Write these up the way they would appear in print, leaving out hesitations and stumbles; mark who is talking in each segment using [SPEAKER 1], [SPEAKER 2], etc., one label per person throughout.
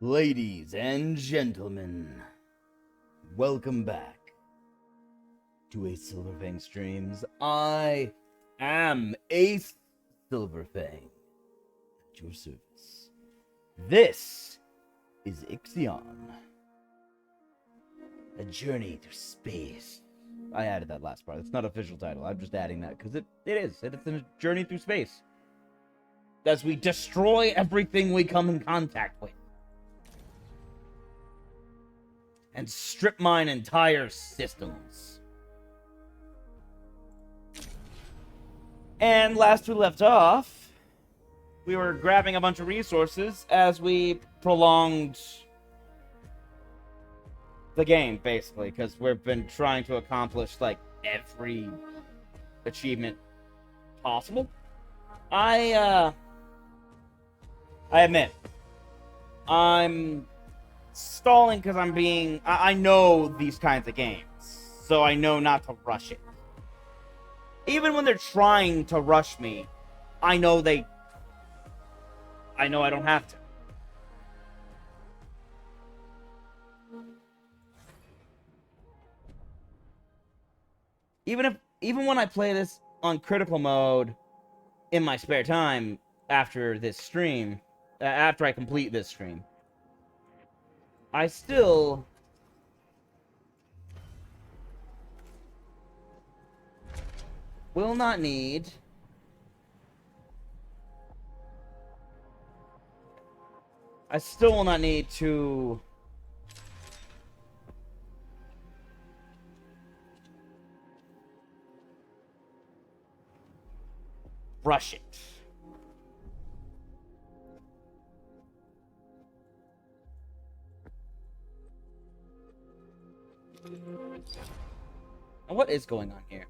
[SPEAKER 1] Ladies and gentlemen, welcome back to Ace Silverfang Streams. I am Ace Silverfang at your service. This is IXION, a journey through space. I added that last part. It's not an official title. I'm just adding that because it is. It's a journey through space. As we destroy everything we come in contact with. And strip mine entire systems. And last we left off, we were grabbing a bunch of resources as we prolonged the game, basically, because we've been trying to accomplish, like, every achievement possible. I admit, I'm stalling because I know these kinds of games, so I know not to rush it. Even when they're trying to rush me, I know I don't have to. Even when I play this on critical mode in my spare time after this stream, after I complete this stream, I still will not need to rush it. Now, what is going on here?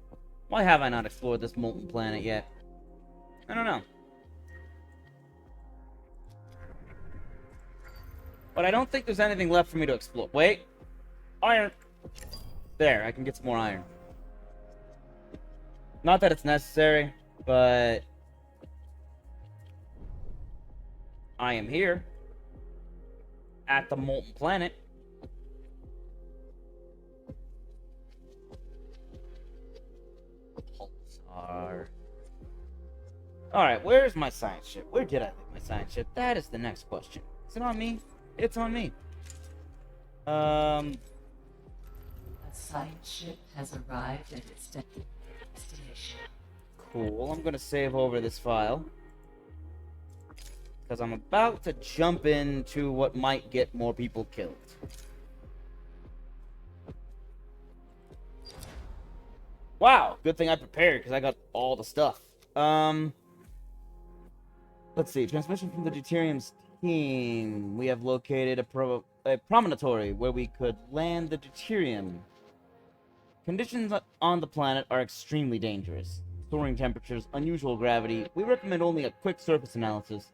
[SPEAKER 1] Why have I not explored this molten planet yet? I don't know. But I don't think there's anything left for me to explore. Wait. Iron. There, I can get some more iron. Not that it's necessary, but I am here at the molten planet. Alright, where's my science ship? Where did I leave my science ship? That is the next question. Is it on me? It's on me.
[SPEAKER 2] A science ship has arrived at its destination.
[SPEAKER 1] Cool, I'm gonna save over this file. Because I'm about to jump into what might get more people killed. Wow, good thing I prepared, because I got all the stuff. Let's see, transmission from the deuterium's team. We have located a promontory where we could land the deuterium. Conditions on the planet are extremely dangerous. Soaring temperatures, unusual gravity. We recommend only a quick surface analysis,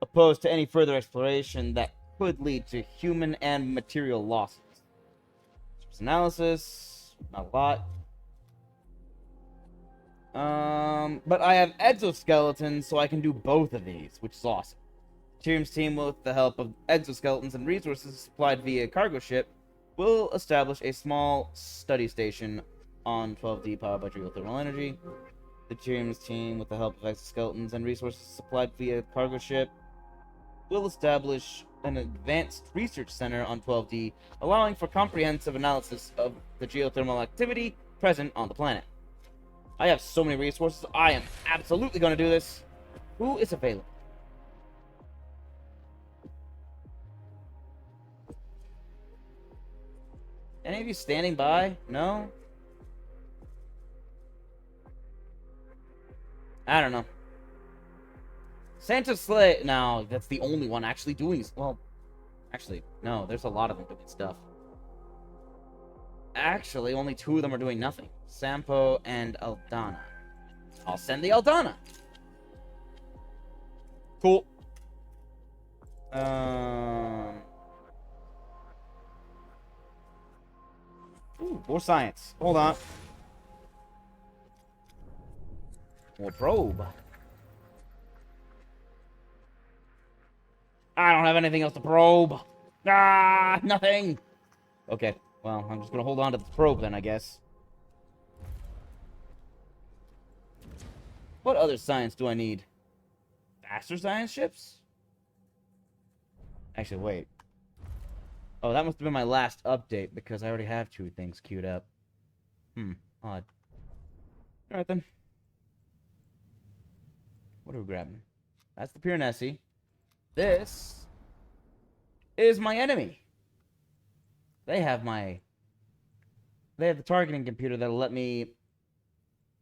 [SPEAKER 1] opposed to any further exploration that could lead to human and material losses. Surface analysis, not a lot. But I have exoskeletons, so I can do both of these, which is awesome. Tyrium's team, with the help of exoskeletons and resources supplied via cargo ship, will establish a small study station on 12D powered by geothermal energy. The Tyrium's team, with the help of exoskeletons and resources supplied via cargo ship, will establish an advanced research center on 12D, allowing for comprehensive analysis of the geothermal activity present on the planet. I have so many resources. I am absolutely going to do this. Who is available? Any of you standing by? No? I don't know. Santa Slay. No, that's the only one actually doing. Well, actually, no. There's a lot of them doing stuff. Actually, only two of them are doing nothing. Sampo and Aldana. I'll send the Aldana. Cool. Ooh, more science. Hold on. More probe. I don't have anything else to probe. Ah, nothing. Okay, well, I'm just gonna hold on to the probe then, I guess. What other science do I need? Faster science ships? Actually, wait. Oh, that must have been my last update, because I already have 2 things queued up. Odd. Alright then. What are we grabbing? That's the Piranesi. This is my enemy. They have the targeting computer that'll let me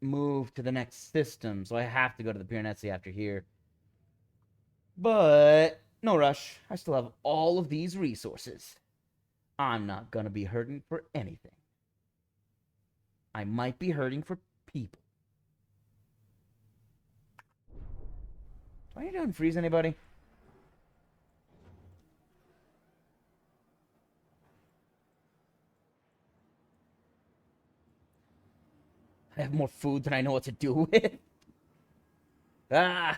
[SPEAKER 1] move to the next system, so I have to go to the Piranesi after here. But no rush. I still have all of these resources. I'm not gonna be hurting for anything. I might be hurting for people. Do I need to unfreeze anybody? I have more food than I know what to do with. I'm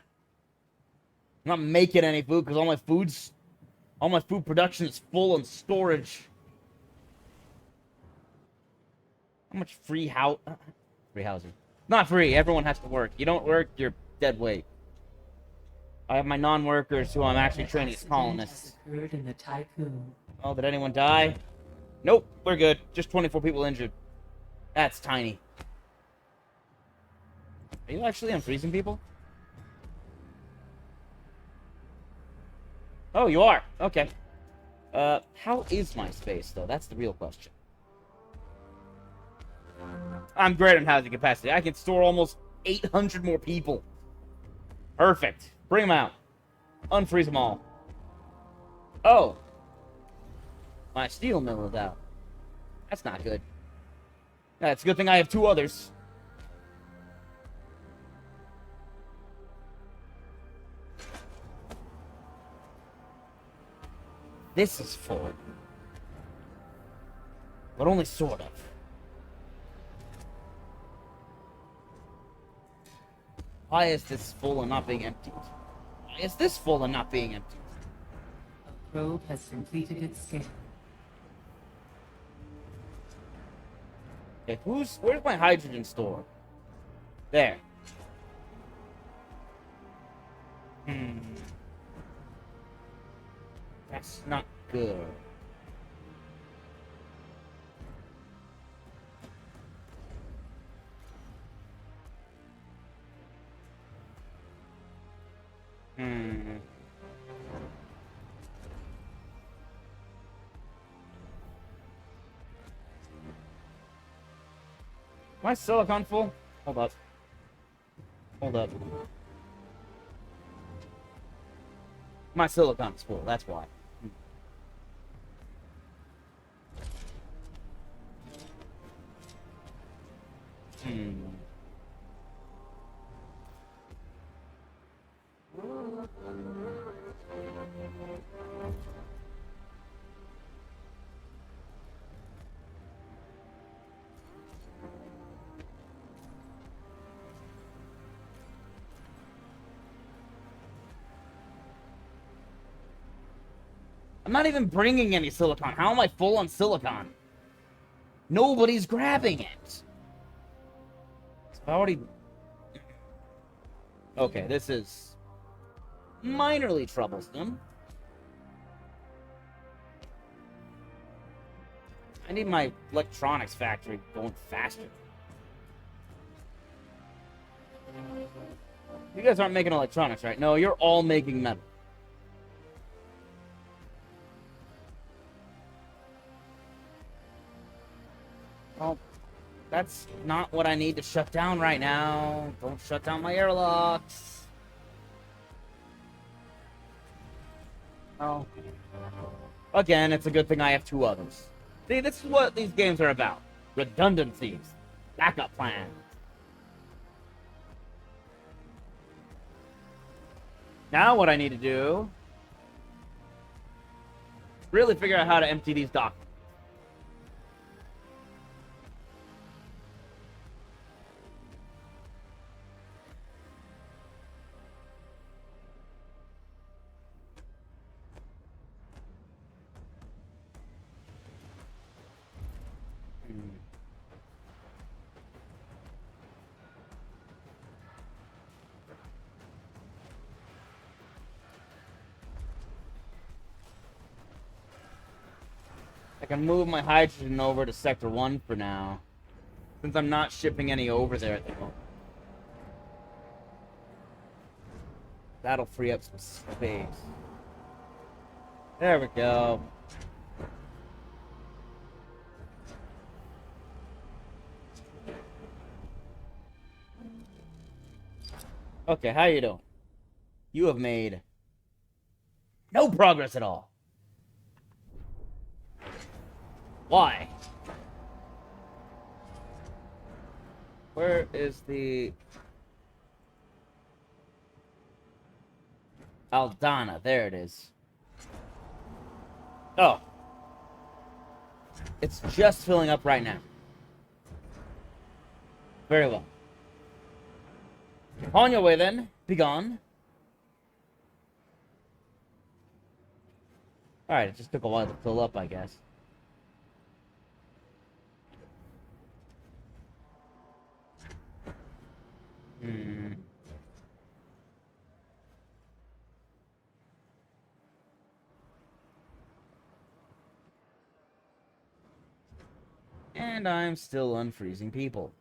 [SPEAKER 1] not making any food because all my food production is full on storage. How much free housing? Not free. Everyone has to work. You don't work, you're dead weight. I have my non-workers who I'm actually training as colonists.
[SPEAKER 2] Occurred in the tycoon.
[SPEAKER 1] Oh, did anyone die? Nope, we're good. Just 24 people injured. That's tiny. Are you actually unfreezing people? Oh, you are. Okay. How is my space, though? That's the real question. I'm great on housing capacity. I can store almost 800 more people. Perfect. Bring them out. Unfreeze them all. Oh. My steel mill is out. That's not good. It's a good thing I have 2 others. This is full. But only sort of. Why is this full and not being emptied? Why is this full and not being emptied?
[SPEAKER 2] A probe has completed its scan.
[SPEAKER 1] Okay, where's my hydrogen store? There. That's not good. My silicon full? Hold up. Hold up. My silicon's full, that's why. I'm not even bringing any silicon. How am I full on silicon? Nobody's grabbing it. I already... Okay, this is minorly troublesome. I need my electronics factory going faster. You guys aren't making electronics, right? No, you're all making metal. Well, that's not what I need to shut down right now. Don't shut down my airlocks. Oh. Again, it's a good thing I have 2 others. See, this is what these games are about. Redundancies. Backup plans. Now what I need to do... really figure out how to empty these documents. Hmm. I can move my hydrogen over to Sector 1 for now, since I'm not shipping any over there at the moment. That'll free up some space. There we go. Okay, how you doing? You have made no progress at all. Why? Where is the Aldana? There it is. Oh. It's just filling up right now. Very well. On your way then. Be gone. Alright, it just took a while to fill up, I guess. Hmm. And I'm still unfreezing people.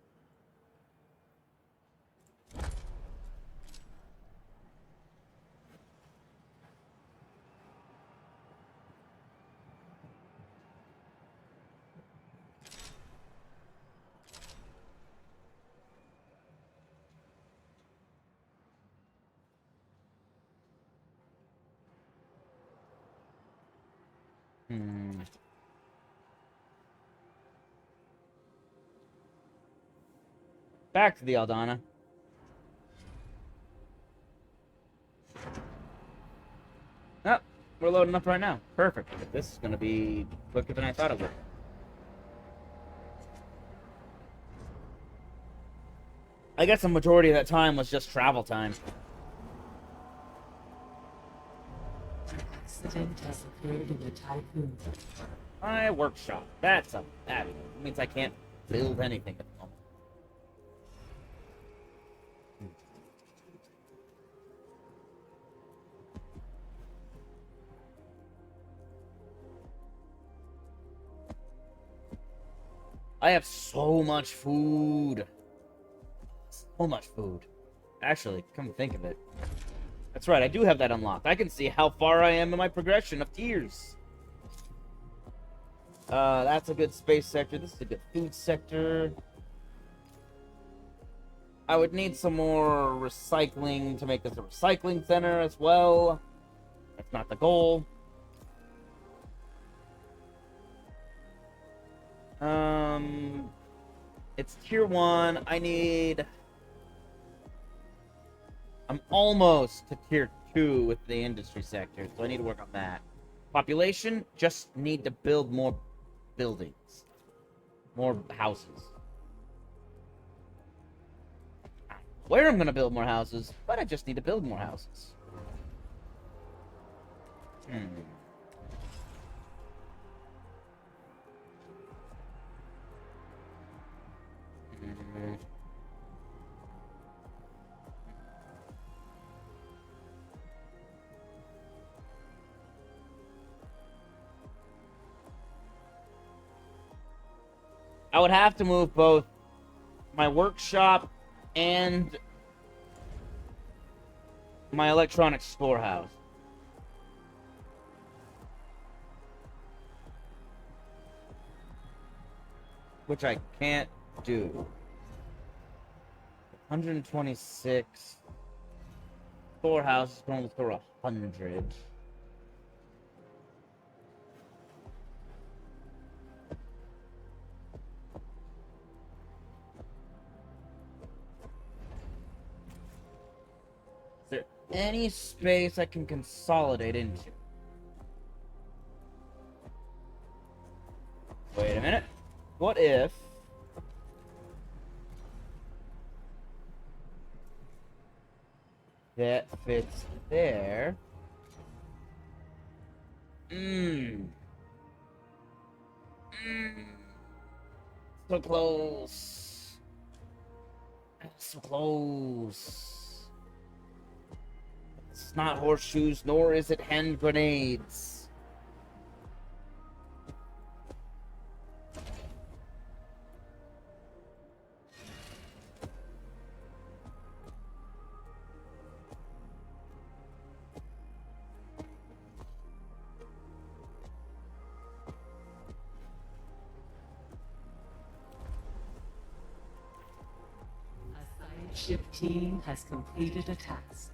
[SPEAKER 1] Hmm. Back to the Aldana. Oh, we're loading up right now. Perfect. This is going to be quicker than I thought it would. I guess the majority of that time was just travel time.
[SPEAKER 2] Accident has occurred in the typhoon.
[SPEAKER 1] My workshop. That means I can't build anything at the moment. I have so much food. So much food. Actually, come to think of it. That's right, I do have that unlocked. I can see how far I am in my progression of tiers. That's a good space sector. This is a good food sector. I would need some more recycling to make this a recycling center as well. That's not the goal. It's tier 1. I'm almost to tier 2 with the industry sector, so I need to work on that. Population, just need to build more buildings. More houses. Where I'm gonna build more houses, but I just need to build more houses. Hmm. I would have to move both my workshop and my electronics storehouse. Which I can't do. 126. Storehouse is going for 100. Is there any space I can consolidate into? Wait a minute. What if that fits there? So close. So close. It's not horseshoes, nor is it hand grenades.
[SPEAKER 2] A science ship team has completed a task.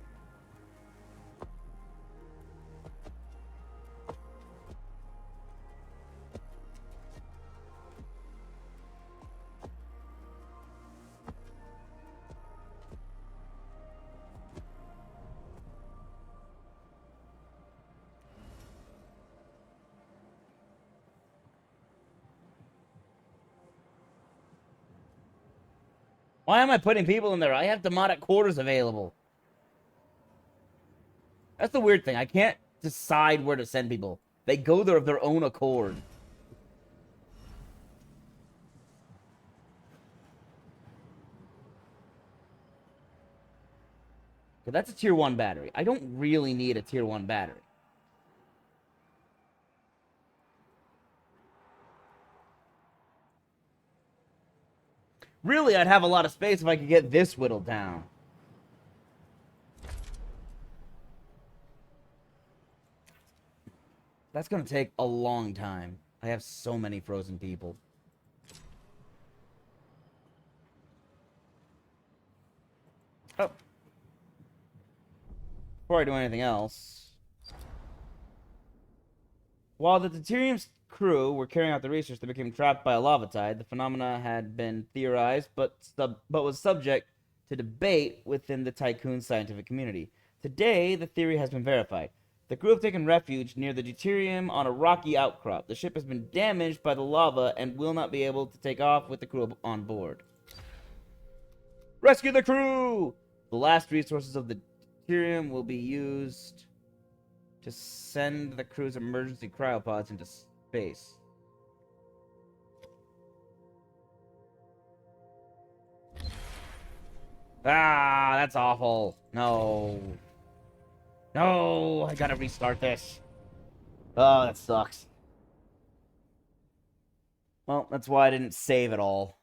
[SPEAKER 1] Why am I putting people in there? I have demonic quarters available. That's the weird thing. I can't decide where to send people. They go there of their own accord. Okay, that's a tier 1 battery. I don't really need a tier 1 battery. Really, I'd have a lot of space if I could get this whittled down. That's gonna take a long time. I have so many frozen people. Oh. Before I do anything else. While the Deuterium's crew were carrying out the research, they became trapped by a lava tide. The phenomena had been theorized, but was subject to debate within the Tycoon scientific community. Today, the theory has been verified. The crew have taken refuge near the deuterium on a rocky outcrop. The ship has been damaged by the lava and will not be able to take off with the crew on board. Rescue the crew! The last resources of the deuterium will be used to send the crew's emergency cryopods into space. Ah, that's awful. No. No, I gotta restart this. Oh, that sucks. Well, that's why I didn't save it all.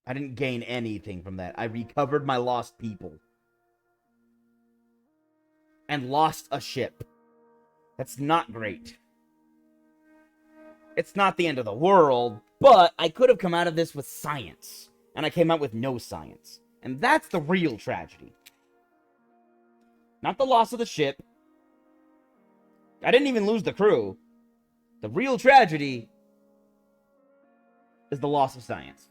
[SPEAKER 1] I didn't gain anything from that. I recovered my lost people. And lost a ship. That's not great. It's not the end of the world, but I could have come out of this with science. And I came out with no science. And that's the real tragedy. Not the loss of the ship. I didn't even lose the crew. The real tragedy is the loss of science.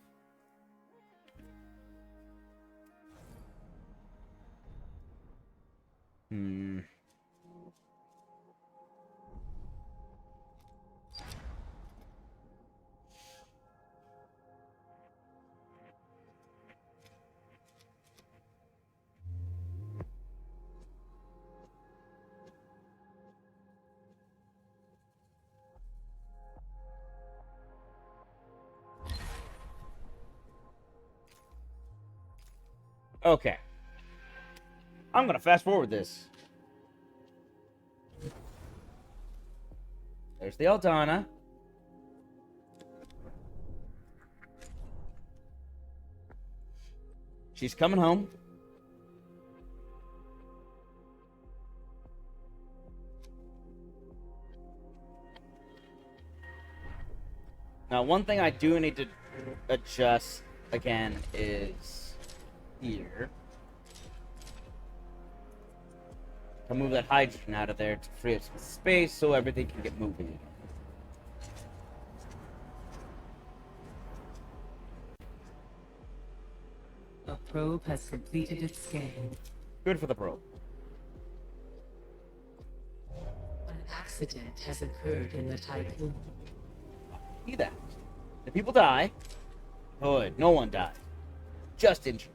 [SPEAKER 1] Okay. I'm gonna fast forward this. There's the Aldana. She's coming home. Now, one thing I do need to adjust again is here. I'll move that hydrogen out of there to free up some space so everything can get moving again.
[SPEAKER 2] A probe has completed its scan.
[SPEAKER 1] Good for the probe.
[SPEAKER 2] An accident has occurred in the Tycoon.
[SPEAKER 1] See that? If people die, good. No one died. Just injured.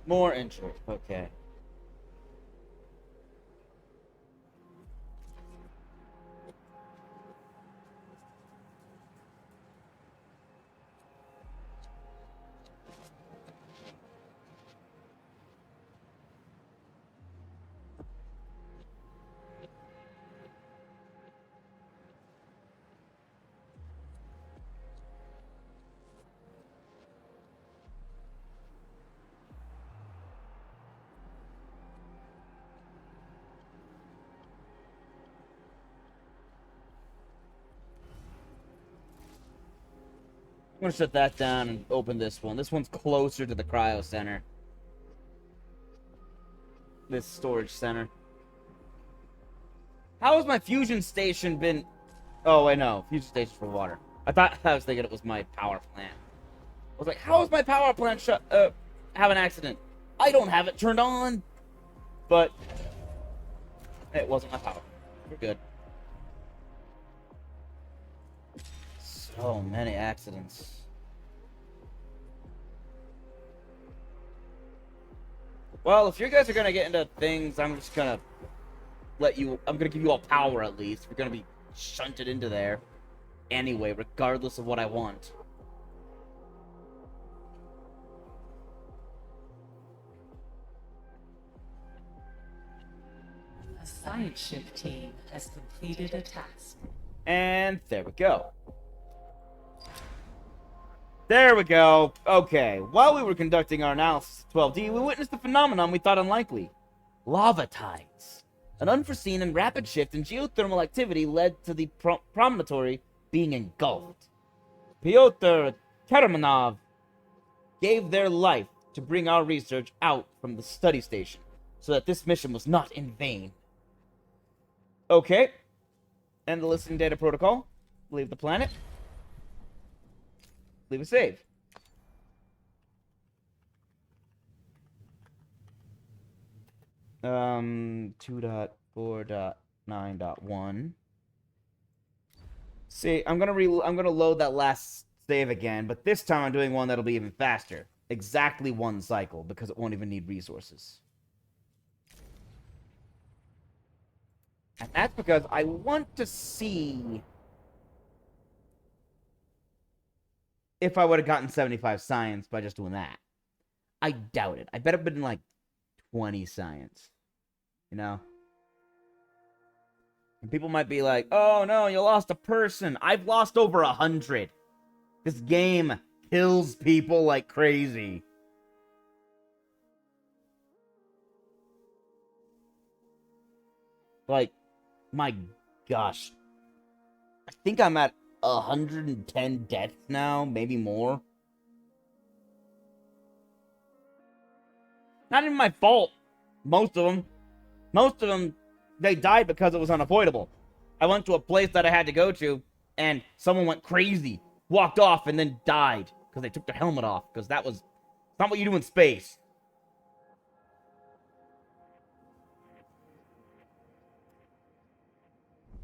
[SPEAKER 1] More intro. Okay. I'm gonna shut that down and open this one. This one's closer to the cryo center. This storage center. How has my fusion station been... Oh, wait, no. Fusion station for water. I was thinking it was my power plant. I was like, how is my power plant have an accident? I don't have it turned on. But it wasn't my power. We're good. So many accidents. Well, if you guys are gonna get into things, I'm just gonna I'm gonna give you all power at least. We're gonna be shunted into there anyway, regardless of what I want.
[SPEAKER 2] A science ship team has completed a task.
[SPEAKER 1] And there we go. There we go. Okay. While we were conducting our analysis of 12D, we witnessed a phenomenon we thought unlikely. Lava tides. An unforeseen and rapid shift in geothermal activity led to the promontory being engulfed. Pyotr Karamanov gave their life to bring our research out from the study station, so that this mission was not in vain. Okay. End the listening data protocol. Leave the planet. Leave a save. Um, 2.4.9.1. See, I'm gonna load that last save again, but this time I'm doing one that'll be even faster. Exactly one cycle, because it won't even need resources. And that's because I want to see if I would have gotten 75 science by just doing that. I doubt it. I bet it'd been like 20 science. You know? And people might be like, oh no, you lost a person. I've lost over 100. This game kills people like crazy. Like, my gosh. I think I'm at 110 deaths now, maybe more. Not even my fault. Most of them, they died because it was unavoidable. I went to a place that I had to go to, and someone went crazy, walked off, and then died because they took their helmet off, because that's not what you do in space.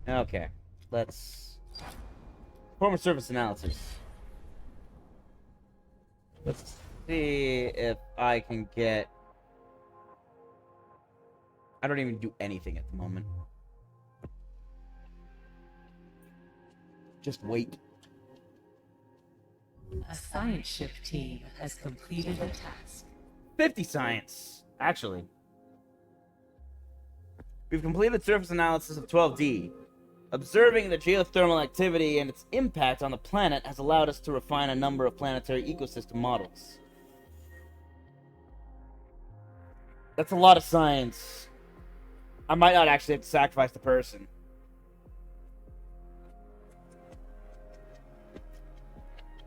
[SPEAKER 1] Okay, let's perform a surface analysis. Let's see if I can get... I don't even do anything at the moment. Just wait.
[SPEAKER 2] A science ship team has completed a task.
[SPEAKER 1] 50 science, actually. We've completed surface analysis of 12D. Observing the geothermal activity and its impact on the planet has allowed us to refine a number of planetary ecosystem models. That's a lot of science. I might not actually have to sacrifice the person.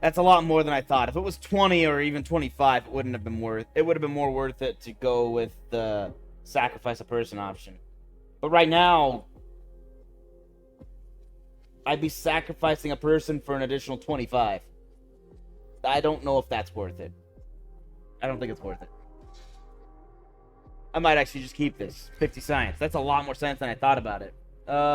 [SPEAKER 1] That's a lot more than I thought. If it was 20 or even 25, it wouldn't have been worth. It would have been more worth it to go with the sacrifice a person option. But right now, I'd be sacrificing a person for an additional 25. I don't know if that's worth it. I don't think it's worth it. I might actually just keep this. 50 science. That's a lot more science than I thought about it.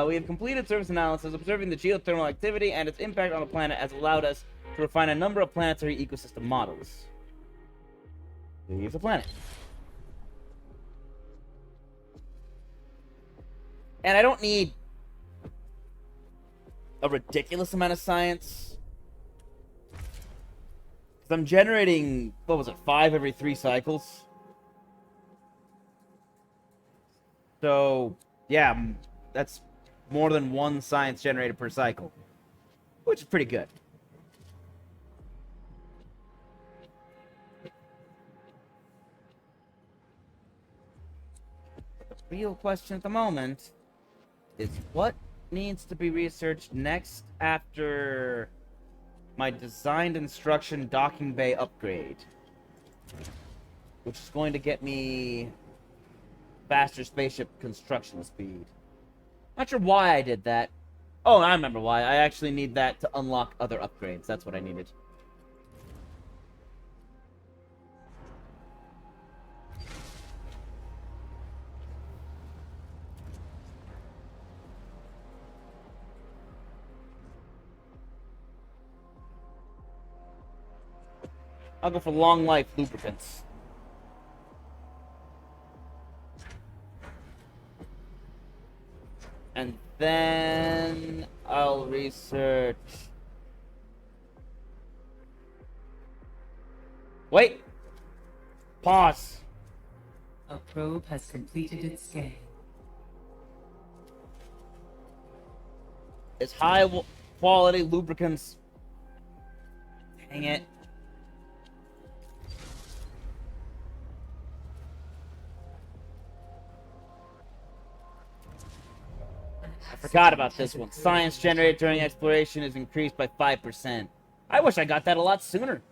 [SPEAKER 1] We have completed surface analysis. Observing the geothermal activity and its impact on the planet has allowed us to refine a number of planetary ecosystem models. Leave the planet. And I don't need a ridiculous amount of science. Because I'm generating, what was it, 5 every 3 cycles? So, yeah, that's more than 1 science generated per cycle. Which is pretty good. The real question at the moment is what needs to be researched next after my designed instruction docking bay upgrade, which is going to get me faster spaceship construction speed. Not sure why I did that. Oh, I remember why. I actually need that to unlock other upgrades. That's what I needed. I'll go for long life lubricants. And then I'll research. Wait! Pause.
[SPEAKER 2] A probe has completed its scan.
[SPEAKER 1] Is high quality lubricants. Dang it. I forgot about this one. Science generated during exploration is increased by 5%. I wish I got that a lot sooner.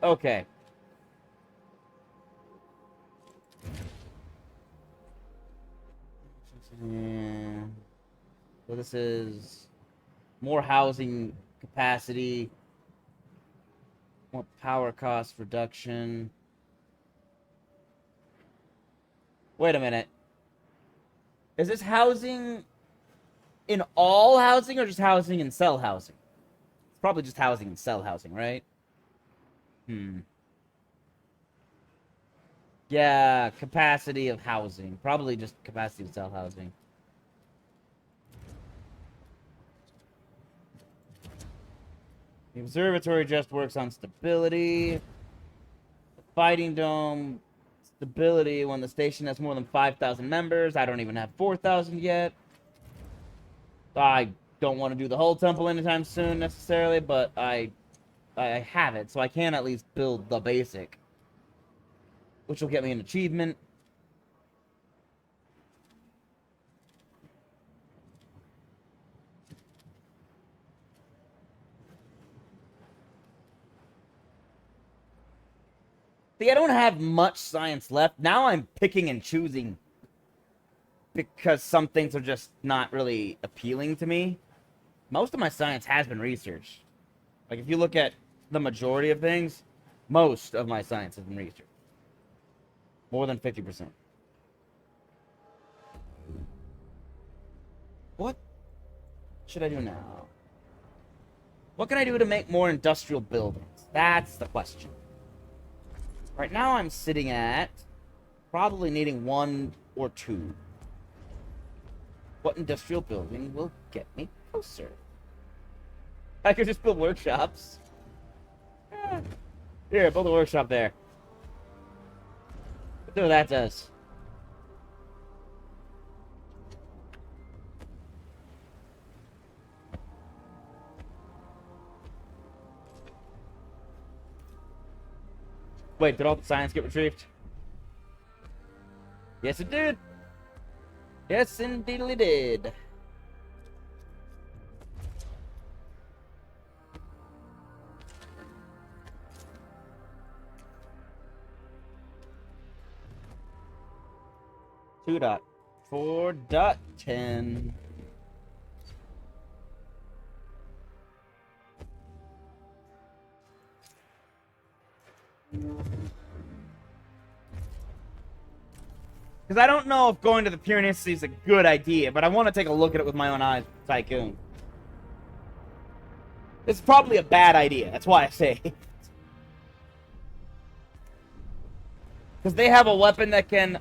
[SPEAKER 1] Okay. So this is more housing capacity, more power cost reduction. Wait a minute. Is this housing in all housing or just housing and cell housing? It's probably just housing and cell housing, right? Yeah, capacity of housing. Probably just capacity of cell housing. The observatory just works on stability. The fighting dome, stability when the station has more than 5,000 members. I don't even have 4,000 yet. I don't want to do the whole temple anytime soon necessarily, but I have it, so I can at least build the basic, which will get me an achievement. See, I don't have much science left. Now I'm picking and choosing because some things are just not really appealing to me. Most of my science has been researched. Like, if you look at the majority of things, most of my science has been researched. More than 50%. What should I do now? What can I do to make more industrial buildings? That's the question. Right now I'm sitting at probably needing 1 or 2. What industrial building will get me closer? I could just build workshops. Here, build a workshop there. Let's see what that does. Wait, did all the science get retrieved? Yes, it did. Yes, indeed it did. Two dot 4.10. Because I don't know if going to the Pyrenees is a good idea, but I want to take a look at it with my own eyes, Tycoon. This is probably a bad idea. That's why I say. Because they have a weapon that can,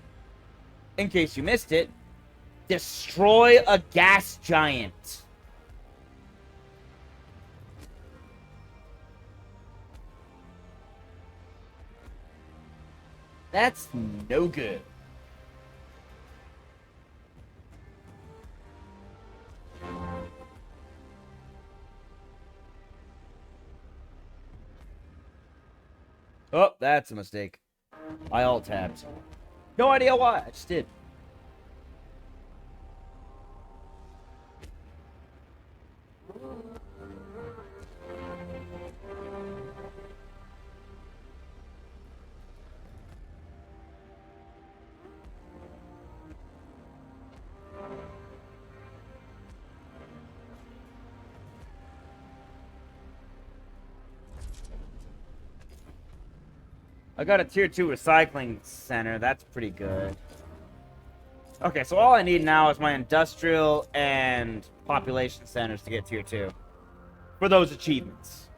[SPEAKER 1] in case you missed it, destroy a gas giant. That's no good. Oh, that's a mistake. I alt-tabbed. No idea why, I just did. I got a tier 2 recycling center. That's pretty good. Okay, so all I need now is my industrial and population centers to get tier 2. For those achievements.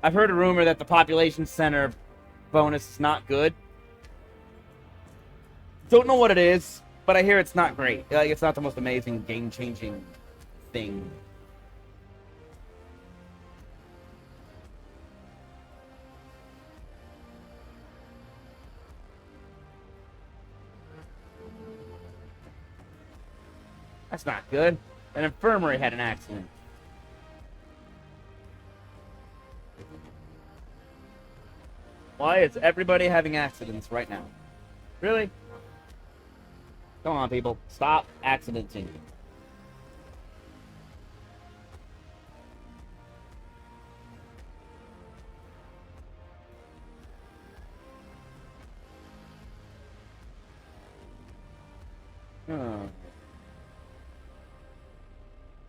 [SPEAKER 1] I've heard a rumor that the population center bonus is not good. Don't know what it is, but I hear it's not great. Like, it's not the most amazing, game-changing thing. That's not good. An infirmary had an accident. Why is everybody having accidents right now? Really? Come on, people. Stop accidenting.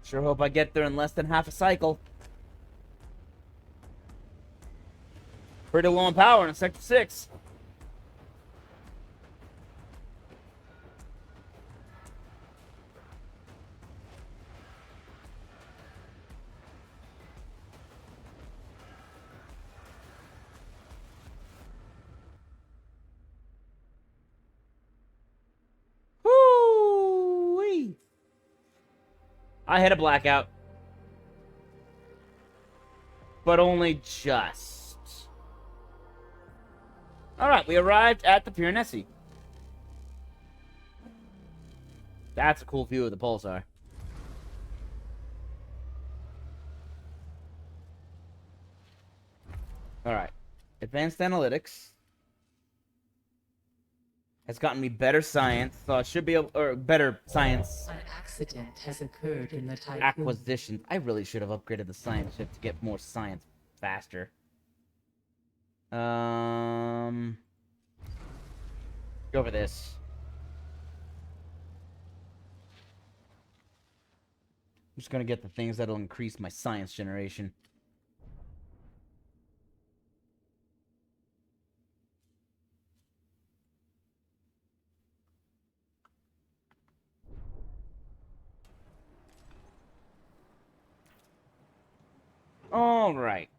[SPEAKER 1] Sure hope I get there in less than half a cycle. Pretty low on power in Sector 6. Whoo-wee. I had a blackout. But only just. Alright, we arrived at the Piranesi. That's a cool view of the pulsar. Alright. Advanced analytics has gotten me better science, so I should be able, or better science
[SPEAKER 2] An accident has occurred in the tycoon.
[SPEAKER 1] acquisitions. I really should have upgraded the science ship to get more science faster. Go for this. I'm just gonna get the things that'll increase my science generation. All right.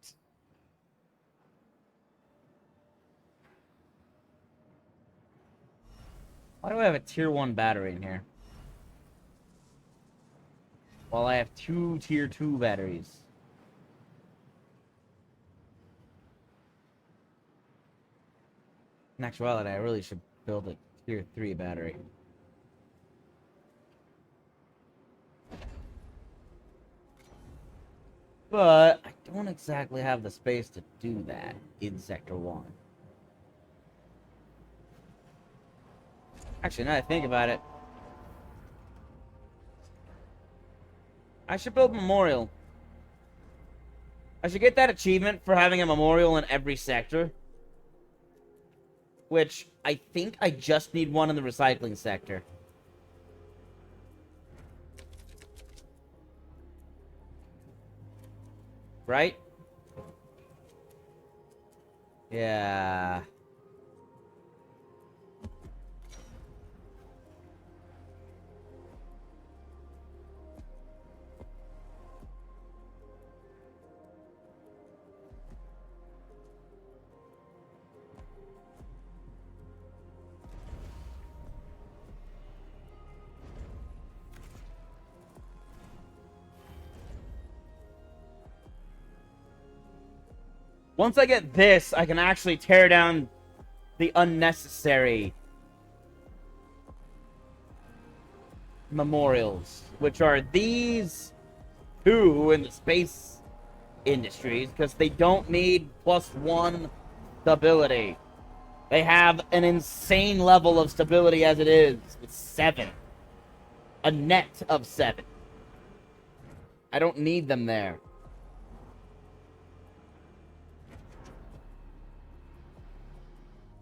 [SPEAKER 1] Why do I have a tier 1 battery in here? While I have 2 tier 2 batteries. In actuality, I really should build a tier 3 battery. But I don't exactly have the space to do that in Sector 1. Actually, now that I think about it, I should build a memorial. I should get that achievement for having a memorial in every sector. Which, I think I just need one in the recycling sector. Right? Yeah. Once I get this, I can actually tear down the unnecessary memorials, which are these two in the space industries, because they don't need +1 stability. They have an insane level of stability as it is, with 7. A net of 7. I don't need them there.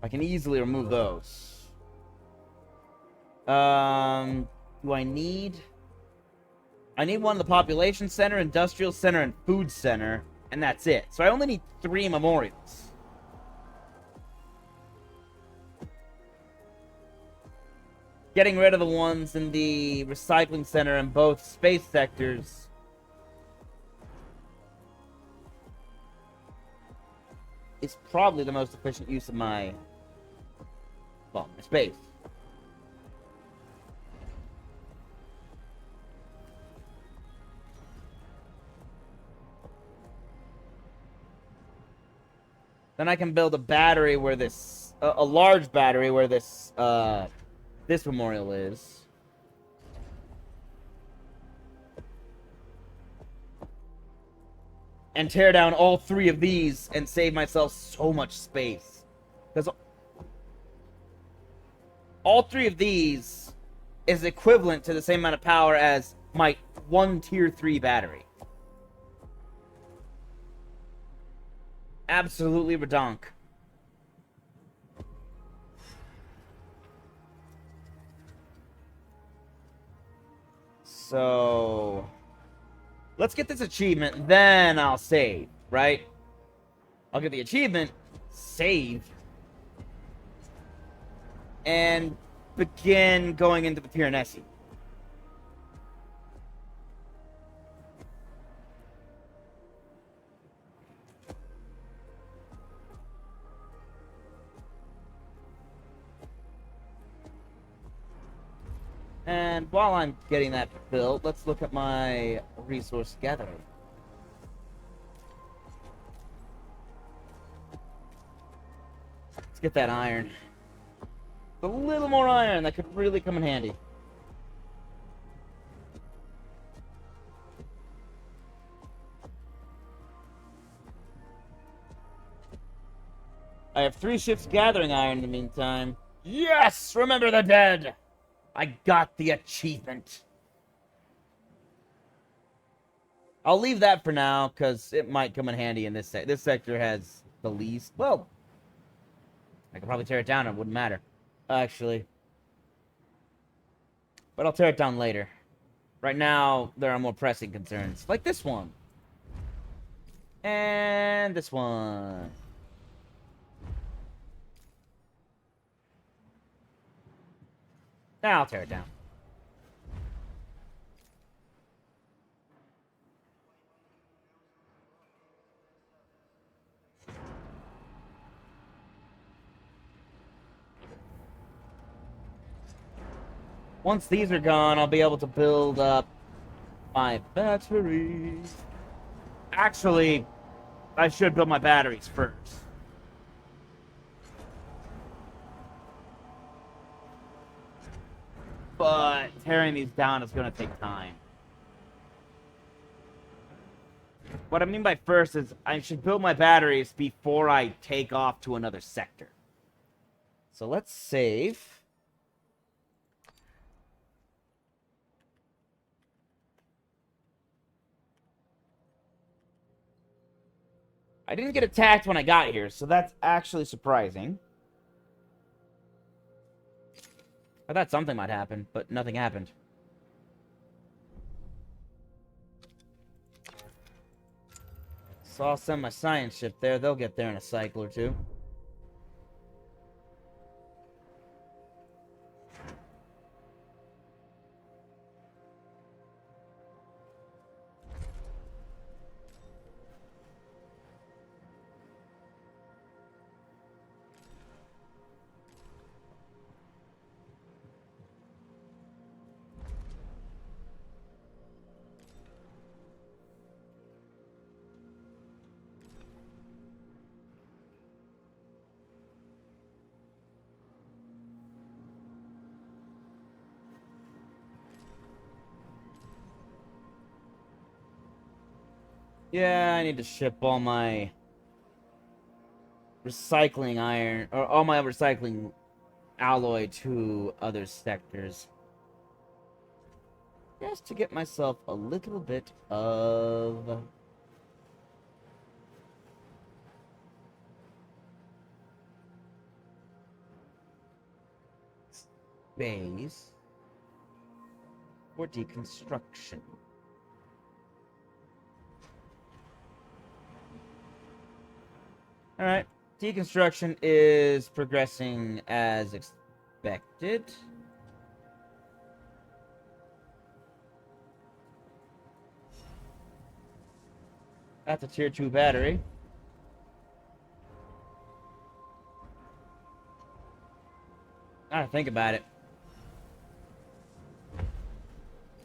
[SPEAKER 1] I can easily remove those. Do I need... I need one in the population center, industrial center, and food center, and that's it. So I only need 3 memorials. Getting rid of the ones in the recycling center in both space sectors is probably the most efficient use of my, well, my space. Then I can build a battery where this, a large battery where this memorial is. And tear down all 3 of these and save myself so much space. Because all 3 of these is equivalent to the same amount of power as my 1 tier 3 battery. Absolutely redonk. So let's get this achievement, then I'll save, right? I'll get the achievement, save, and begin going into the Piranesi. And while I'm getting that built, let's look at my resource gathering. Let's get that iron. A little more iron, that could really come in handy. I have 3 ships gathering iron in the meantime. Yes! Remember the dead! I got the achievement. I'll leave that for now, because it might come in handy in this sector. This sector has the least... Well, I could probably tear it down. It wouldn't matter, actually. But I'll tear it down later. Right now, there are more pressing concerns. Like this one. And this one. Now I'll tear it down. Once these are gone, I'll be able to build up my batteries. Actually, I should build my batteries first. But tearing these down is going to take time. What I mean by first is I should build my batteries before I take off to another sector. So let's save. I didn't get attacked when I got here, so that's actually surprising. I thought something might happen, but nothing happened. So I'll send my science ship there. They'll get there in a cycle or 2. Yeah, I need to ship all my recycling iron, or all my recycling alloy to other sectors. Just to get myself a little bit of space for deconstruction. Alright, deconstruction is progressing as expected. That's a tier 2 battery. I gotta think about it.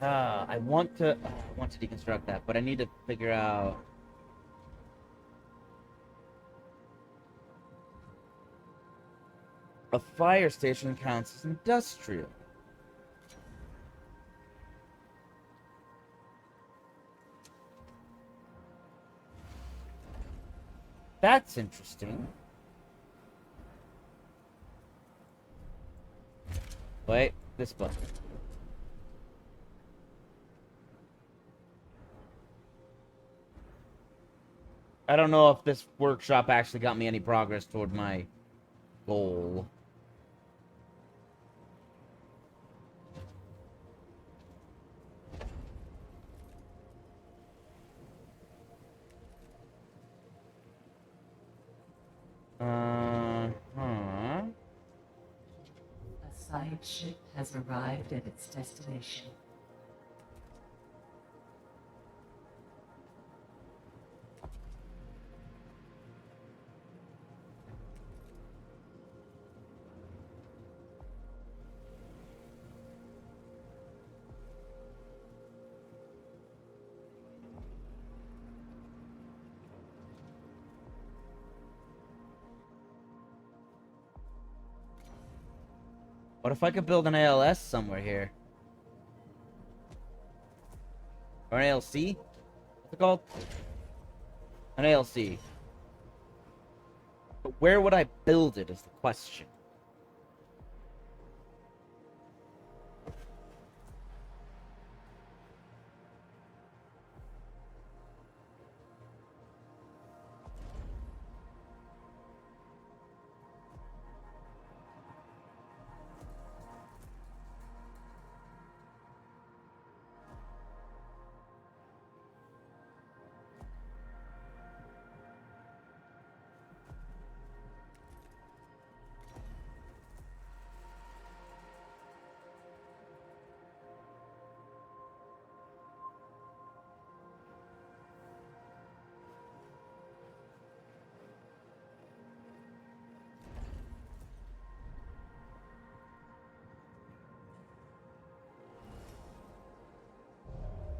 [SPEAKER 1] I want to deconstruct that, but I need to figure out. A fire station counts as industrial. That's interesting. Wait, this button. I don't know if this workshop actually got me any progress toward my goal. Huh.
[SPEAKER 2] A side ship has arrived at its destination.
[SPEAKER 1] What if I could build an ALS somewhere here? Or an ALC? What's it called? An ALC. But where would I build it is the question.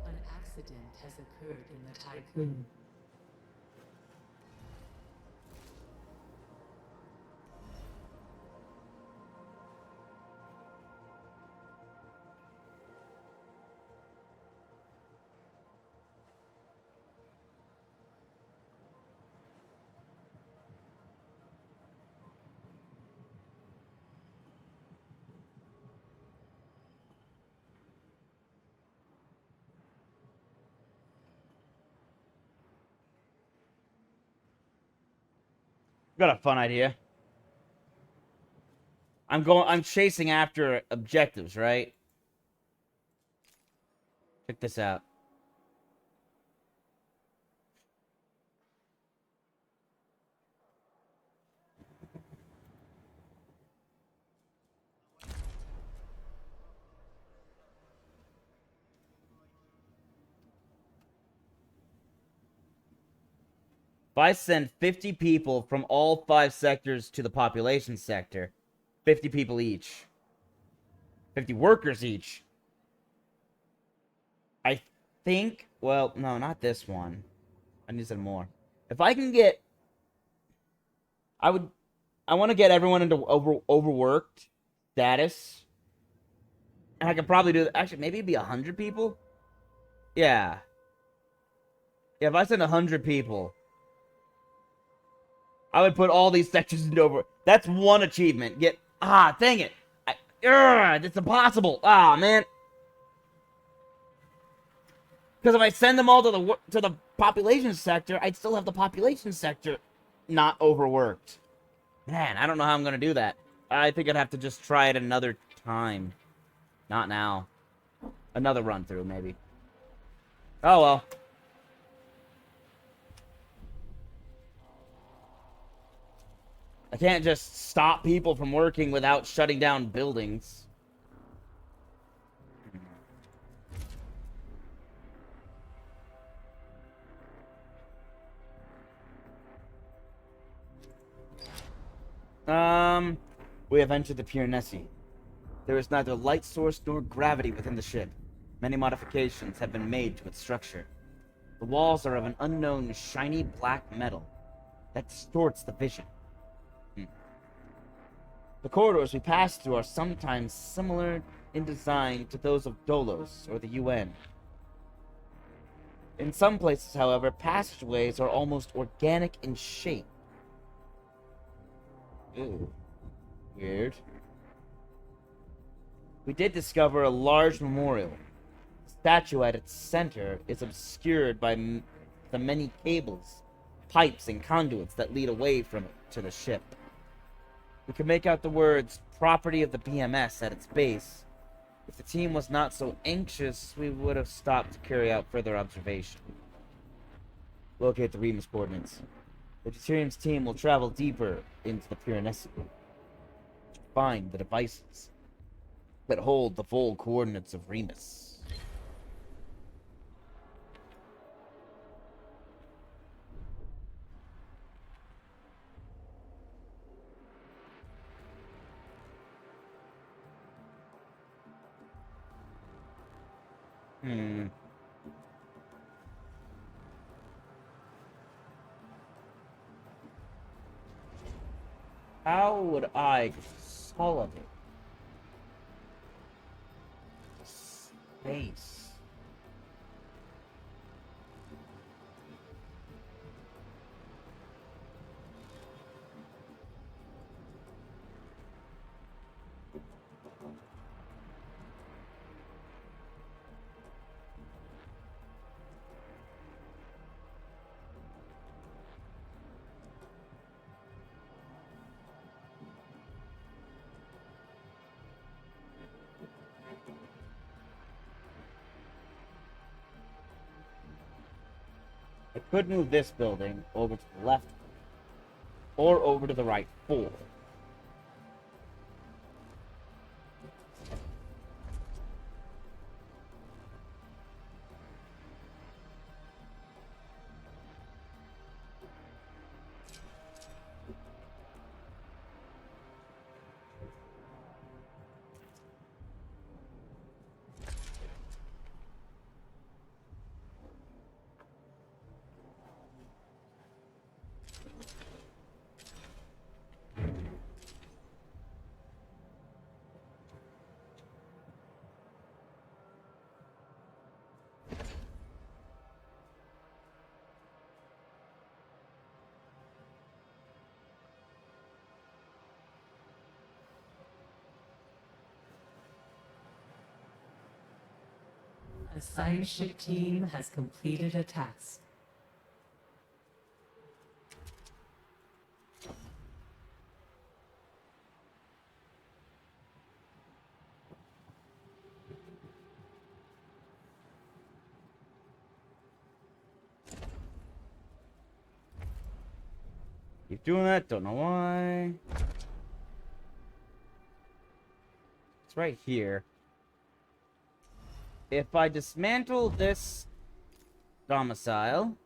[SPEAKER 2] An accident has occurred in the Tycoon.
[SPEAKER 1] Got a fun idea. I'm chasing after objectives, right? Check this out. If I send 50 people from all 5 sectors to the population sector, 50 people each, 50 workers each, I think, well, no, not this one. I need some more. If I can get, I would, I want to get everyone into overworked status. And I could probably do, actually, maybe it'd be 100 people? Yeah. If I send 100 people, I would put all these sections into over. That's one achievement. Dang it. It's impossible. Man. Because if I send them all to the population sector, I'd still have the population sector not overworked. Man, I don't know how I'm going to do that. I think I'd have to just try it another time. Not now. Another run through, maybe. Oh, well. I can't just stop people from working without shutting down buildings. We have entered the Pyrenesi. There is neither light source nor gravity within the ship. Many modifications have been made to its structure. The walls are of an unknown shiny black metal that distorts the vision. The corridors we pass through are sometimes similar in design to those of Dolos or the UN. In some places, however, passageways are almost organic in shape. Ooh. Weird. We did discover a large memorial. The statue at its center is obscured by the many cables, pipes, and conduits that lead away from it to the ship. We can make out the words, property of the BMS at its base. If the team was not so anxious, we would have stopped to carry out further observation. Locate the Remus coordinates. The Deuterium's team will travel deeper into the Pyrenesi to find the devices that hold the full coordinates of Remus. How would I consolidate space? I could move this building over to the left or over to the right 4.
[SPEAKER 2] The science ship team has completed a task.
[SPEAKER 1] Keep doing that, don't know why. It's right here. If I dismantle this domicile,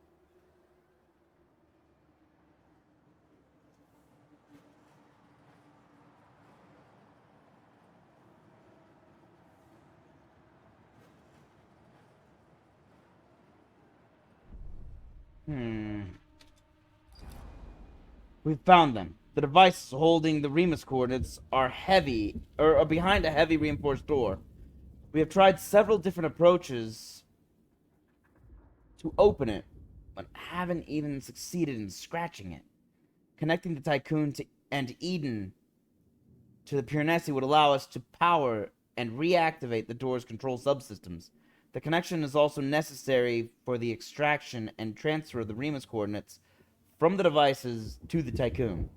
[SPEAKER 1] we've found them. The devices holding the Remus coordinates are heavy, or are behind a heavy reinforced door. We have tried several different approaches to open it, but haven't even succeeded in scratching it. Connecting the Tycoon and Eden to the Piranesi would allow us to power and reactivate the door's control subsystems. The connection is also necessary for the extraction and transfer of the Remus coordinates from the devices to the Tycoon.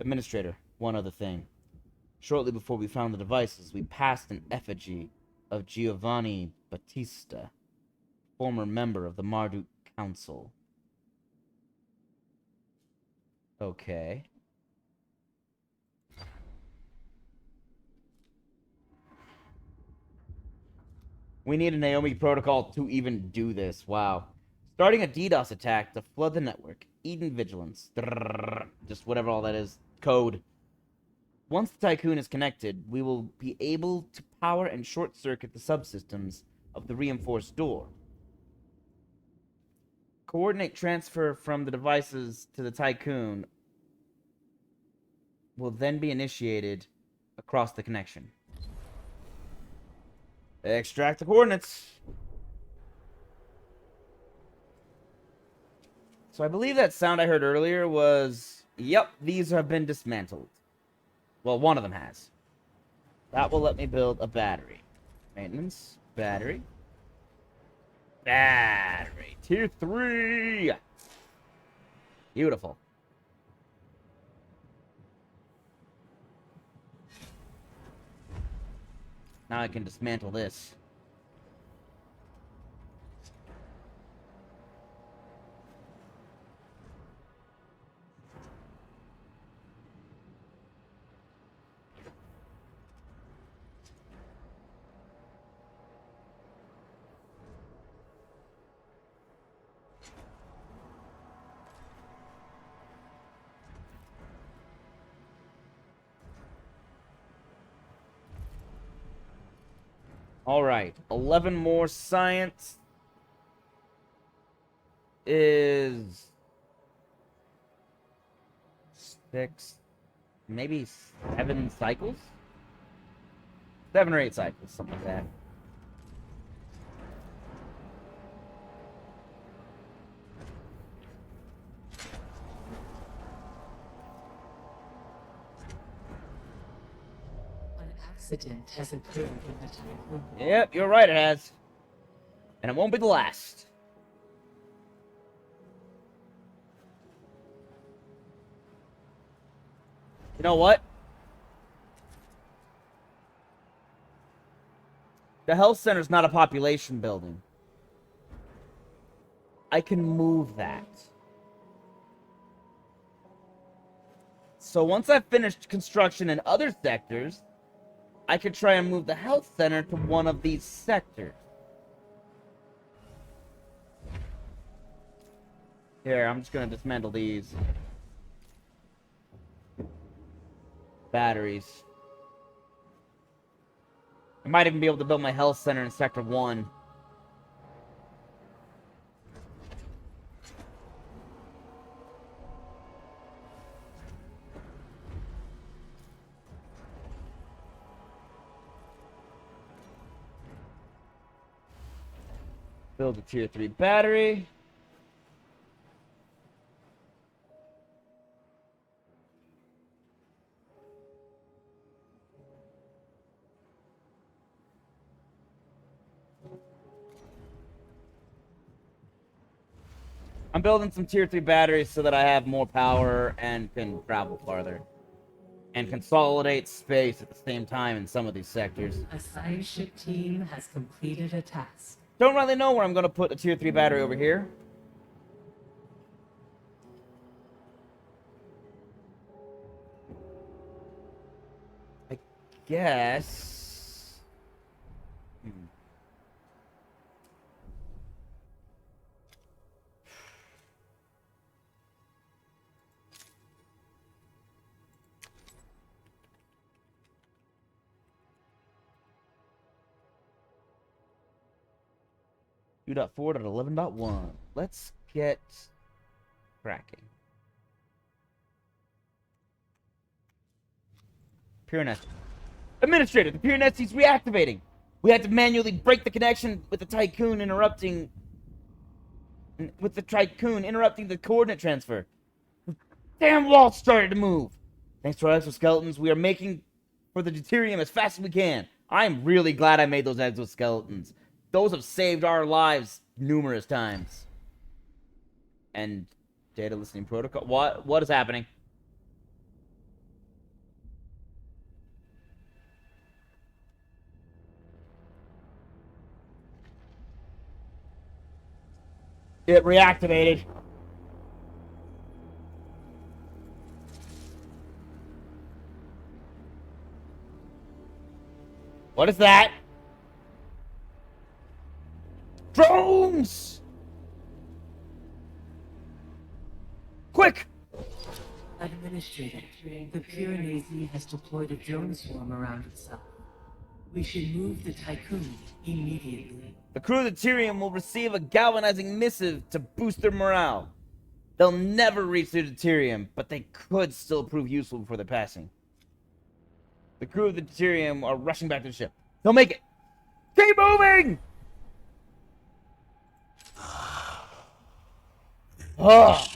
[SPEAKER 1] Administrator, one other thing. Shortly before we found the devices, we passed an effigy of Giovanni Battista, former member of the Marduk Council. Okay. We need a Naomi protocol to even do this. Wow. Starting a DDoS attack to flood the network. Eden Vigilance. Just whatever all that is. Code. Once the Tycoon is connected, we will be able to power and short-circuit the subsystems of the reinforced door. Coordinate transfer from the devices to the Tycoon will then be initiated across the connection. Extract the coordinates. So I believe that sound I heard earlier was, yep, these have been dismantled. Well, one of them has. That will let me build a battery. Maintenance, battery. Battery. Tier 3. Beautiful. Now I can dismantle this. Alright, 11 more science is 6, maybe 7 cycles? 7 or 8 cycles, something like that.
[SPEAKER 2] Accident has occurred in the Tycoon.
[SPEAKER 1] Yep, you're right, it has. And it won't be the last. You know what? The health center's not a population building. I can move that. So once I've finished construction in other sectors, I could try and move the health center to one of these sectors. Here, I'm just gonna dismantle these. Batteries. I might even be able to build my health center in Sector 1. Build a Tier 3 battery. I'm building some Tier 3 batteries so that I have more power and can travel farther. And consolidate space at the same time in some of these sectors.
[SPEAKER 2] A science ship team has completed a task.
[SPEAKER 1] Don't really know where I'm going to put a Tier 3 battery over here. I guess... .4.11.1. Let's get cracking. Piranesi. Administrator, the Piranesi's reactivating. We had to manually break the connection with the Tycoon, interrupting with the Tycoon interrupting the coordinate transfer. The damn wall started to move. Thanks to our exoskeletons, we are making for the deuterium as fast as we can. I'm really glad I made those exoskeletons. Those have saved our lives numerous times. And data listening protocol. What is happening? It reactivated. What is that? Drones! Quick!
[SPEAKER 2] Administrator, the Pyrenees has deployed a drone swarm around itself. We should move the Tycoon immediately.
[SPEAKER 1] The crew of the Tyrium will receive a galvanizing missive to boost their morale. They'll never reach the Deuterium, but they could still prove useful before they're passing. The crew of the Deuterium are rushing back to the ship. They'll make it! Keep moving!
[SPEAKER 3] I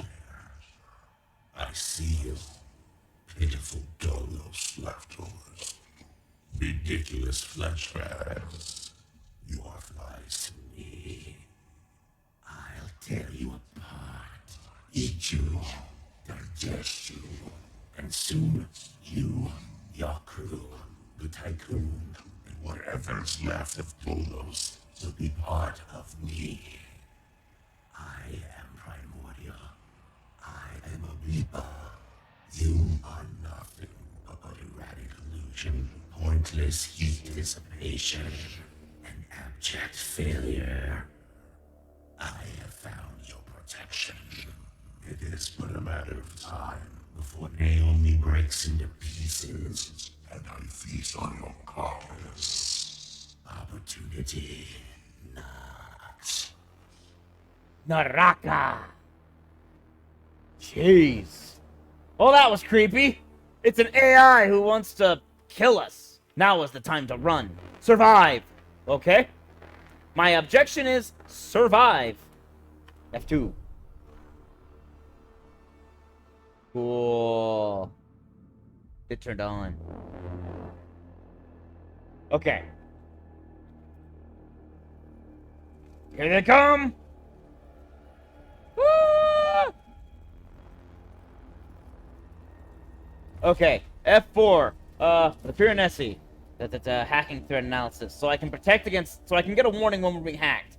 [SPEAKER 3] see you. Pitiful dolos leftovers. Ridiculous flesh bags. You are flies to me. I'll tear you apart. Eat you. Digest you. And soon, you, your crew, the Tycoon, and whatever's left of Dolos will be part of me. I am primordial. I am a Reaper. You are nothing but erratic illusion, pointless heat dissipation, and abject failure. I have found your protection. It is but a matter of time before Naomi breaks into pieces, and I feast on your carcass. Opportunity knocks.
[SPEAKER 1] Naraka! Jeez. Well, that was creepy. It's an AI who wants to kill us. Now is the time to run. Survive. Okay? My objection is survive. F2. Cool. It turned on. Okay. Here they come! Ah! Okay, F4. The Piranesi. That's hacking threat analysis. So I can get a warning when we're being hacked.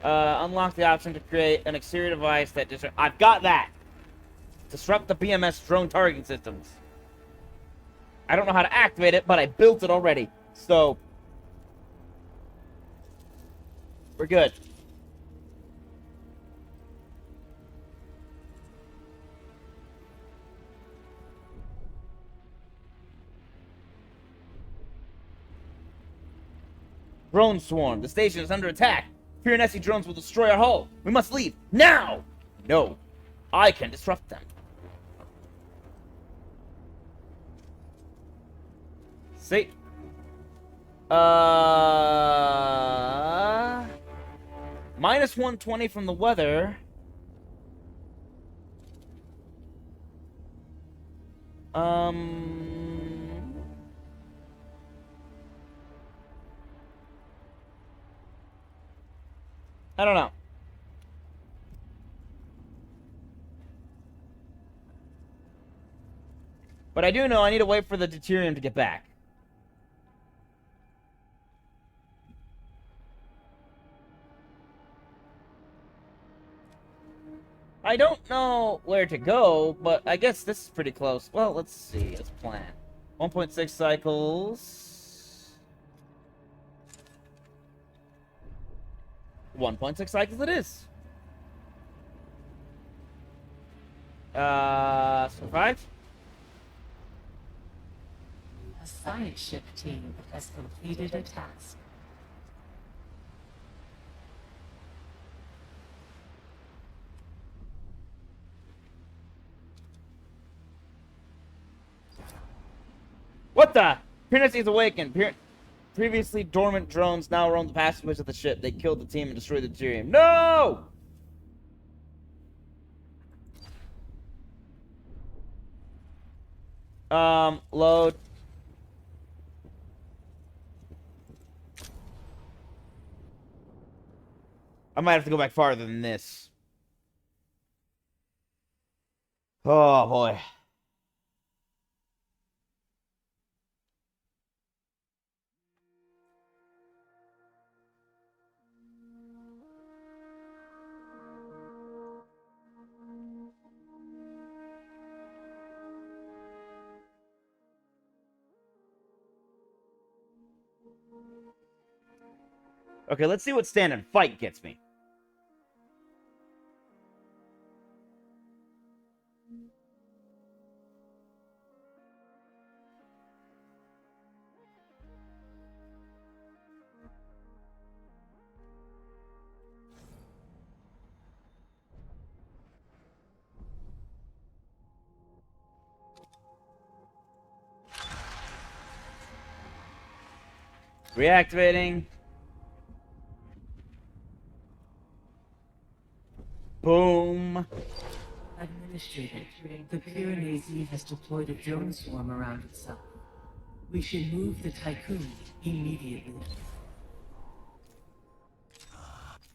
[SPEAKER 1] Unlock the option to create an exterior device that I've got that! Disrupt the BMS drone targeting systems. I don't know how to activate it, but I built it already. So, we're good. Drone swarm. The station is under attack. Piranesi drones will destroy our hull. We must leave. Now! No. I can disrupt them. See? Minus 120 from the weather. I don't know. But I do know I need to wait for the deuterium to get back. I don't know where to go, but I guess this is pretty close. Well, let's see. Let's plan. 1.6 cycles. 1.6 cycles it is. Survive?
[SPEAKER 2] A science ship team has completed a task.
[SPEAKER 1] What the? Piranesi is awakened. Previously dormant drones now roam the passageways of the ship. They killed the team and destroyed the deuterium. No! Load. I might have to go back farther than this. Oh, boy. Okay, let's see what stand and fight gets me. Reactivating. Boom.
[SPEAKER 2] Administrator, the Piranesi has deployed a drone swarm around itself. We should move the Tycoon immediately.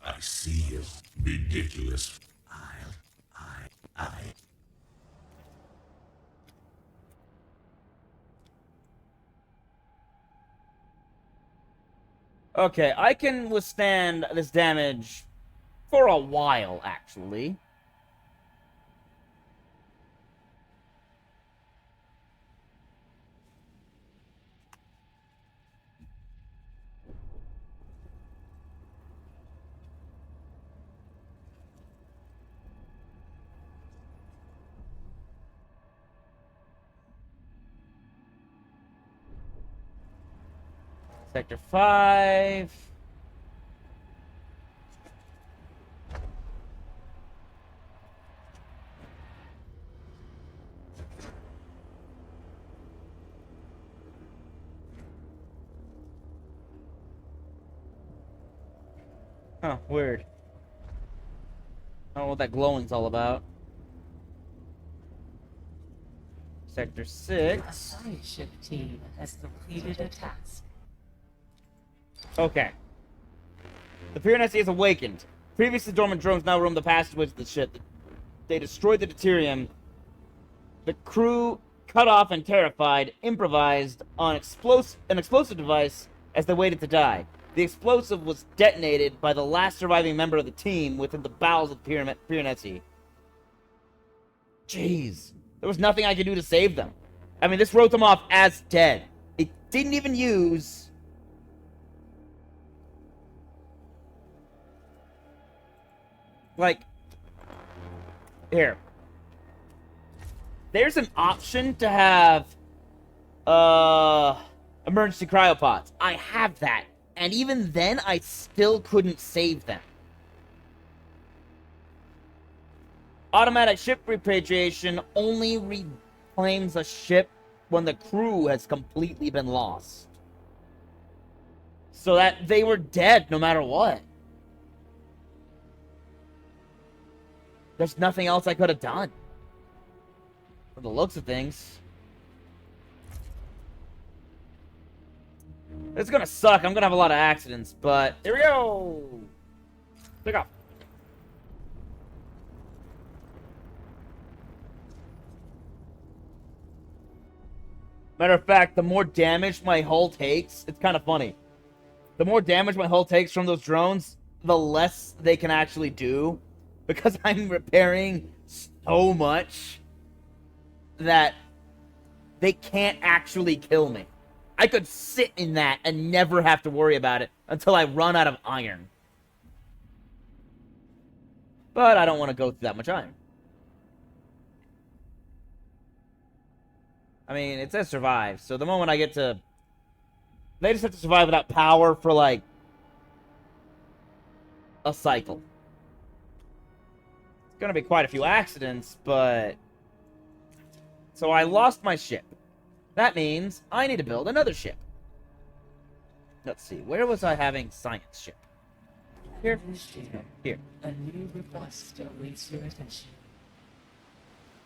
[SPEAKER 3] I see you. Ridiculous. I.
[SPEAKER 1] Okay, I can withstand this damage for a while, actually. Sector 5. Huh, weird. I don't know what that glowing's all about. Sector
[SPEAKER 2] A
[SPEAKER 1] 6.
[SPEAKER 2] science ship team has completed a task.
[SPEAKER 1] Okay. The Piranesi is awakened. Previously dormant drones now roam the passageways of the ship. They destroyed the deuterium. The crew, cut off and terrified, improvised on an explosive device as they waited to die. The explosive was detonated by the last surviving member of the team within the bowels of the Piranesi. Jeez. There was nothing I could do to save them. I mean, this wrote them off as dead. It didn't even use... Like... Here. There's an option to have... Emergency cryopods. I have that. And even then, I still couldn't save them. Automatic ship repatriation only reclaims a ship when the crew has completely been lost. So that they were dead no matter what. There's nothing else I could have done. From the looks of things. It's gonna suck. I'm gonna have a lot of accidents, but here we go. Pick up. Matter of fact, the more damage my hull takes, it's kind of funny. The more damage my hull takes from those drones, the less they can actually do. Because I'm repairing so much that they can't actually kill me. I could sit in that and never have to worry about it until I run out of iron. But I don't want to go through that much iron. I mean, it says survive, so the moment I get to... They just have to survive without power for, like, a cycle. It's gonna be quite a few accidents, but... So I lost my ship. That means I need to build another ship. Let's see, where was I having science ship? Here. Here.
[SPEAKER 2] A new request awaits your attention.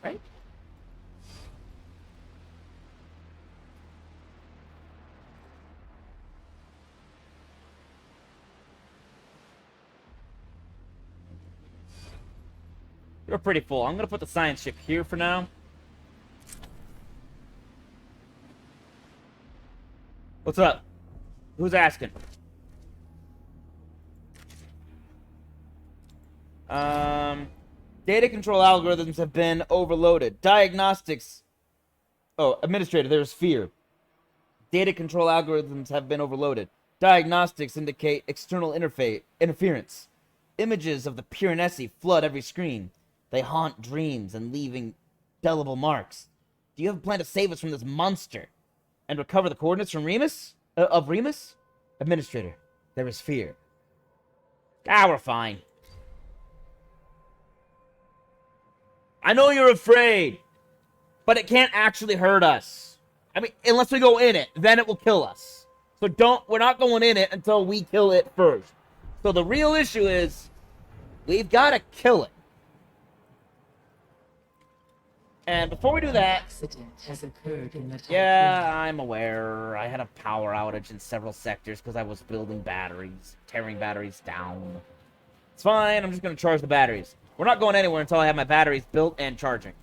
[SPEAKER 1] Right? You're pretty full. I'm gonna put the science ship here for now. What's up? Who's asking? Data control algorithms have been overloaded. Diagnostics. Oh, administrator, there's fear. Data control algorithms have been overloaded. Diagnostics indicate external interference. Images of the Piranesi flood every screen. They haunt dreams and leaving indelible marks. Do you have a plan to save us from this monster and recover the coordinates from Remus? Of Remus? Administrator, there is fear. Ah, we're fine. I know you're afraid, but it can't actually hurt us. I mean, unless we go in it, then it will kill us. So we're not going in it until we kill it first. So the real issue is, we've got to kill it. And before we do that...
[SPEAKER 2] Accident has occurred in the
[SPEAKER 1] Yeah, I'm aware. I had a power outage in several sectors because I was building batteries, tearing batteries down. It's fine, I'm just going to charge the batteries. We're not going anywhere until I have my batteries built and charging.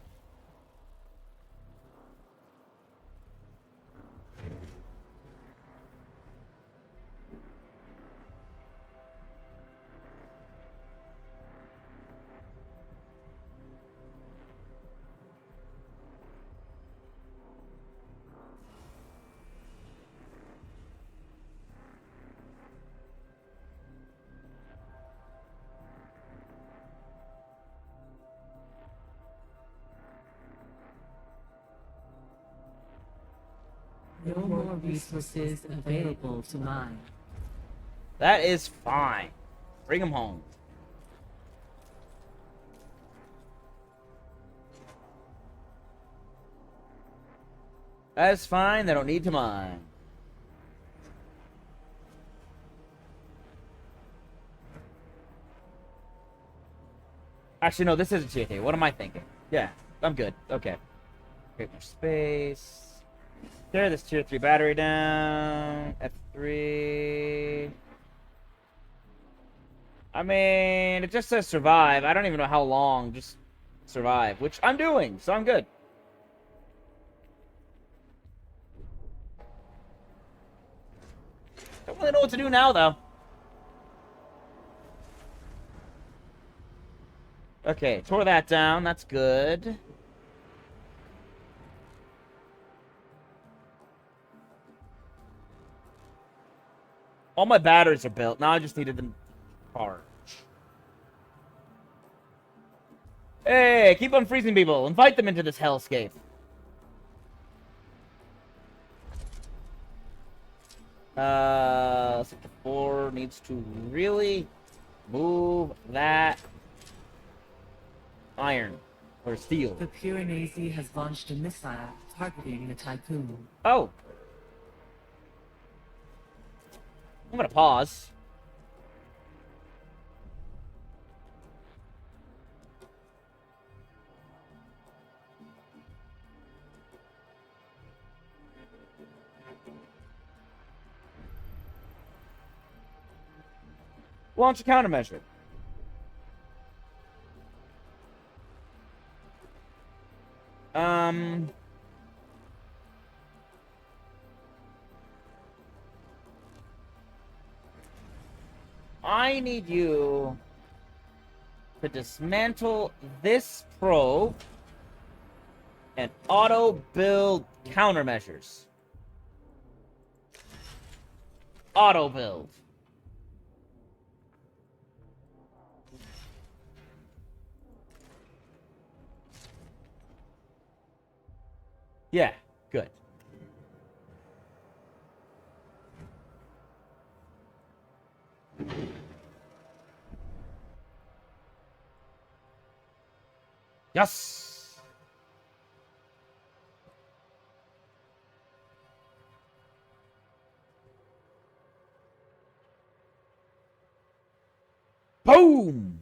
[SPEAKER 2] No more resources available to mine.
[SPEAKER 1] That is fine. Bring them home. That's fine. They don't need to mine. Actually, no, this isn't TAT. What am I thinking? Yeah, I'm good. Okay. Create more space. Tear this tier 3 battery down. F3. I mean, it just says survive. I don't even know how long. Just survive, which I'm doing, so I'm good. Don't really know what to do now, though. Okay, tore that down. That's good. All my batteries are built. Now I just needed them charged. Hey, keep on freezing people. Invite them into this hellscape. Sector 4 needs to really move that iron or steel.
[SPEAKER 2] The Piranesi has launched a missile targeting the Tycoon.
[SPEAKER 1] Oh. I'm gonna pause. Launch a countermeasure. I need you to dismantle this probe and auto-build countermeasures. Auto-build. Yeah, good. Yes! Boom!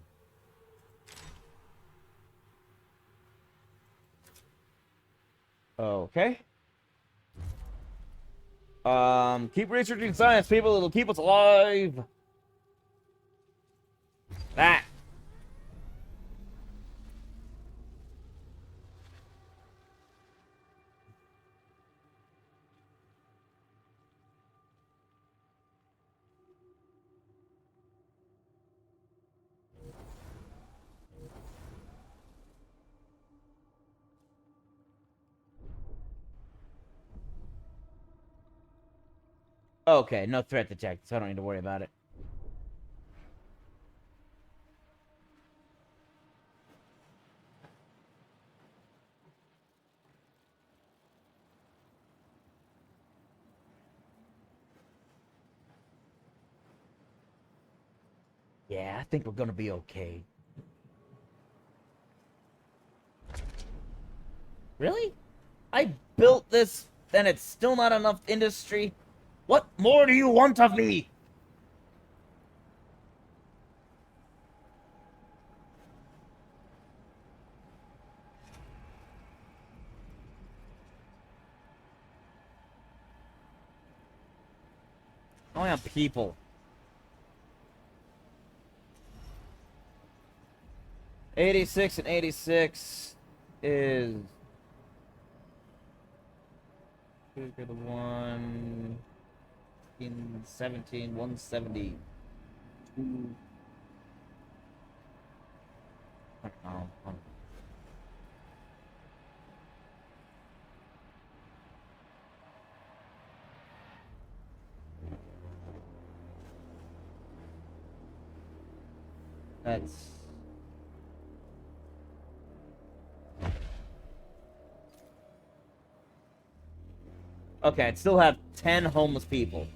[SPEAKER 1] Okay. Keep researching science, people. It'll keep us alive. That. Okay, no threat detected, so I don't need to worry about it. Yeah, I think we're gonna be okay. Really? I built this, and it's still not enough industry? What more do you want of me? I am people. 86 and 86 is... Figure the one... In 17, 170. Oh. That's... Okay, I'd still have 10 homeless people.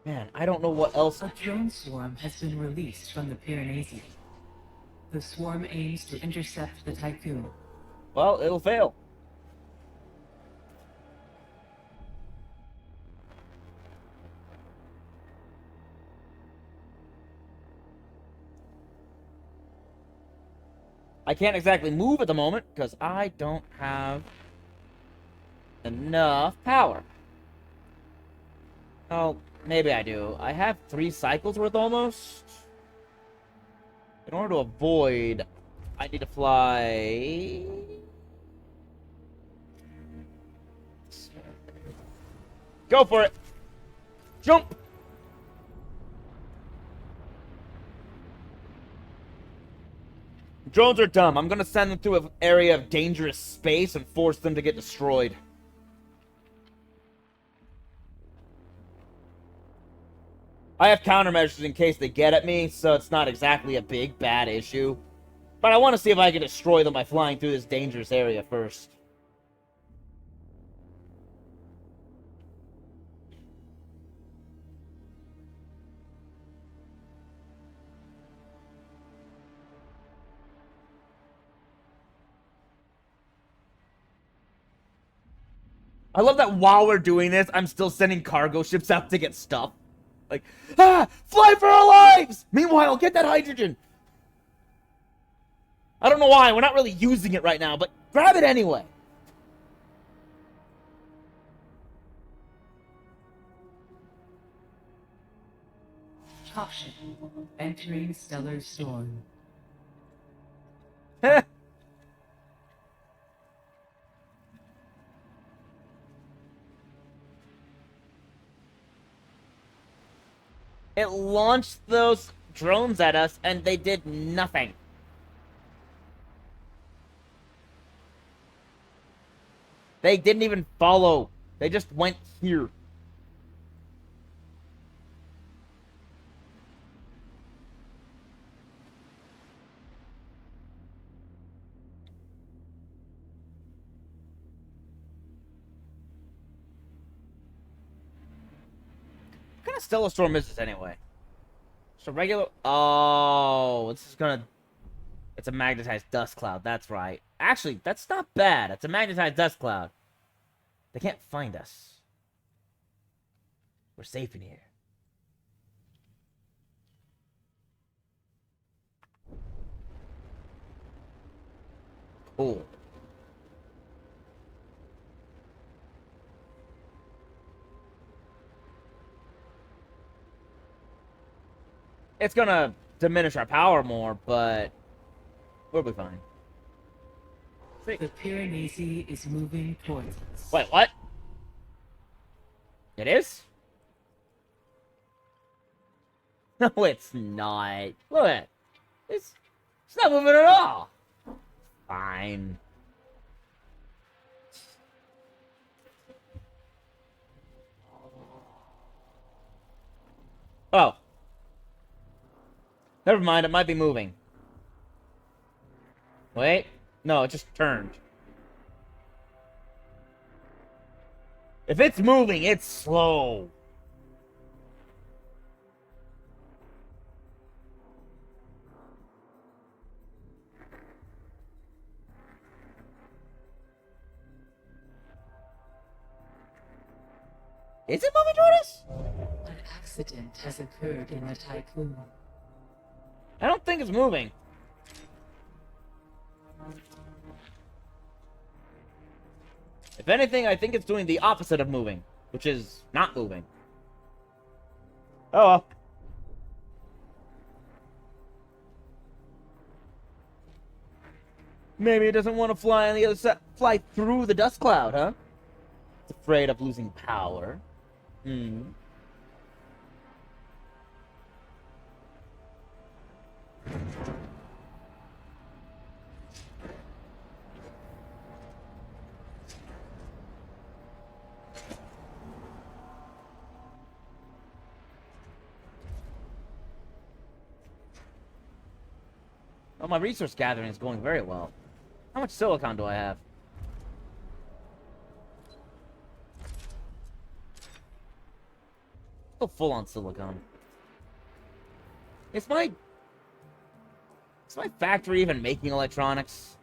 [SPEAKER 1] Man, I don't know what else...
[SPEAKER 2] A drone swarm has been released from the Pyrenees. The swarm aims to intercept the Tycoon.
[SPEAKER 1] Well, it'll fail. I can't exactly move at the moment, because I don't have enough power. Oh, maybe I do. I have 3 cycles worth almost. In order to avoid, I need to fly... Go for it! Jump! Drones are dumb. I'm gonna send them to an area of dangerous space and force them to get destroyed. I have countermeasures in case they get at me, so it's not exactly a big, bad issue. But I want to see if I can destroy them by flying through this dangerous area first. I love that while we're doing this, I'm still sending cargo ships out to get stuff. Like, fly for our lives! Meanwhile, get that hydrogen! I don't know why, we're not really using it right now, but grab it anyway.
[SPEAKER 2] Caution. Entering stellar storm.
[SPEAKER 1] It launched those drones at us, and they did nothing. They didn't even follow. They just went here. What kind of stellar storm is this anyway? It's a regular... Oh, this is gonna... It's a magnetized dust cloud, that's right. Actually, that's not bad. It's a magnetized dust cloud. They can't find us. We're safe in here. Cool. it's gonna diminish our power more, but we'll be fine.
[SPEAKER 2] The Piranesi is moving towards us.
[SPEAKER 1] Wait, what? It is? No, it's not. Look at it. It's not moving at all. Fine. Oh. Never mind, it might be moving. Wait. No, it just turned. If it's moving, it's slow. Is it moving toward us?
[SPEAKER 2] An accident has occurred in the Tycoon.
[SPEAKER 1] I don't think it's moving. If anything, I think it's doing the opposite of moving, which is not moving. Oh well. Maybe it doesn't want to fly on the other side, fly through the dust cloud, huh? It's afraid of losing power. Hmm. Oh, my resource gathering is going very well. How much silicon do I have? Go full on silicon. Is my factory even making electronics?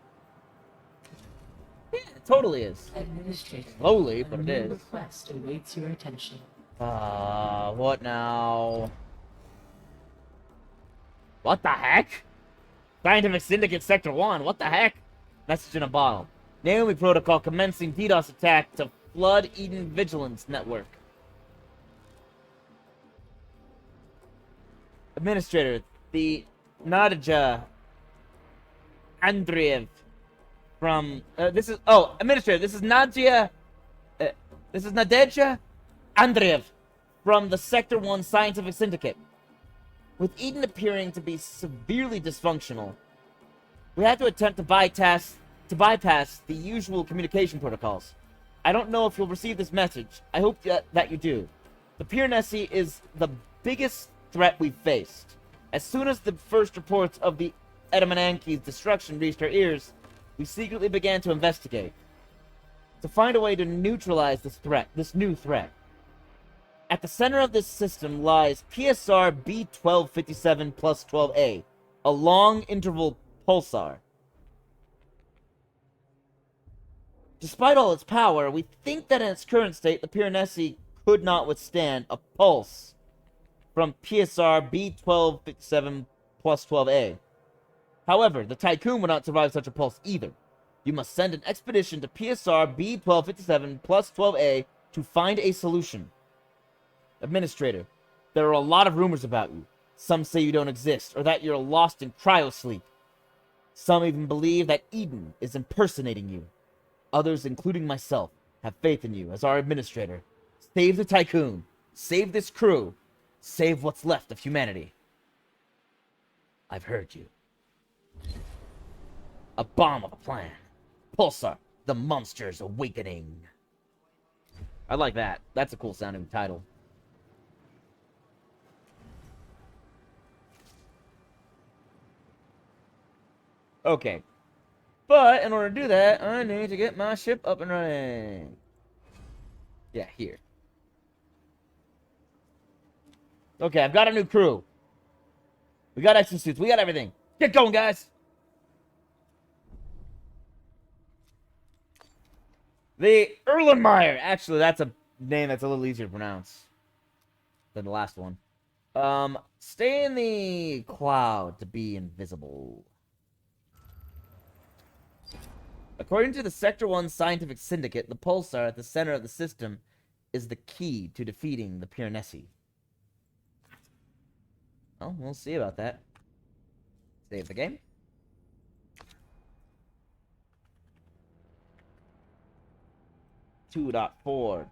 [SPEAKER 1] Yeah, it totally is.
[SPEAKER 2] Administrator,
[SPEAKER 1] Slowly, but
[SPEAKER 2] a
[SPEAKER 1] it
[SPEAKER 2] new
[SPEAKER 1] is.
[SPEAKER 2] request awaits your attention.
[SPEAKER 1] What now? What the heck? Scientific Syndicate Sector 1, what the heck? Message in a bottle. Naomi Protocol commencing DDoS attack to flood Eden Vigilance Network. Administrator, the Nadja Andreev from, Administrator, this is Nadja Andreev from the Sector 1 Scientific Syndicate. With Eden appearing to be severely dysfunctional, we have to attempt to bypass the usual communication protocols. I don't know if you'll receive this message. I hope that you do. The Piranesi is the biggest threat we've faced. As soon as the first reports of the Edamananki's destruction reached our ears, we secretly began to investigate. To find a way to neutralize this new threat. At the center of this system lies PSR B1257 plus 12A, a long-interval pulsar. Despite all its power, we think that in its current state, the Piranesi could not withstand a pulse from PSR B1257 plus 12A. However, the Tycoon would not survive such a pulse either. You must send an expedition to PSR B1257 plus 12A to find a solution. Administrator, there are a lot of rumors about you. Some say you don't exist, or that you're lost in cryosleep. Some even believe that Eden is impersonating you. Others, including myself, have faith in you as our administrator. Save the Tycoon. Save this crew. Save what's left of humanity. I've heard you. A bomb of a plan. Pulsar, the monster's awakening. I like that. That's a cool sounding title. Okay. But in order to do that, I need to get my ship up and running. Yeah, here. Okay, I've got a new crew. We got exosuits. We got everything. Get going, guys. The Erlenmeyer. Actually, that's a name that's a little easier to pronounce than the last one. Stay in the cloud to be invisible. According to the Sector 1 Scientific Syndicate, the pulsar at the center of the system is the key to defeating the Piranesi. Well, we'll see about that. Save the game. .4.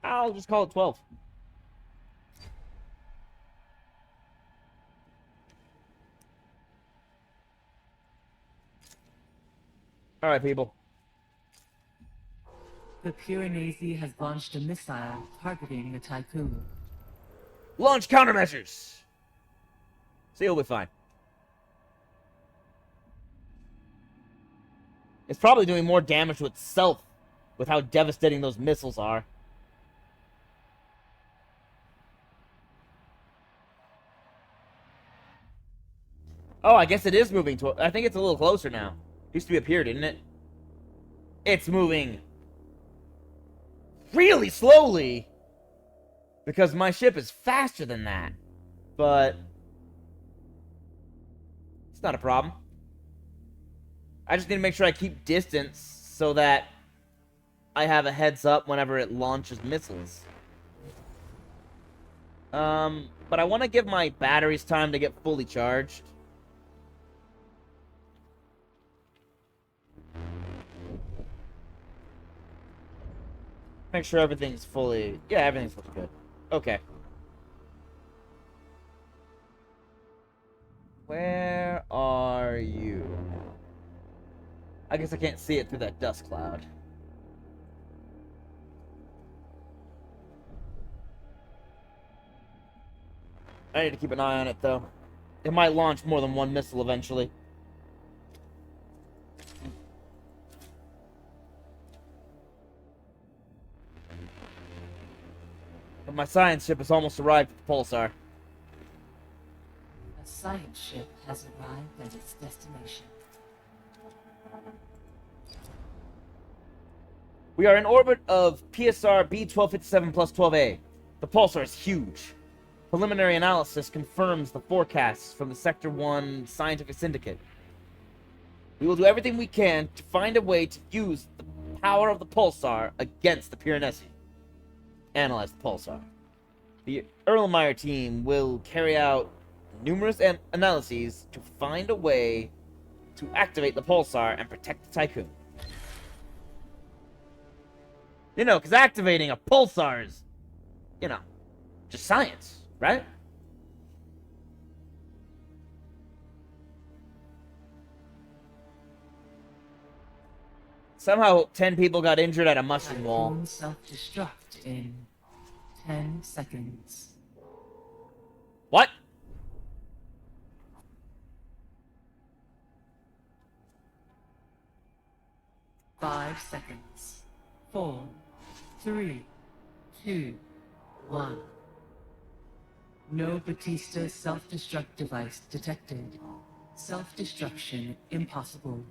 [SPEAKER 1] I'll just call it 12. Alright, people.
[SPEAKER 2] The Piranesi has launched a missile targeting the Tycoon.
[SPEAKER 1] Launch countermeasures! See, you'll be fine. It's probably doing more damage to itself with how devastating those missiles are. Oh, I guess it is moving to... I think it's a little closer now. It used to be up here, didn't it? It's moving really slowly because my ship is faster than that. But it's not a problem. I just need to make sure I keep distance so that I have a heads up whenever it launches missiles. But I want to give my batteries time to get fully charged. Make sure everything's fully... Yeah, everything's looking good. Okay. Where are you? I guess I can't see it through that dust cloud. I need to keep an eye on it, though. It might launch more than one missile eventually. But my science ship has almost arrived at the pulsar.
[SPEAKER 2] A science ship has arrived at its destination.
[SPEAKER 1] We are in orbit of PSR B1257 plus 12A. The pulsar is huge. Preliminary analysis confirms the forecasts from the Sector 1 Scientific Syndicate. We will do everything we can to find a way to use the power of the pulsar against the Piranesi. Analyze the pulsar. The Erlenmeyer team will carry out numerous analyses to find a way to activate the pulsar and protect the Tycoon. You know, because activating a pulsar is, you know, just science, right? Somehow 10 people got injured at a mushroom wall.
[SPEAKER 2] Tycoon self-destruct in 10 seconds.
[SPEAKER 1] What?
[SPEAKER 2] Five seconds. 4, 3, 2, 1. No Batista self-destruct device detected. Self-destruction impossible.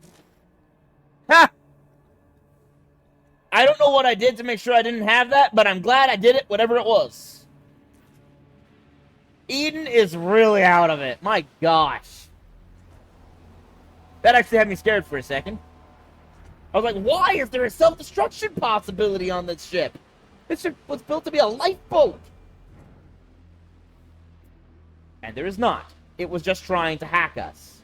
[SPEAKER 1] Ha! I don't know what I did to make sure I didn't have that, but I'm glad I did it, whatever it was. Eden is really out of it. My gosh. That actually had me scared for a second. I was like, why is there a self-destruction possibility on this ship? This ship was built to be a lifeboat. And there is not. It was just trying to hack us.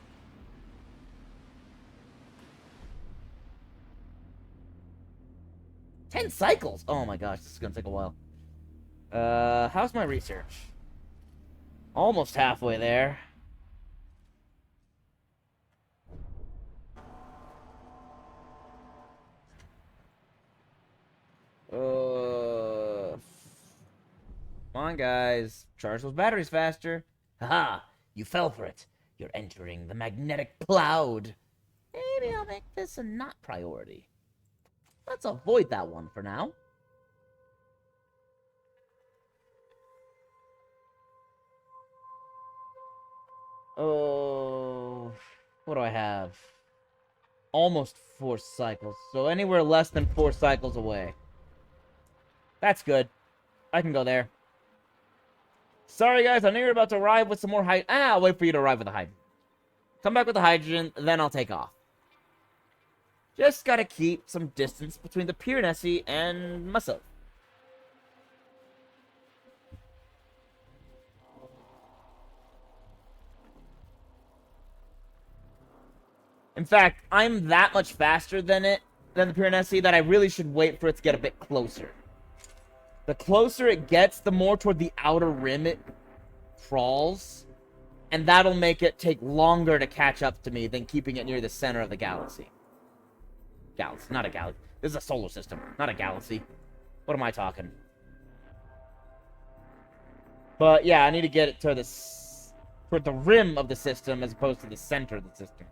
[SPEAKER 1] Ten cycles? Oh my gosh, this is gonna take a while. How's my research? Almost halfway there. Come on, guys. Charge those batteries faster. Haha, you fell for it. You're entering the magnetic cloud. Maybe I'll make this a not priority. Let's avoid that one for now. Oh, what do I have? Almost 4 cycles. So anywhere less than 4 cycles away. That's good. I can go there. Sorry, guys. I know you're about to arrive with some more hydrogen. I'll wait for you to arrive with the hydrogen. Come back with the hydrogen, then I'll take off. Just gotta keep some distance between the Piranesi and myself. In fact, I'm that much faster than the Piranesi, that I really should wait for it to get a bit closer. The closer it gets, the more toward the outer rim it crawls, and that'll make it take longer to catch up to me than keeping it near the center of the galaxy. Galaxy, not a galaxy. This is a solar system, not a galaxy. What am I talking? But yeah, I need to get it to toward the rim of the system as opposed to the center of the system.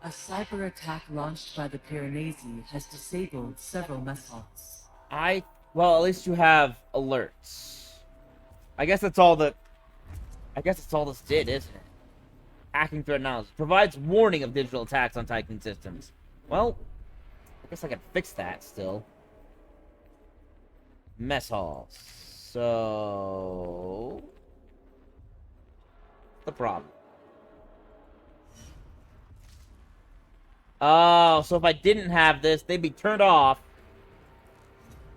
[SPEAKER 2] A cyber attack launched by the Piranesi has disabled several mess halls.
[SPEAKER 1] Well, at least you have alerts. I guess that's all this did, isn't it? Hacking threat analysis. Provides warning of digital attacks on Tycoon systems. Well, I guess I can fix that still. Mess halls. So... the problem. Oh, so if I didn't have this, they'd be turned off.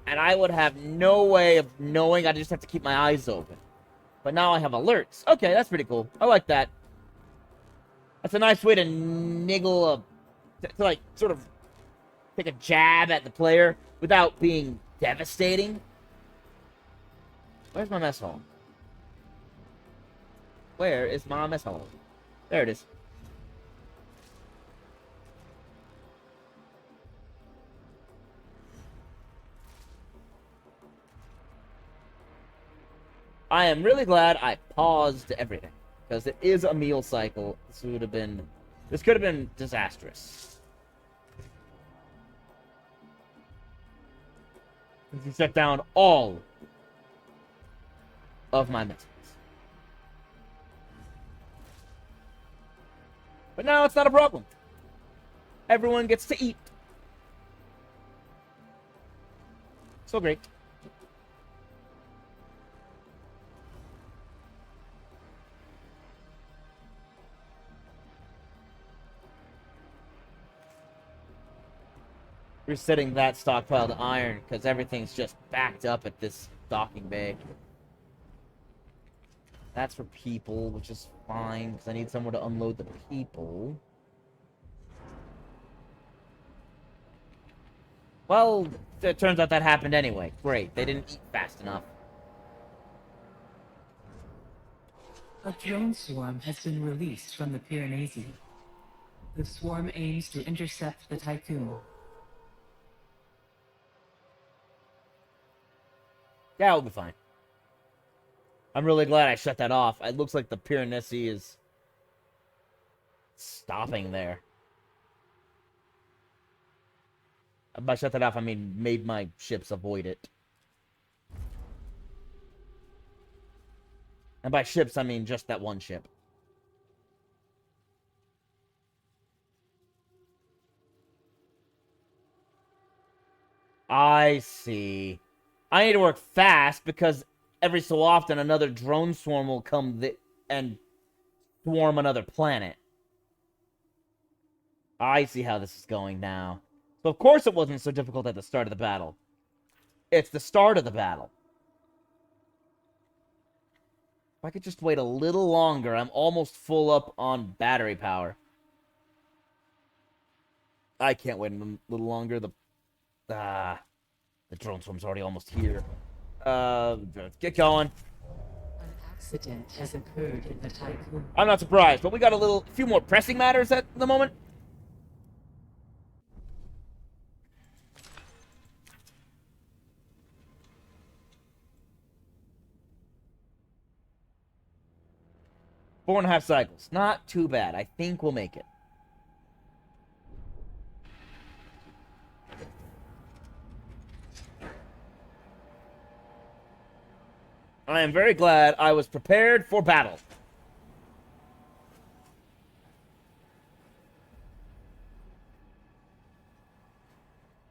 [SPEAKER 1] And I would have no way of knowing. I'd just have to keep my eyes open. But now I have alerts. Okay, that's pretty cool. I like that. That's a nice way to niggle to like, sort of take a jab at the player without being devastating. Where's my mess hall? Where is my mess hall? There it is. I am really glad I paused everything, because it is a meal cycle. This could have been disastrous. Since you shut down all of my messages. But now it's not a problem. Everyone gets to eat. So great. Resetting that stockpile to iron, because everything's just backed up at this docking bay. That's for people, which is fine, because I need somewhere to unload the people. Well, it turns out that happened anyway. Great, they didn't eat fast enough.
[SPEAKER 2] A drone swarm has been released from the Piranesi. The swarm aims to intercept the Tycoon.
[SPEAKER 1] Yeah, it'll be fine. I'm really glad I shut that off. It looks like the Piranesi is stopping there. By shut that off, I mean made my ships avoid it. And by ships, I mean just that one ship. I see. I need to work fast because every so often another drone swarm will come and swarm another planet. I see how this is going now. So of course it wasn't so difficult at the start of the battle. It's the start of the battle. If I could just wait a little longer, I'm almost full up on battery power. I can't wait a little longer. The drone swarm's already almost here. Get going.
[SPEAKER 2] An accident has occurred in the Tycoon.
[SPEAKER 1] I'm not surprised, but we got a few more pressing matters at the moment. Four and a half cycles. Not too bad. I think we'll make it. I am very glad I was prepared for battle.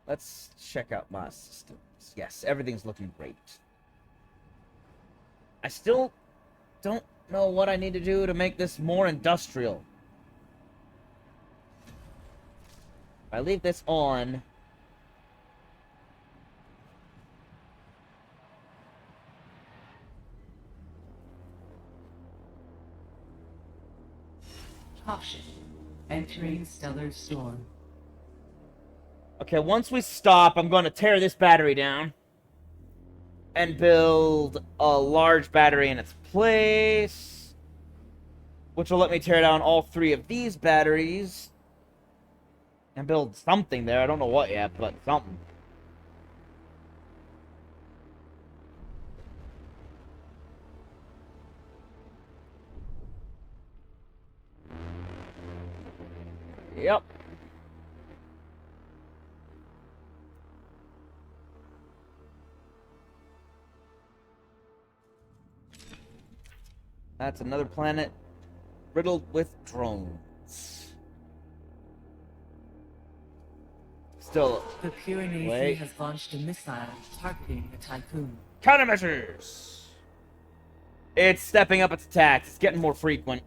[SPEAKER 1] Let's check out my systems. Yes, everything's looking great. I still don't know what I need to do to make this more industrial. If I leave this on...
[SPEAKER 2] Caution. Entering stellar storm.
[SPEAKER 1] Okay, once we stop, I'm going to tear this battery down. And build a large battery in its place. Which will let me tear down all 3 of these batteries. And build something there. I don't know what yet, but something. Yep. That's another planet riddled with drones. Still.
[SPEAKER 2] The Pyrenees
[SPEAKER 1] Wait.
[SPEAKER 2] has launched a missile targeting the Tycoon.
[SPEAKER 1] Countermeasures! It's stepping up its attacks. It's getting more frequent.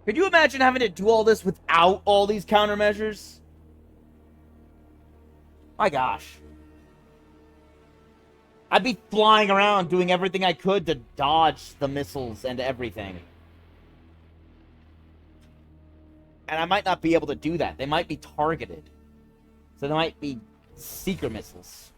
[SPEAKER 1] Could you imagine having to do all this without all these countermeasures? My gosh. I'd be flying around doing everything I could to dodge the missiles and everything. And I might not be able to do that. They might be targeted. So they might be seeker missiles.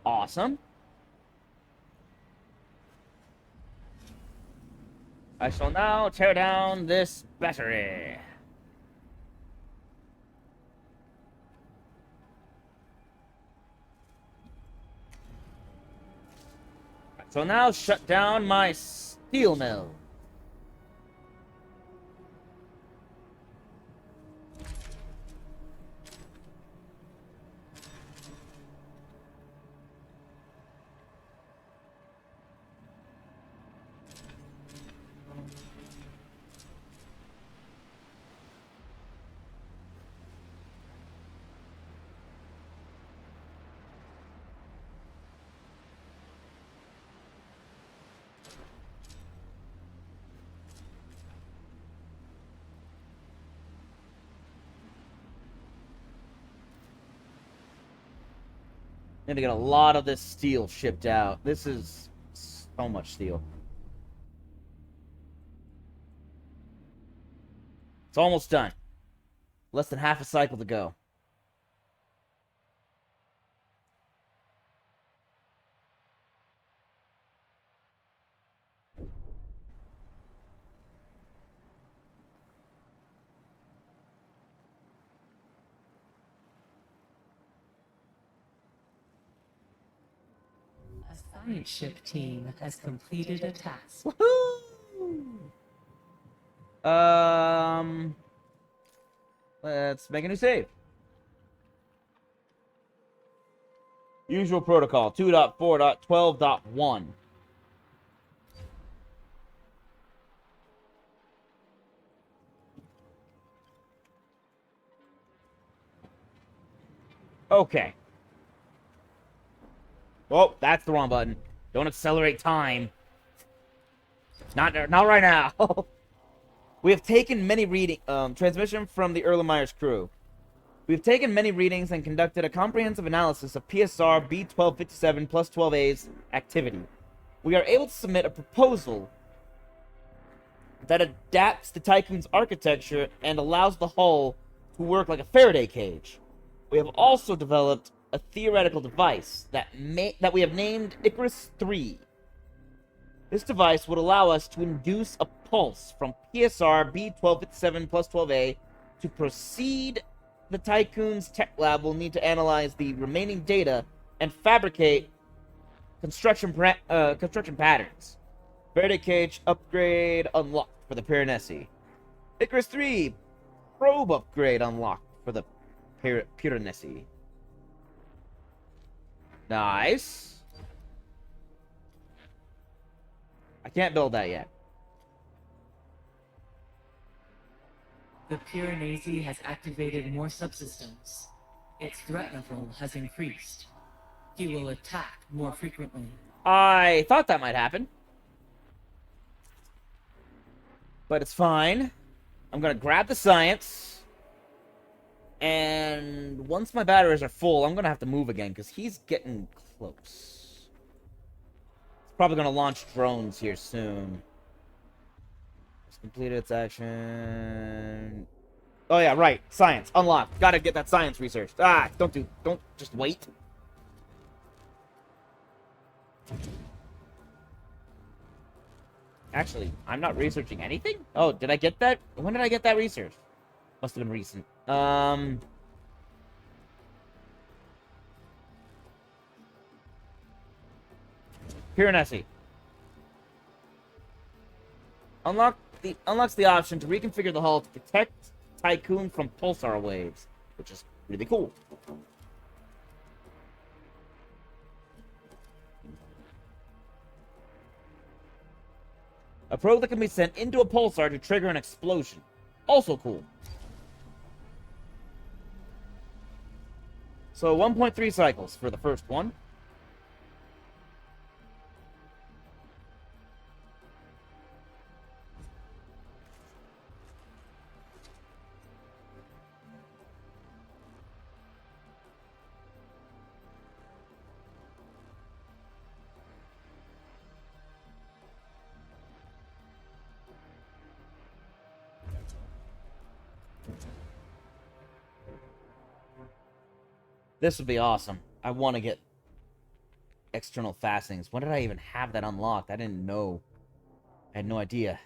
[SPEAKER 1] Awesome. I shall now tear down this battery. So now shut down my steel mill. I'm gonna get a lot of this steel shipped out. This is so much steel. It's almost done. Less than half a cycle to go.
[SPEAKER 2] A science ship team has completed a task.
[SPEAKER 1] Woohoo! Let's make a new save. Usual protocol 2.4.12.1. Okay. Oh, that's the wrong button. Don't accelerate time. Not right now. We have taken many transmission from the Erlenmeyer's crew. We have taken many readings and conducted a comprehensive analysis of PSR B1257 plus 12A's activity. We are able to submit a proposal that adapts the Tycoon's architecture and allows the hull to work like a Faraday cage. We have also developed a theoretical device that we have named Icarus 3. This device would allow us to induce a pulse from PSR B1257 plus 12A. To proceed, the Tycoon's tech lab will need to analyze the remaining data and fabricate construction patterns. Faraday cage upgrade unlocked for the Piranesi. Icarus 3 probe upgrade unlocked for the Piranesi. Nice. I can't build that yet.
[SPEAKER 2] The Piranesi has activated more subsystems. Its threat level has increased. He will attack more frequently.
[SPEAKER 1] I thought that might happen. But it's fine. I'm gonna grab the science. And once my batteries are full, I'm gonna have to move again, because he's getting close. It's probably gonna launch drones here soon. It's completed its action. Oh yeah, right. Science. Unlocked. Gotta get that science researched. Don't just wait. Actually, I'm not researching anything? Oh, did I get that? When did I get that research? Must have been recent. Piranesi. Unlocks the option to reconfigure the hull to protect Tycoon from pulsar waves, which is really cool. A probe that can be sent into a pulsar to trigger an explosion. Also cool. So 1.3 cycles for the first one. This would be awesome. I want to get external fastenings. When did I even have that unlocked? I didn't know. I had no idea.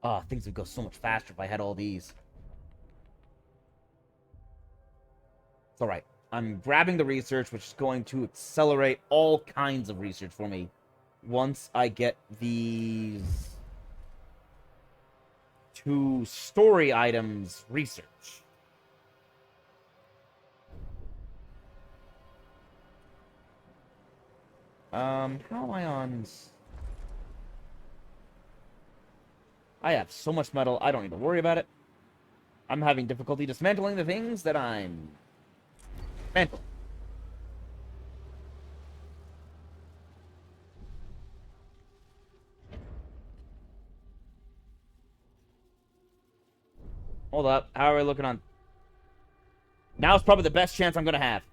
[SPEAKER 1] Oh, things would go so much faster if I had all these. It's alright. I'm grabbing the research, which is going to accelerate all kinds of research for me once I get these 2 story items research. How am I on? I have so much metal, I don't need to worry about it. I'm having difficulty dismantling the things that I'm mantling. Hold up, how are we looking on? Now's probably the best chance I'm gonna have.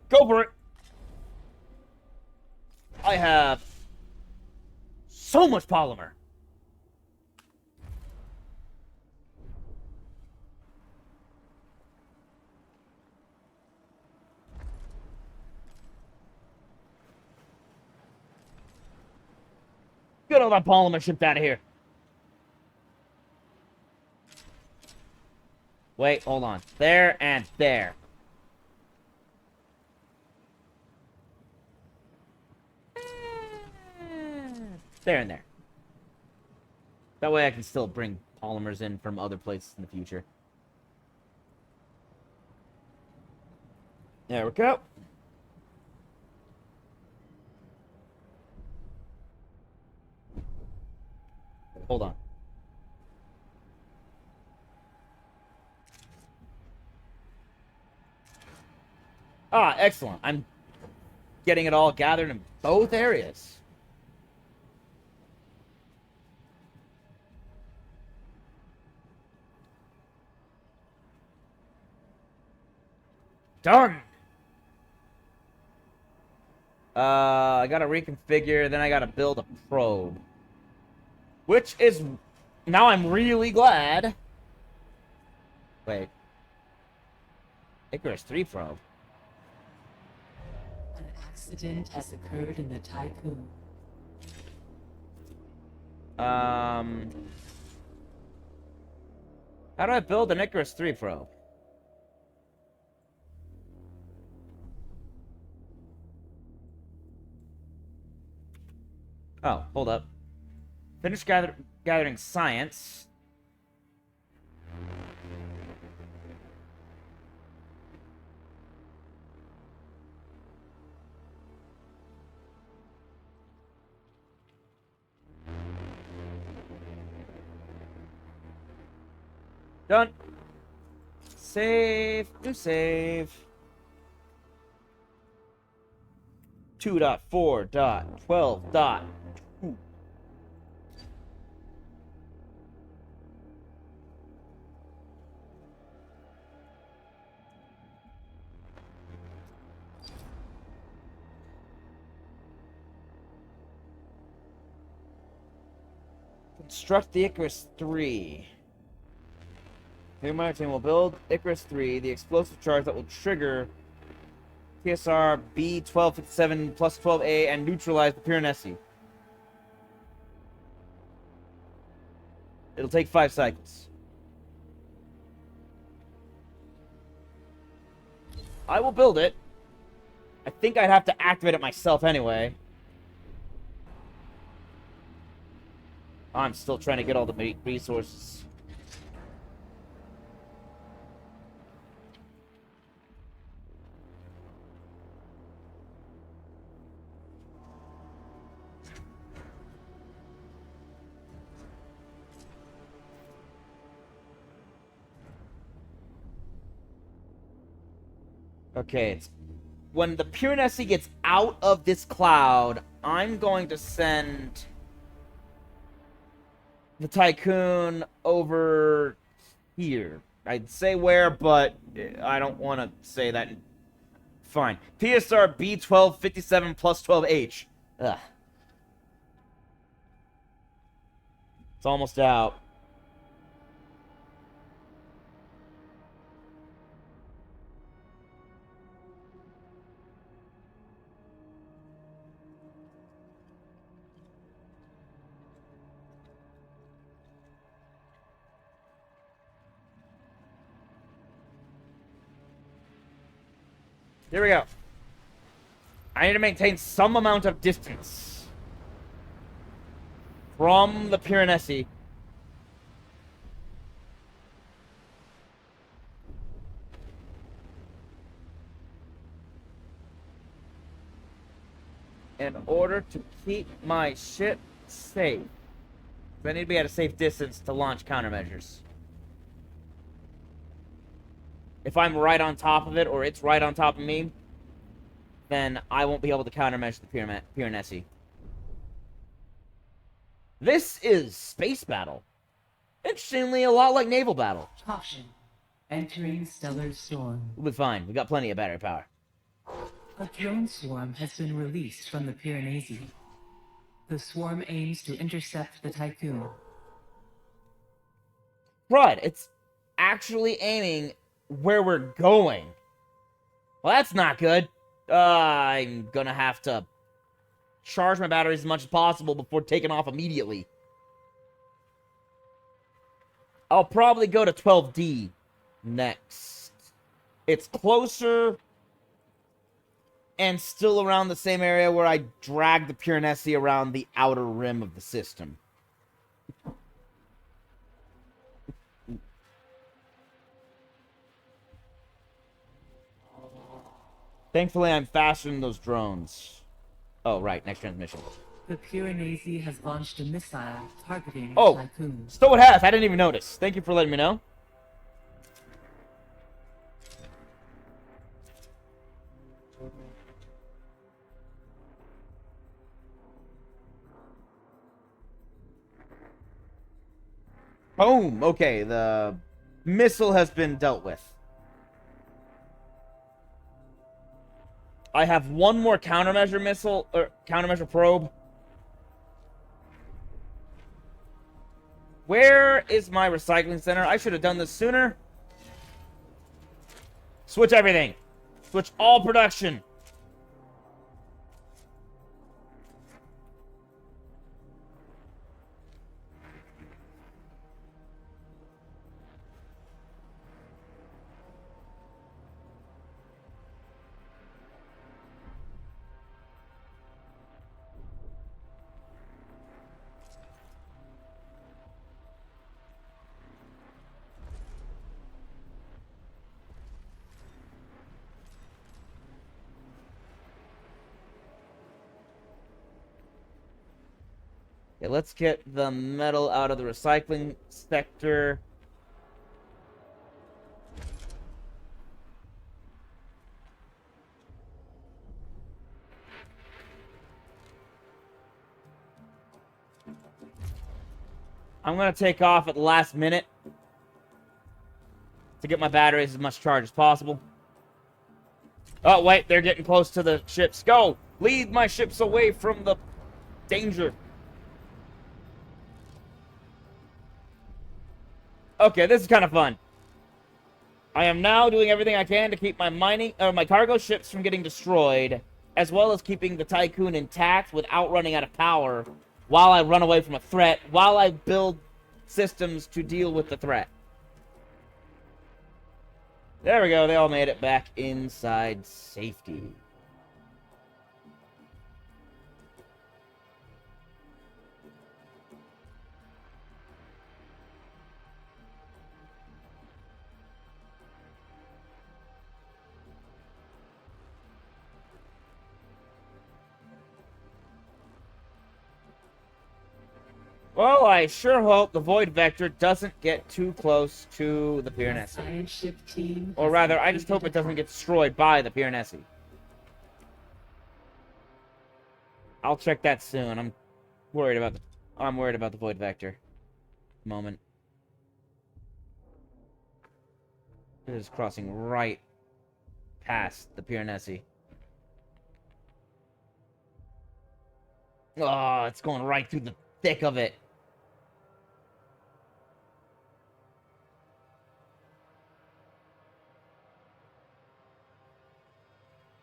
[SPEAKER 1] Go for it! I have so much polymer. Get all that polymer shipped out of here. Wait, hold on. There and there. There and there. That way I can still bring polymers in from other places in the future. There we go. Hold on. Ah, excellent. I'm getting it all gathered in both areas. Done! I gotta reconfigure, then I gotta build a probe. Which is... Now I'm really glad. Wait. Icarus 3 probe.
[SPEAKER 2] An accident has occurred in the Tycoon.
[SPEAKER 1] How do I build an Icarus 3 probe? Oh, hold up. Finish gathering science. Done. Save. Do save. 2.4.12. Construct the Icarus 3. The minor team will build Icarus 3, the explosive charge that will trigger TSR B1257 plus 12A and neutralize the Piranesi. It'll take 5 cycles. I will build it. I think I'd have to activate it myself anyway. I'm still trying to get all the resources. Okay, it's when the Piranesi gets out of this cloud, I'm going to send the Tycoon over here. I'd say where, but I don't want to say that. Fine. PSR B1257 plus 12H. Ugh. It's almost out. Here we go. I need to maintain some amount of distance from the Piranesi. In order to keep my ship safe. I need to be at a safe distance to launch countermeasures. If I'm right on top of it, or it's right on top of me, then I won't be able to countermeasure the Piranesi. This is space battle. Interestingly, a lot like naval battle.
[SPEAKER 2] Caution. Entering stellar storm.
[SPEAKER 1] We'll be fine. We got plenty of battery power.
[SPEAKER 2] A drone swarm has been released from the Piranesi. The swarm aims to intercept the Tycoon.
[SPEAKER 1] Right, it's actually aiming where we're going. Well, that's not good. I'm gonna have to charge my batteries as much as possible before taking off immediately. I'll probably go to 12D next. It's closer and still around the same area where I dragged the Piranesi around the outer rim of the system. Thankfully, I'm faster than those drones. Oh, right. Next transmission.
[SPEAKER 2] The Piranesi has launched a missile targeting
[SPEAKER 1] Oh,
[SPEAKER 2] the Tycoon.
[SPEAKER 1] so it has. I didn't even notice. Thank you for letting me know. Boom. Okay, the missile has been dealt with. I have one more countermeasure missile, or countermeasure probe. Where is my recycling center? I should have done this sooner. Switch everything. Switch all production. Okay, let's get the metal out of the recycling sector. I'm gonna take off at the last minute to get my batteries as much charge as possible. Oh, wait, they're getting close to the ships. Go! Lead my ships away from the danger. Okay, this is kind of fun. I am now doing everything I can to keep my cargo ships from getting destroyed, as well as keeping the Tycoon intact without running out of power while I run away from a threat, while I build systems to deal with the threat. There we go, they all made it back inside safety. Well, I sure hope the Void Vector doesn't get too close to the Piranesi.
[SPEAKER 2] Science ship team.
[SPEAKER 1] Or rather, I just hope it doesn't get destroyed by the Piranesi. I'll check that soon. I'm worried about the Void Vector. Moment. It is crossing right past the Piranesi. Oh, it's going right through the thick of it.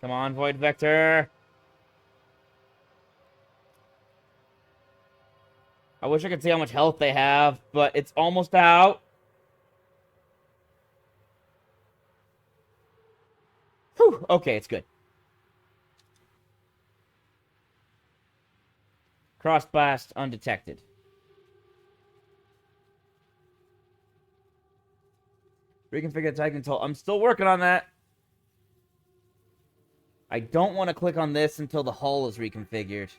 [SPEAKER 1] Come on, Void Vector. I wish I could see how much health they have, but it's almost out. Whew, okay, it's good. Cross blast undetected. Reconfigure the Titan control. I'm still working on that. I don't want to click on this until the hull is reconfigured.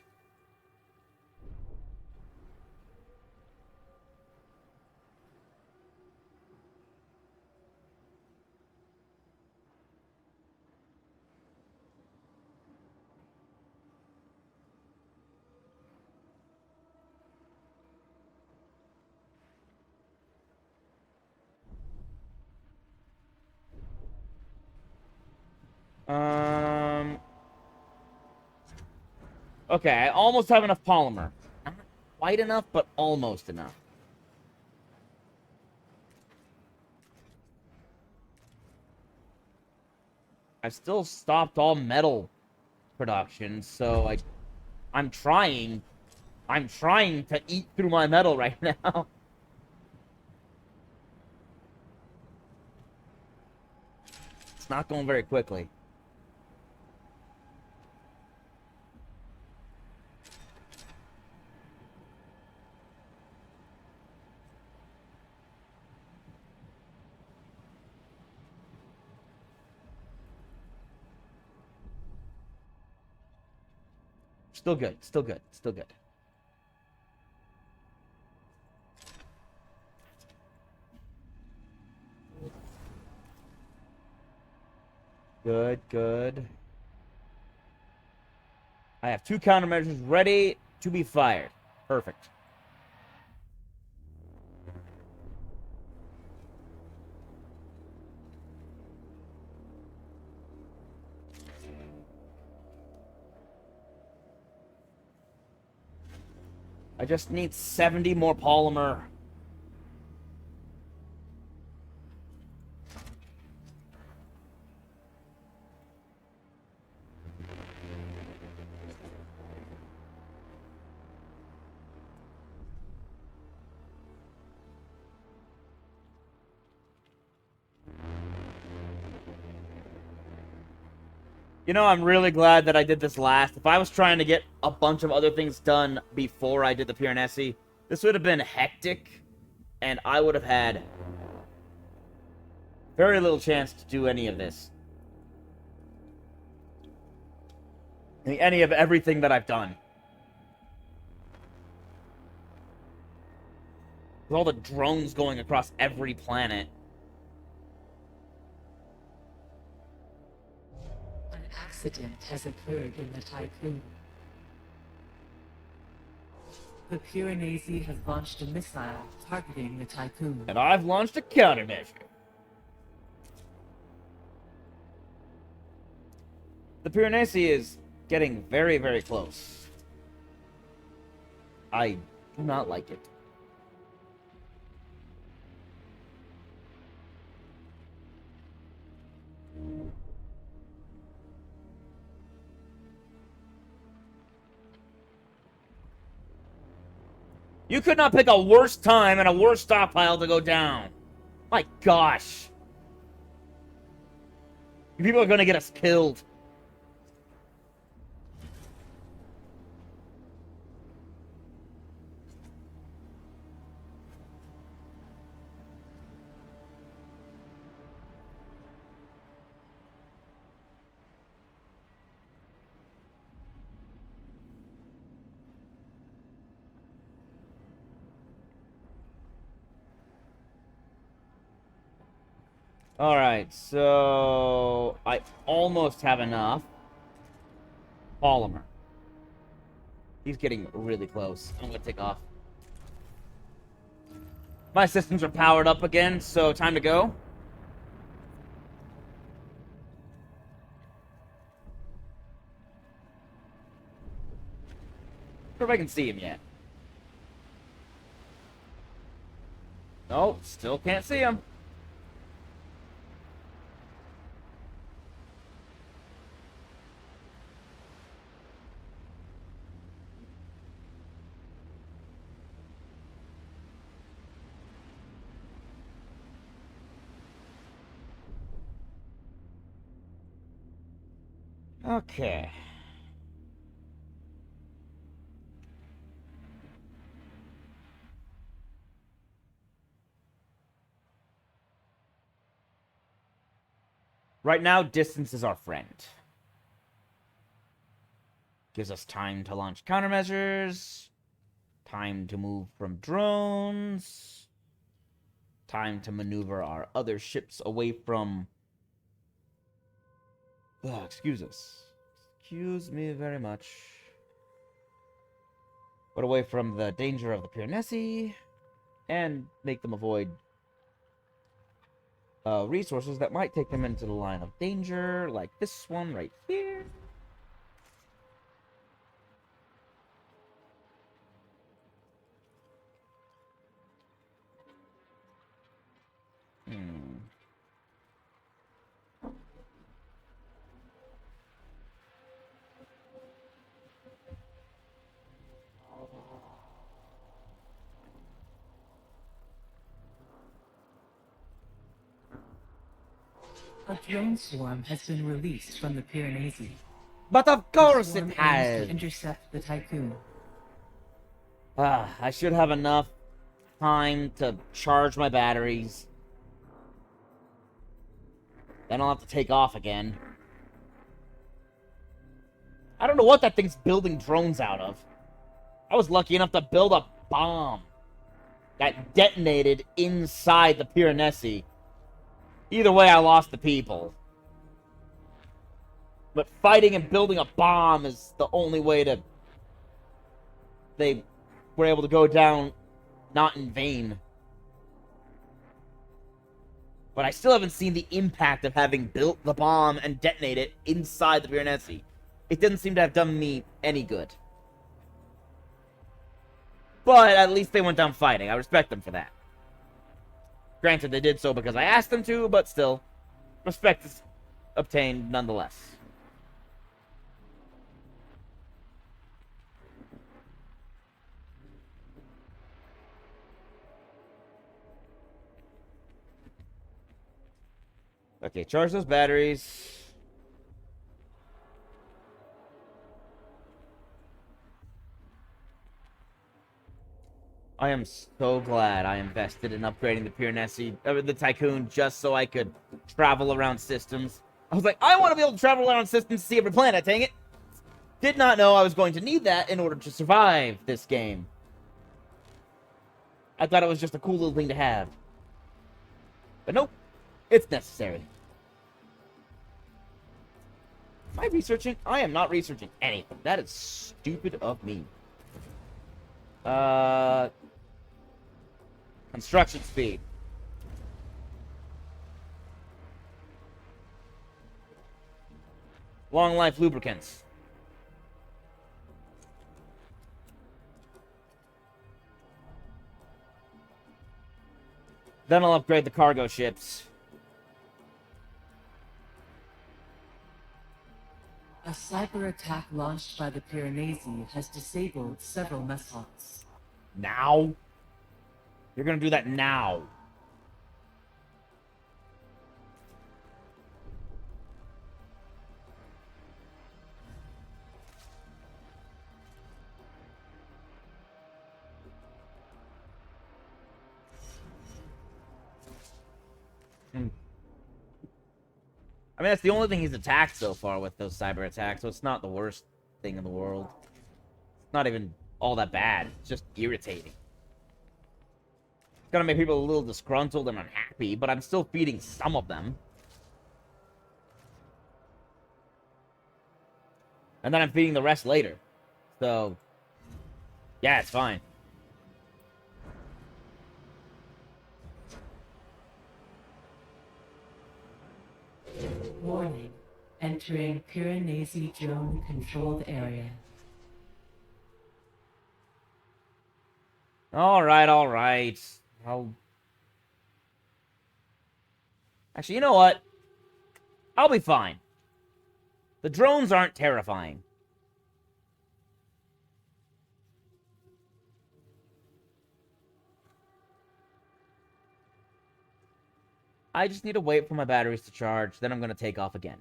[SPEAKER 1] Okay, I almost have enough polymer. Not quite enough, but almost enough. I've still stopped all metal production, so I'm trying to eat through my metal right now. It's not going very quickly. Still good, still good, still good. Good, good. I have 2 countermeasures ready to be fired. Perfect. I just need 70 more polymer. You know, I'm really glad that I did this last. If I was trying to get a bunch of other things done before I did the Piranesi, this would have been hectic, and I would have had very little chance to do any of this. Any of everything that I've done. With all the drones going across every planet.
[SPEAKER 2] An accident has occurred in the Tycoon. The Piranesi has launched a missile targeting the Tycoon.
[SPEAKER 1] And I've launched a countermeasure. The Piranesi is getting very, very close. I do not like it. You could not pick a worse time and a worse stockpile to go down. My gosh. You people are gonna get us killed. Alright, so I almost have enough polymer. He's getting really close. I'm gonna take off. My systems are powered up again, so time to go. I wonder if I can see him yet. No, still can't see him. Okay. Right now, distance is our friend. Gives us time to launch countermeasures, time to move from drones, time to maneuver our other ships away from... excuse us. Excuse me very much. But away from the danger of the Piranesi, and make them avoid resources that might take them into the line of danger, like this one right here.
[SPEAKER 2] A drone swarm has been released from the Piranesi.
[SPEAKER 1] But of
[SPEAKER 2] The
[SPEAKER 1] course
[SPEAKER 2] swarm
[SPEAKER 1] it
[SPEAKER 2] aims
[SPEAKER 1] has!
[SPEAKER 2] to intercept the Tycoon.
[SPEAKER 1] I should have enough time to charge my batteries. Then I'll have to take off again. I don't know what that thing's building drones out of. I was lucky enough to build a bomb that detonated inside the Piranesi. Either way, I lost the people. But fighting and building a bomb is the only way to... They were able to go down not in vain. But I still haven't seen the impact of having built the bomb and detonated it inside the Piranesi. It didn't seem to have done me any good. But at least they went down fighting. I respect them for that. Granted, they did so because I asked them to, but still, respect is obtained nonetheless. Okay, charge those batteries. I am so glad I invested in upgrading the Piranesi, the Tycoon, just so I could travel around systems. I was like, I want to be able to travel around systems to see every planet, dang it. Did not know I was going to need that in order to survive this game. I thought it was just a cool little thing to have. But nope, it's necessary. Am I researching? I am not researching anything. That is stupid of me. Construction speed. Long life lubricants. Then I'll upgrade the cargo ships.
[SPEAKER 2] A cyber attack launched by the Piranesi has disabled several mess halls.
[SPEAKER 1] Now? You're gonna do that now. I mean, that's the only thing he's attacked so far with those cyber attacks, so it's not the worst thing in the world. It's not even all that bad. It's just irritating. It's gonna make people a little disgruntled and unhappy, but I'm still feeding some of them. And then I'm feeding the rest later. So, yeah, it's fine.
[SPEAKER 2] Warning. Entering Piranesi drone controlled area.
[SPEAKER 1] Alright, alright. Actually, you know what? I'll be fine. The drones aren't terrifying. I just need to wait for my batteries to charge, then I'm going to take off again.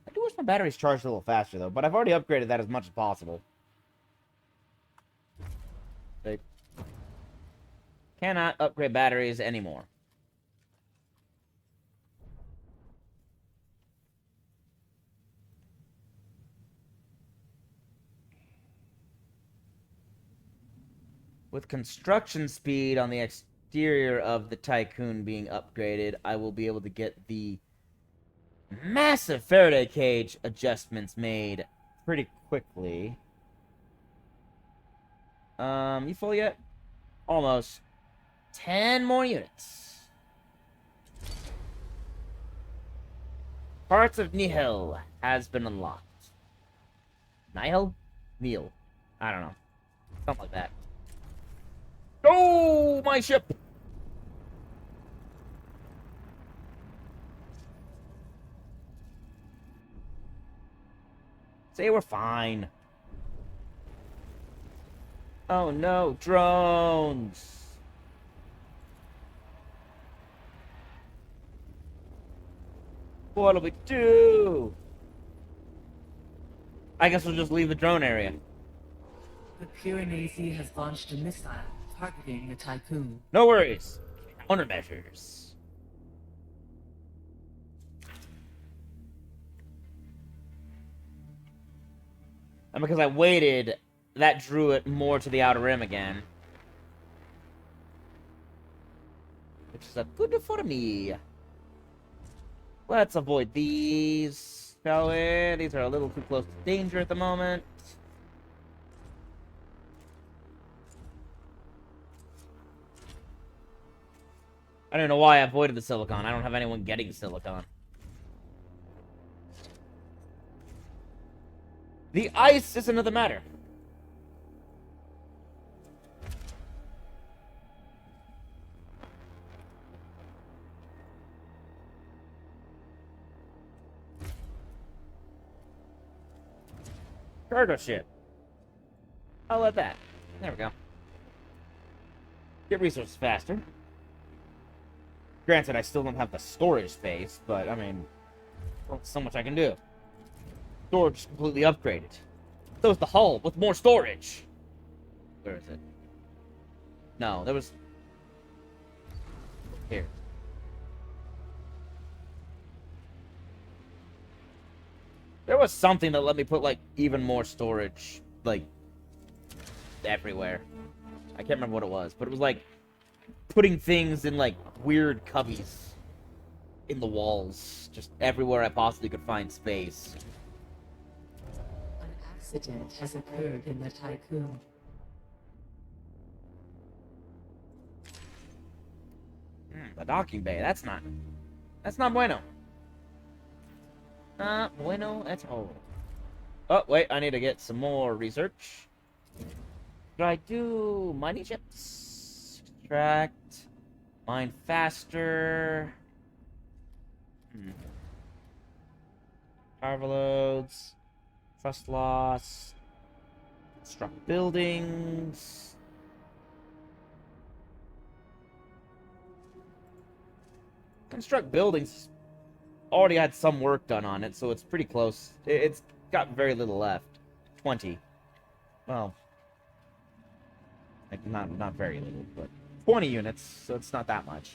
[SPEAKER 1] I do wish my batteries charged a little faster, though, but I've already upgraded that as much as possible. They cannot upgrade batteries anymore. With construction speed on the exterior of the Tycoon being upgraded, I will be able to get the massive Faraday cage adjustments made pretty quickly. You full yet? Almost. 10 more units. Parts of Nihil has been unlocked. Nihil? Neil. I don't know. Something like that. Oh, my ship! Say we're fine. Oh no, drones! What'll we do? I guess we'll just leave the drone area.
[SPEAKER 2] The Piranesi has launched a missile targeting the Tycoon.
[SPEAKER 1] No worries. Countermeasures. And because I waited, that drew it more to the outer rim again. Which is a good for me. Let's avoid these, shall we? These are a little too close to danger at the moment. I don't know why I avoided the silicon. I don't have anyone getting silicon. The ice is another matter. Cargo ship. I'll let that. There we go. Get resources faster. Granted, I still don't have the storage space, but, I mean, well, so much I can do. Storage is completely upgraded. So is the hull, with more storage. Where is it? No, there was... Here. There was something that let me put, like, even more storage, like, everywhere. I can't remember what it was, but it was, like, putting things in, like, weird cubbies in the walls. Just everywhere I possibly could find space.
[SPEAKER 2] An accident has occurred in the Tycoon.
[SPEAKER 1] The docking bay, that's not bueno. Bueno at all. Oh, wait, I need to get some more research. Do I do mining chips? Extract. Mine faster. Power loads. Trust loss. Construct buildings. Construct buildings already had some work done on it, so it's pretty close. It's got very little left. 20. Well, like not very little, but 20 units, so it's not that much.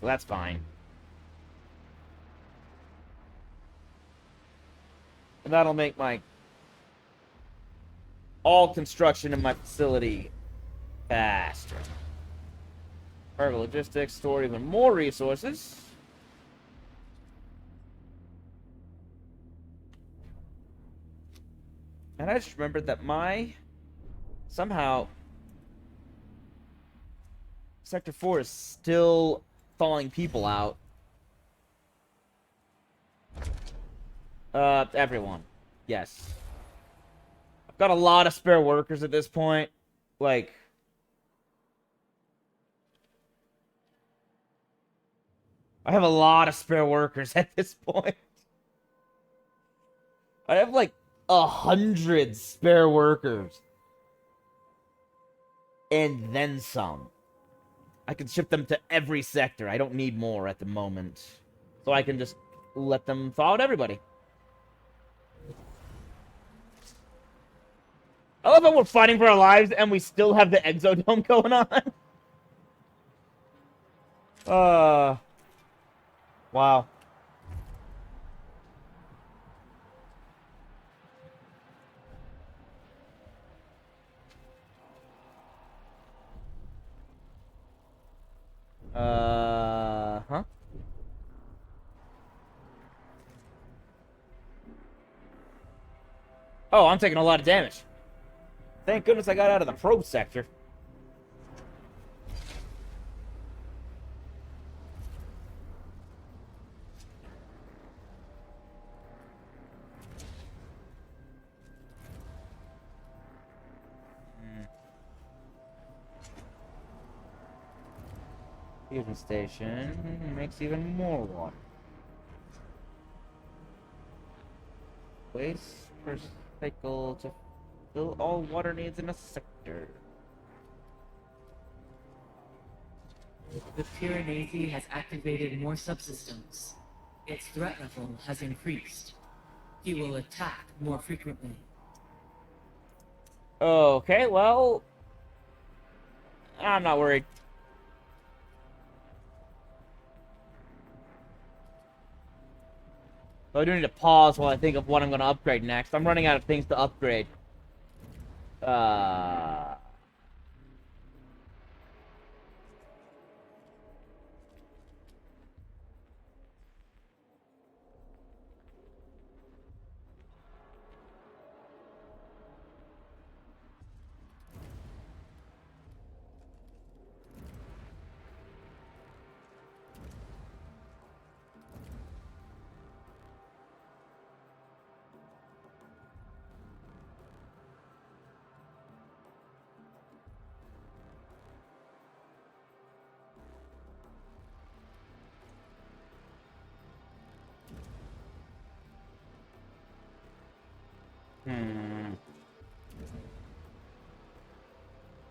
[SPEAKER 1] So that's fine. And that'll make my all construction in my facility faster. Cargo logistics, store even more resources. And I just remembered that somehow Sector 4 is still thawing people out. Everyone. Yes. I've got a lot of spare workers at this point. Like, I have a lot of spare workers at this point. I have like 100 spare workers. And then some. I can ship them to every sector. I don't need more at the moment. So I can just let them thaw out everybody. I love how we're fighting for our lives and we still have the exodome going on. Wow. Huh? Oh, I'm taking a lot of damage. Thank goodness I got out of the probe sector. Fusion station makes even more water. Waste per cycle to fill all water needs in a sector.
[SPEAKER 2] The Piranesi has activated more subsystems. Its threat level has increased. He will attack more frequently.
[SPEAKER 1] Okay, well, I'm not worried. So I do need to pause while I think of what I'm going to upgrade next. I'm running out of things to upgrade.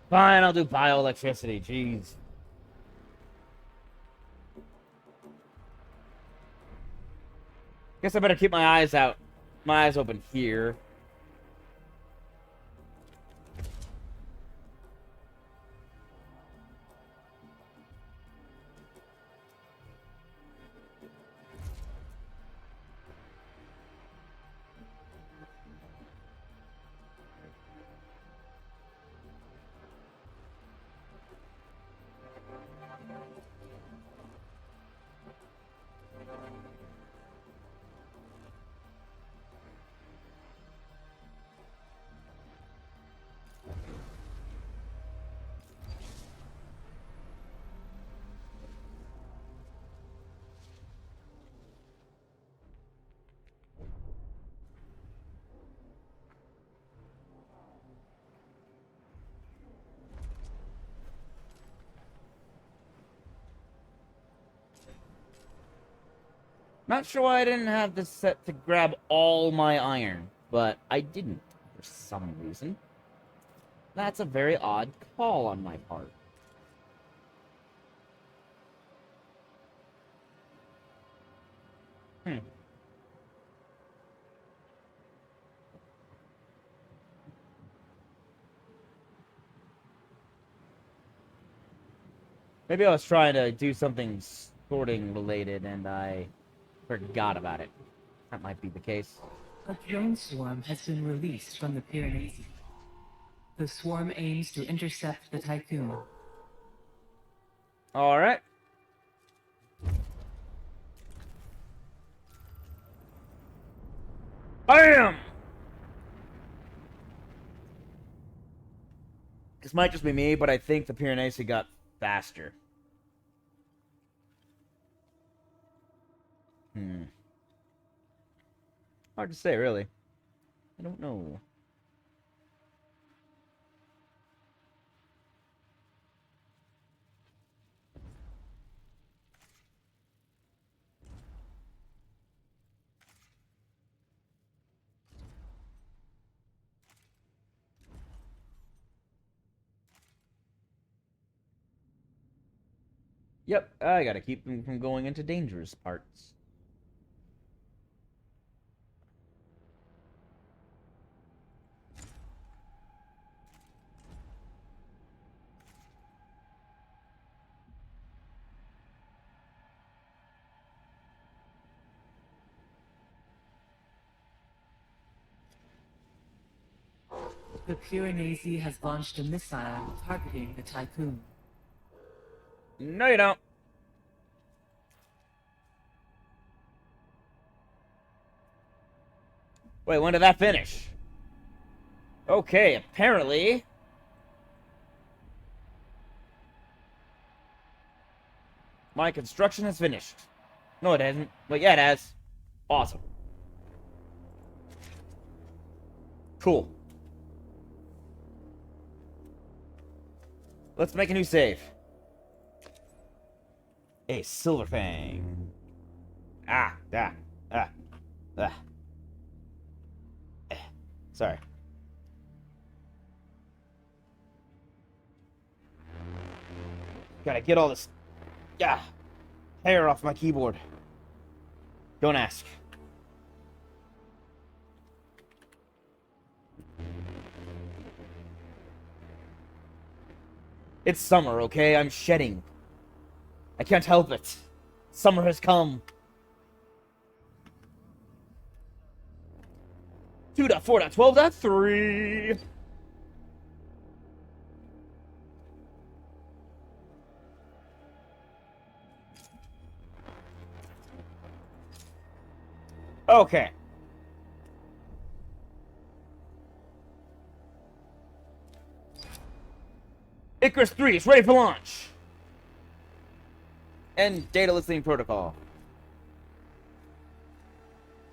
[SPEAKER 1] Fine, I'll do bioelectricity. Jeez. Guess I better keep my eyes open here. Not sure why I didn't have this set to grab all my iron, but I didn't for some reason. That's a very odd call on my part. Maybe I was trying to do something sorting related and I forgot about it. That might be the case.
[SPEAKER 2] A drone swarm has been released from the Pyrenees. The swarm aims to intercept the Tycoon.
[SPEAKER 1] Alright. BAM! This might just be me, but I think the Pyrenees got faster. Hard to say, really. I don't know. Yep, I gotta keep them from going into dangerous parts.
[SPEAKER 2] The Pyrenees has launched a missile targeting the Tycoon.
[SPEAKER 1] No, you don't. Wait, when did that finish? Okay, apparently... my construction has finished. No, it hasn't. But yeah, it has. Awesome. Cool. Let's make a new save. A Silver Fang. Sorry. Gotta get all this hair off my keyboard. Don't ask. It's summer, okay? I'm shedding. I can't help it. Summer has come. 2.4.12.3. Okay. Icarus 3 is ready for launch. And data listening protocol.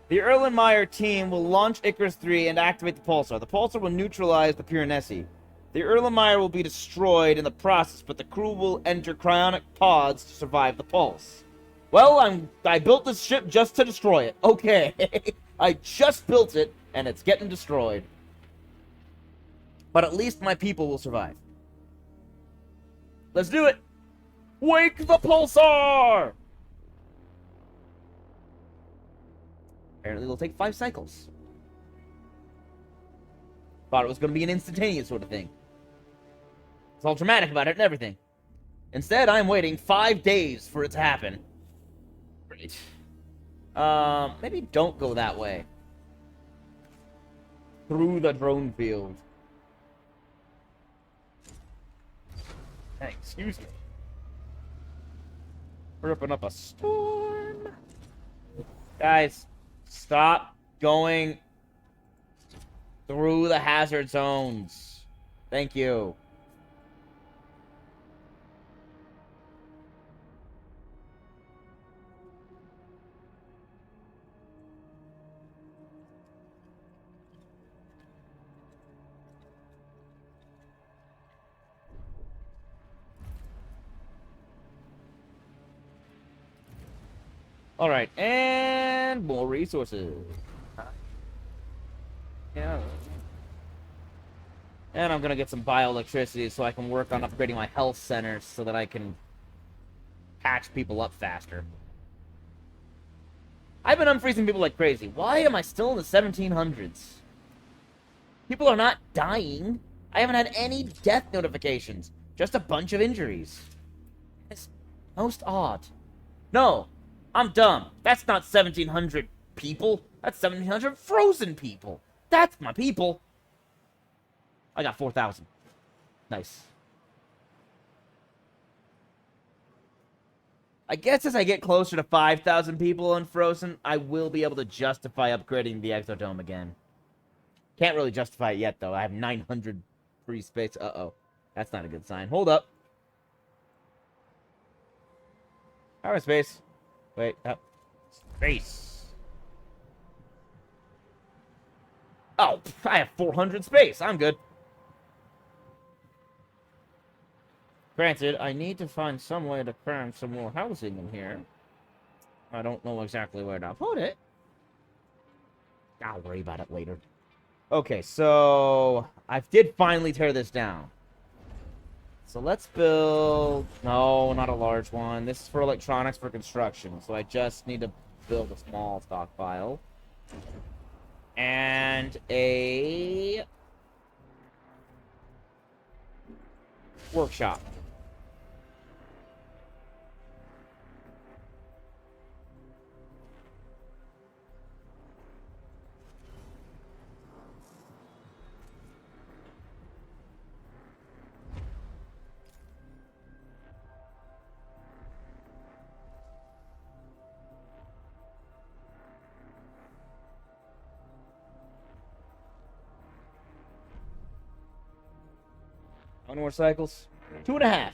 [SPEAKER 1] The Erlenmeyer team will launch Icarus 3 and activate the pulsar. The pulsar will neutralize the Pyrenees. The Erlenmeyer will be destroyed in the process, but the crew will enter cryonic pods to survive the pulse. Well, I built this ship just to destroy it. Okay. I just built it, and it's getting destroyed. But at least my people will survive. Let's do it! Wake the pulsar! Apparently it'll take 5 cycles. Thought it was going to be an instantaneous sort of thing. It's all dramatic about it and everything. Instead, I'm waiting 5 days for it to happen. Great. Maybe don't go that way. Through the drone field. Hey, excuse me. We're ripping up a storm. Guys, stop going through the hazard zones. Thank you. Alright, and more resources. Yeah. And I'm gonna get some bioelectricity so I can work on upgrading my health centers so that I can patch people up faster. I've been unfreezing people like crazy. Why am I still in the 1700s? People are not dying. I haven't had any death notifications. Just a bunch of injuries. It's most odd. No, I'm dumb. That's not 1700 people. That's 1700 frozen people. That's my people. I got 4,000. Nice. I guess as I get closer to 5,000 people unfrozen, I will be able to justify upgrading the Exodome again. Can't really justify it yet, though. I have 900 free space. Uh-oh. That's not a good sign. Hold up. Power space. Wait, up. Space. Oh, I have 400 space. I'm good. Granted, I need to find some way to cram some more housing in here. I don't know exactly where to put it. I'll worry about it later. Okay, so I did finally tear this down. So let's build... No, not a large one. This is for electronics for construction. So I just need to build a small stockpile. And a... workshop. How many more cycles? 2.5.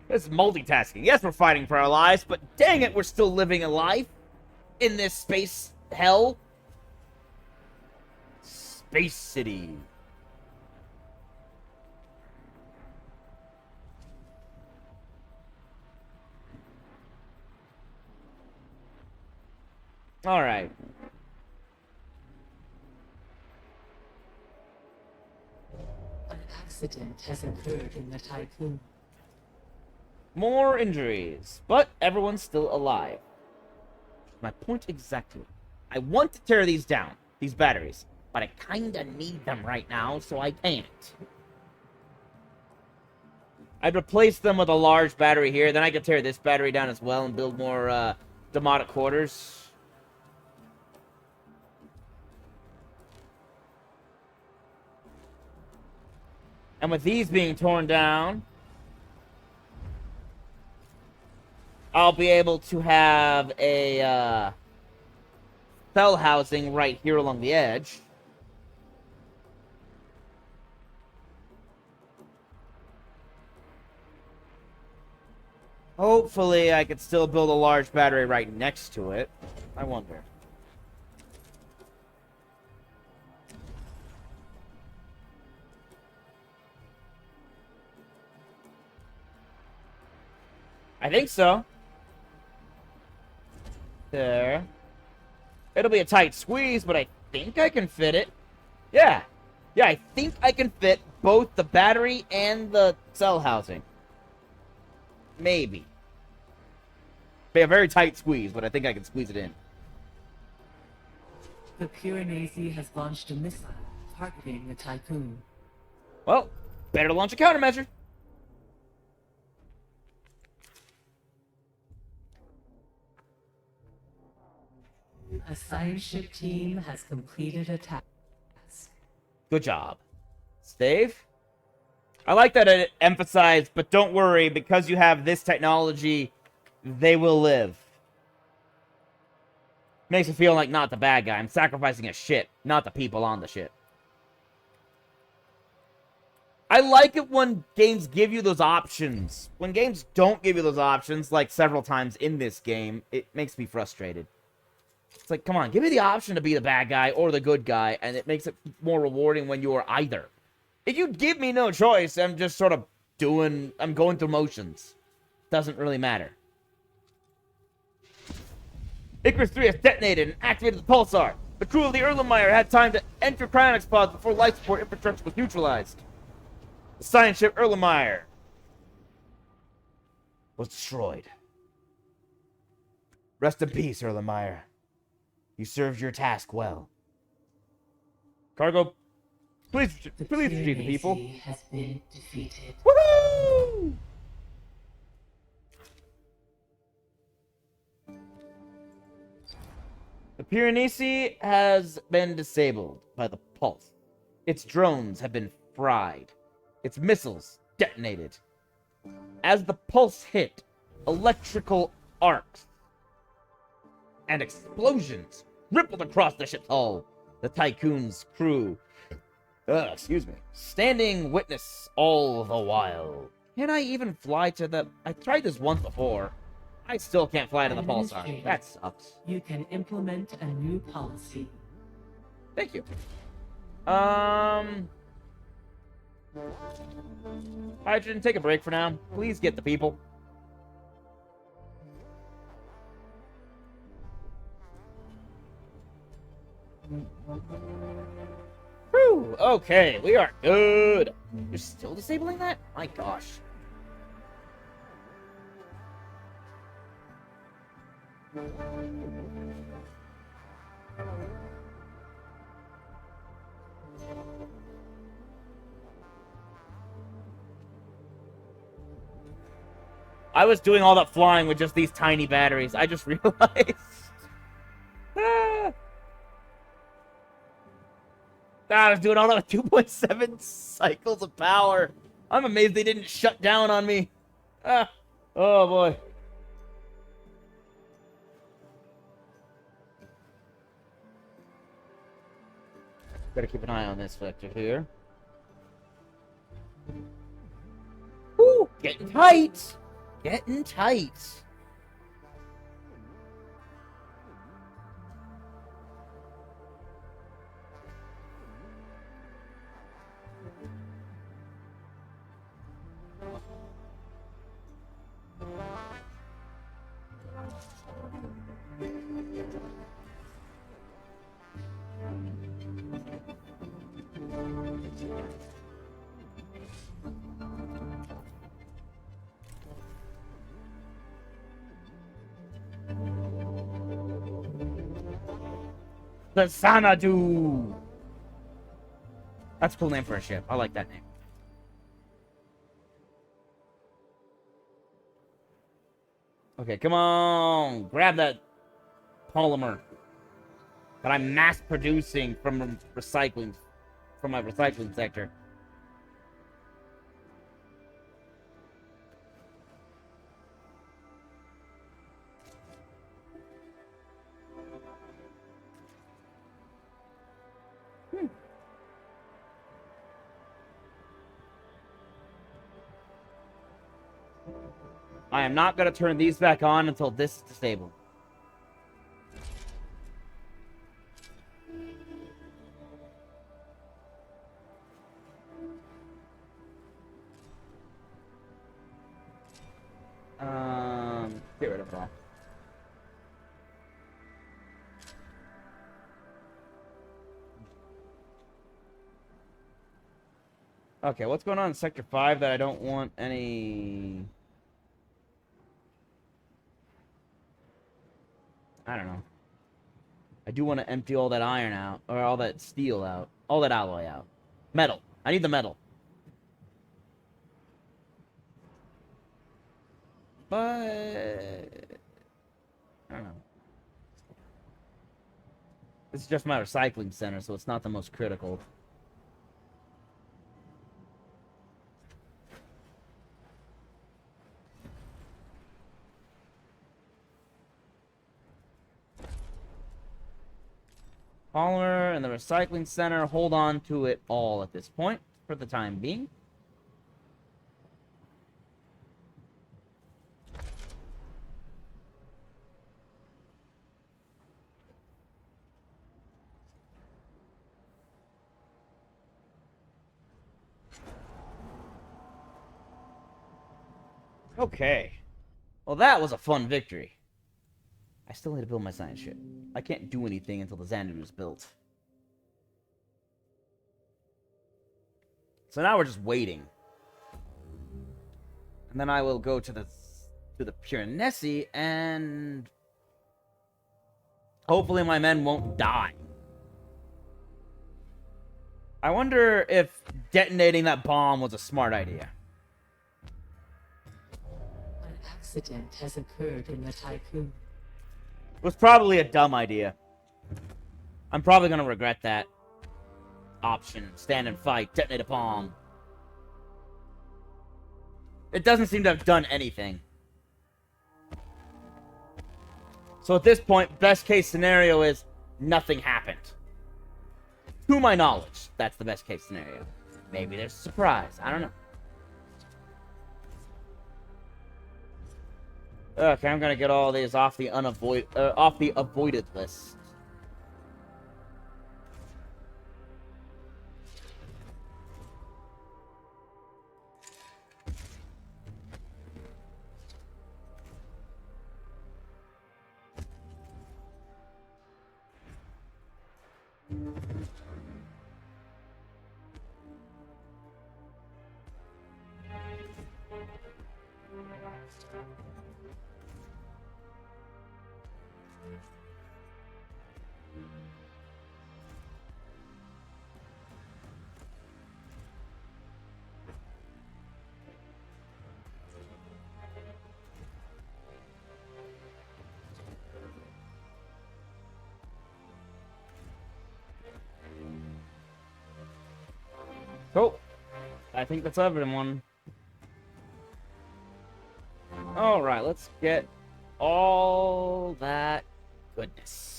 [SPEAKER 1] This is multitasking. Yes, we're fighting for our lives, but dang it, we're still living a life in this space hell. Space City. All right.
[SPEAKER 2] An accident has occurred in the Tycoon.
[SPEAKER 1] More injuries, but everyone's still alive. My point exactly. I want to tear these down, these batteries, but I kinda need them right now, so I can't. I'd replace them with a large battery here, then I could tear this battery down as well and build more, demotic quarters. And with these being torn down, I'll be able to have a, cell housing right here along the edge. Hopefully, I could still build a large battery right next to it. I wonder. I think so. There. It'll be a tight squeeze, but I think I can fit it. Yeah. Yeah, I think I can fit both the battery and the cell housing. Maybe. Be a very tight squeeze, but I think I can squeeze it in.
[SPEAKER 2] The Piranesi has launched a missile targeting the Tycoon.
[SPEAKER 1] Well, better launch a countermeasure.
[SPEAKER 2] A science ship team has completed a task.
[SPEAKER 1] Good job. Stave? I like that it emphasized, but don't worry, because you have this technology, they will live. Makes me feel like not the bad guy. I'm sacrificing a ship, not the people on the ship. I like it when games give you those options. When games don't give you those options, like several times in this game, it makes me frustrated. It's like, come on, give me the option to be the bad guy or the good guy, and it makes it more rewarding when you are either. If you give me no choice, I'm just sort of I'm going through motions. Doesn't really matter. Icarus 3 has detonated and activated the pulsar. The crew of the Erlenmeyer had time to enter cryonics pods before life support infrastructure was neutralized. The science ship Erlenmeyer was destroyed. Rest in peace, Erlenmeyer. You served your task well. Cargo, please retrieve the people.
[SPEAKER 2] Has been defeated.
[SPEAKER 1] Woohoo! The Piranesi has been disabled by the pulse. Its drones have been fried. Its missiles detonated. As the pulse hit, electrical arcs and explosions rippled across the ship's hull. The Tycoon's crew, standing witness all the while. Can I even fly to the... I tried this once before. I still can't fly to the pulsar. That sucks.
[SPEAKER 2] You can implement a new policy.
[SPEAKER 1] Thank you. Hydrogen, take a break for now. Please get the people. Whew, okay, we are good. You're still disabling that? My gosh. I was doing all that flying with just these tiny batteries. I just realized. I was doing all that with 2.7 cycles of power. I'm amazed they didn't shut down on me. Oh boy. Better keep an eye on this vector here. Woo! Getting tight! Getting tight. The Xanadu. That's a cool name for a ship. I like that name. Okay, come on. Grab that polymer that I'm mass producing from my recycling sector. I am not going to turn these back on until this is disabled. Get rid of that. Okay, what's going on in Sector 5 that I don't want any... I don't know. I do want to empty all that iron out, or all that steel out, all that alloy out. Metal. I need the metal. But... I don't know. This is just my recycling center, so it's not the most critical. Polymer and the recycling center, hold on to it all at this point, for the time being. Okay. Well, that was a fun victory. I still need to build my science ship. I can't do anything until the Xanadu is built. So now we're just waiting. And then I will go to the Pyrenees and hopefully my men won't die. I wonder if detonating that bomb was a smart idea.
[SPEAKER 2] An accident has occurred in the Tycoon.
[SPEAKER 1] It was probably a dumb idea. I'm probably gonna regret that option. Stand and fight, detonate a bomb. It doesn't seem to have done anything. So at this point, best case scenario is nothing happened. To my knowledge, that's the best case scenario. Maybe there's a surprise. I don't know. Okay, I'm gonna get all these off the avoided list. Cool. I think that's everyone. Alright, let's get all that goodness.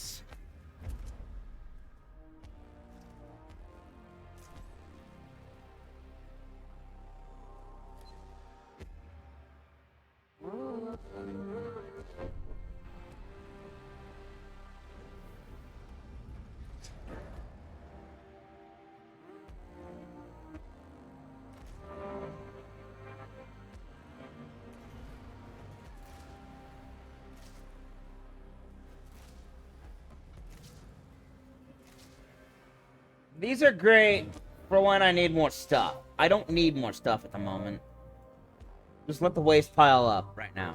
[SPEAKER 1] These are great for when I need more stuff. I don't need more stuff at the moment. Just let the waste pile up right now.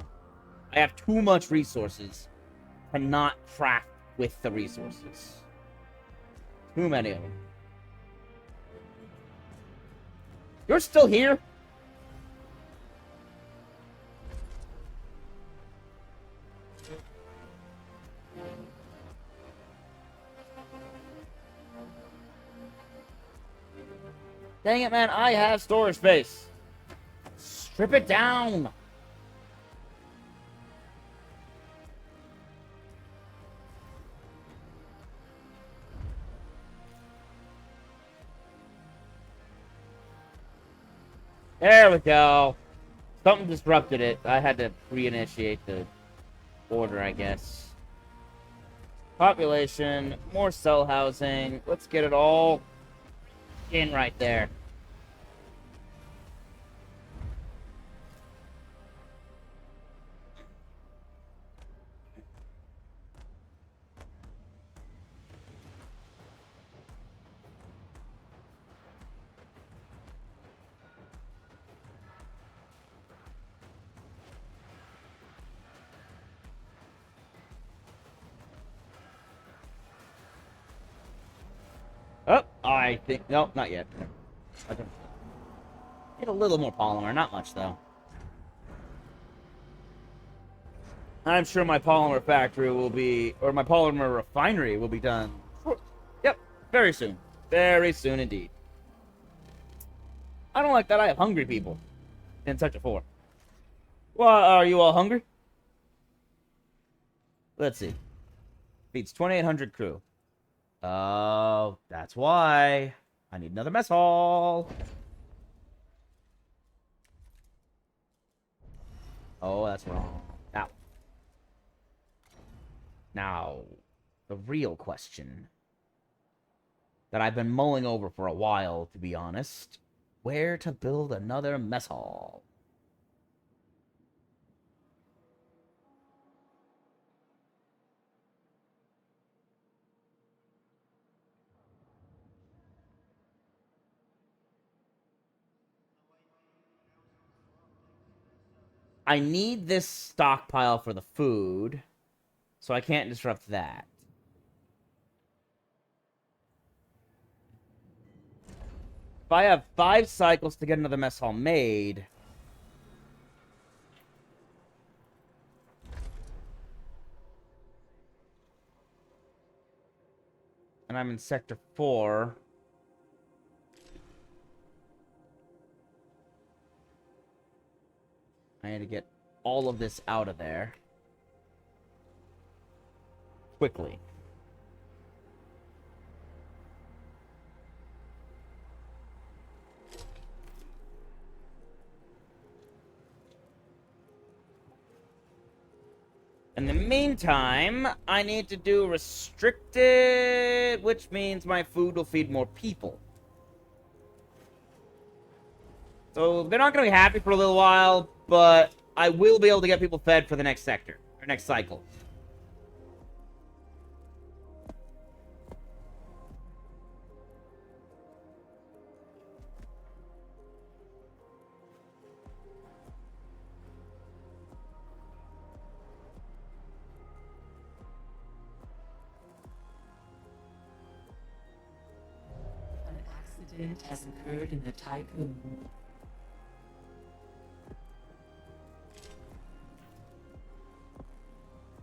[SPEAKER 1] I have too much resources to not craft with the resources. Too many of them. You're still here? Dang it, man. I have storage space. Strip it down. There we go. Something disrupted it. I had to reinitiate the order, I guess. Population, more cell housing. Let's get it all in right there. Oh, I think... No, not yet. Okay. Get a little more polymer. Not much, though. I'm sure my polymer factory will be... Or my polymer refinery will be done... Yep, very soon. Very soon indeed. I don't like that I have hungry people in Sector 4. Well, are you all hungry? Let's see. Feeds 2,800 crew. Oh, that's why. I need another mess hall. Oh, that's wrong. Now, the real question that I've been mulling over for a while, to be honest. Where to build another mess hall? I need this stockpile for the food, so I can't disrupt that. If I have 5 cycles to get another mess hall made... and I'm in Sector 4... I need to get all of this out of there. Quickly. In the meantime, I need to do restricted, which means my food will feed more people. So they're not going to be happy for a little while, but I will be able to get people fed for the next sector, or next cycle.
[SPEAKER 2] An accident has occurred in the Tycoon.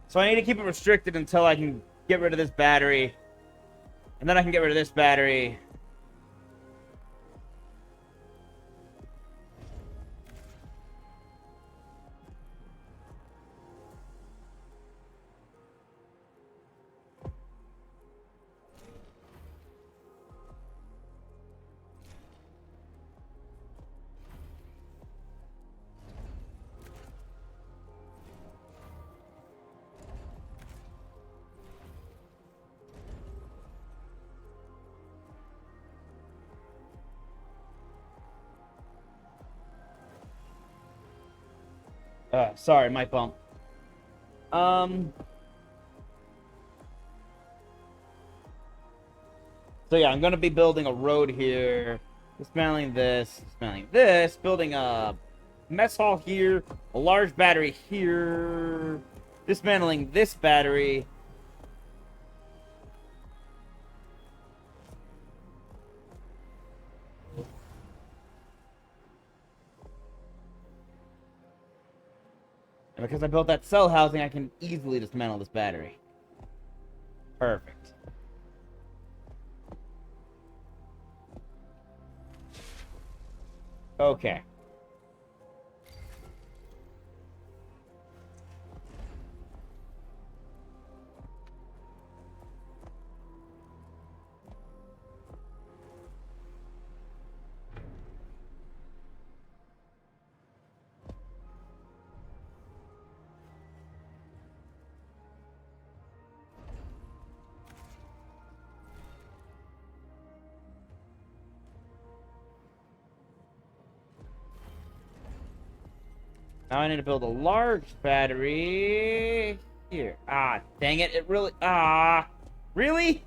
[SPEAKER 1] So I need to keep it restricted until I can get rid of this battery. And then I can get rid of this battery. Sorry, my bump. So yeah, I'm gonna be building a road here, dismantling this, building a mess hall here, a large battery here, dismantling this battery. And because I built that cell housing, I can easily dismantle this battery. Perfect. Okay. Now I need to build a large battery here. Ah, dang it. It really... Ah. Really?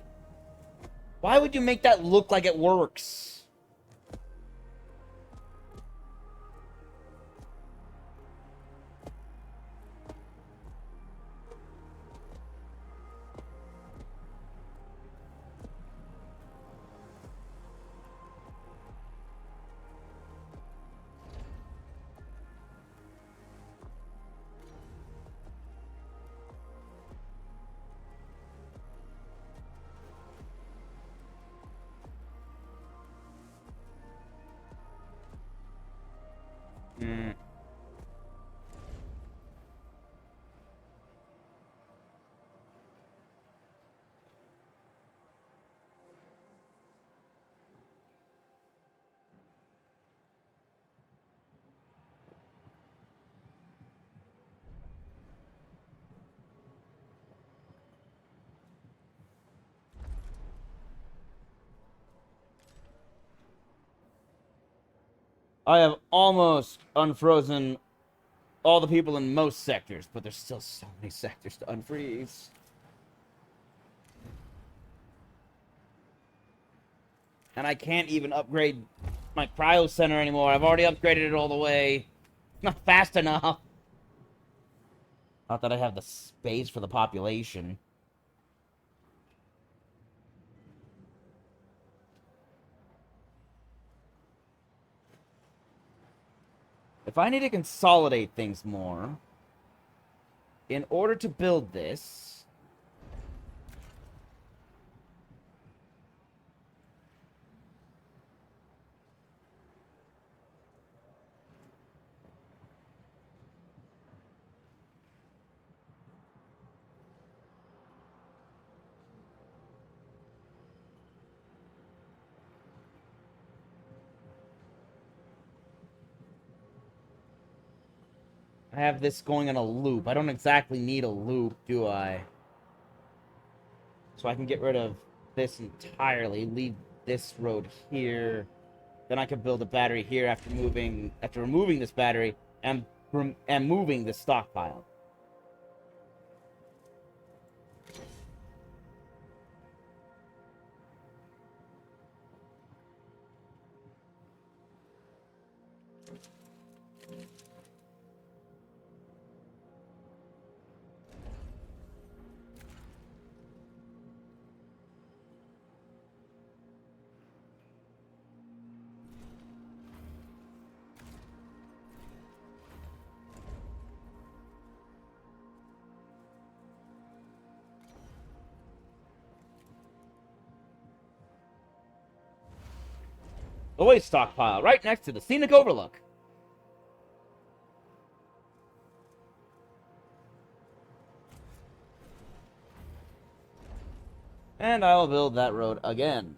[SPEAKER 1] Why would you make that look like it works? Hmm. I have almost unfrozen all the people in most sectors, but there's still so many sectors to unfreeze. And I can't even upgrade my cryo center anymore. I've already upgraded it all the way. It's not fast enough. Not that I have the space for the population. If I need to consolidate things more, in order to build this, I have this going on a loop. I don't exactly need a loop, do I? So I can get rid of this entirely, leave this road here. Then I can build a battery here after removing this battery and moving the stockpile. The waste stockpile, right next to the scenic overlook. And I will build that road again.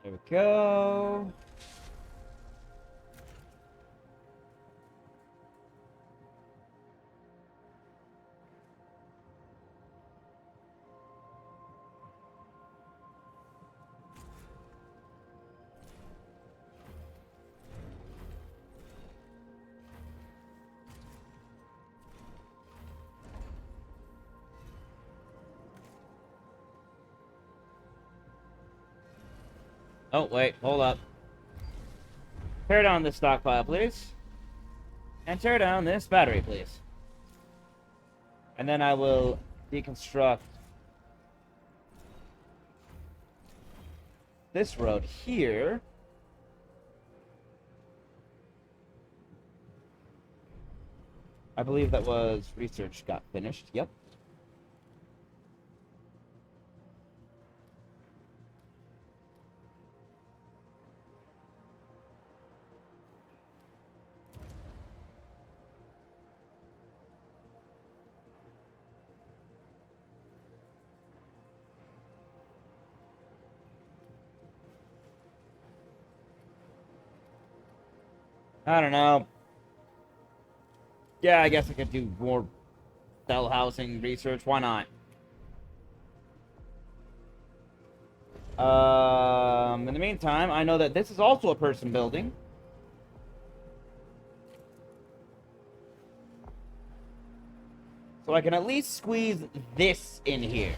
[SPEAKER 1] There we go. Oh, wait, hold up. Tear down this stockpile, please. And tear down this battery, please. And then I will deconstruct this road here. I believe that was research got finished. Yep. I don't know. Yeah, I guess I could do more cell housing research. Why not? In the meantime, I know that this is also a person building. So I can at least squeeze this in here.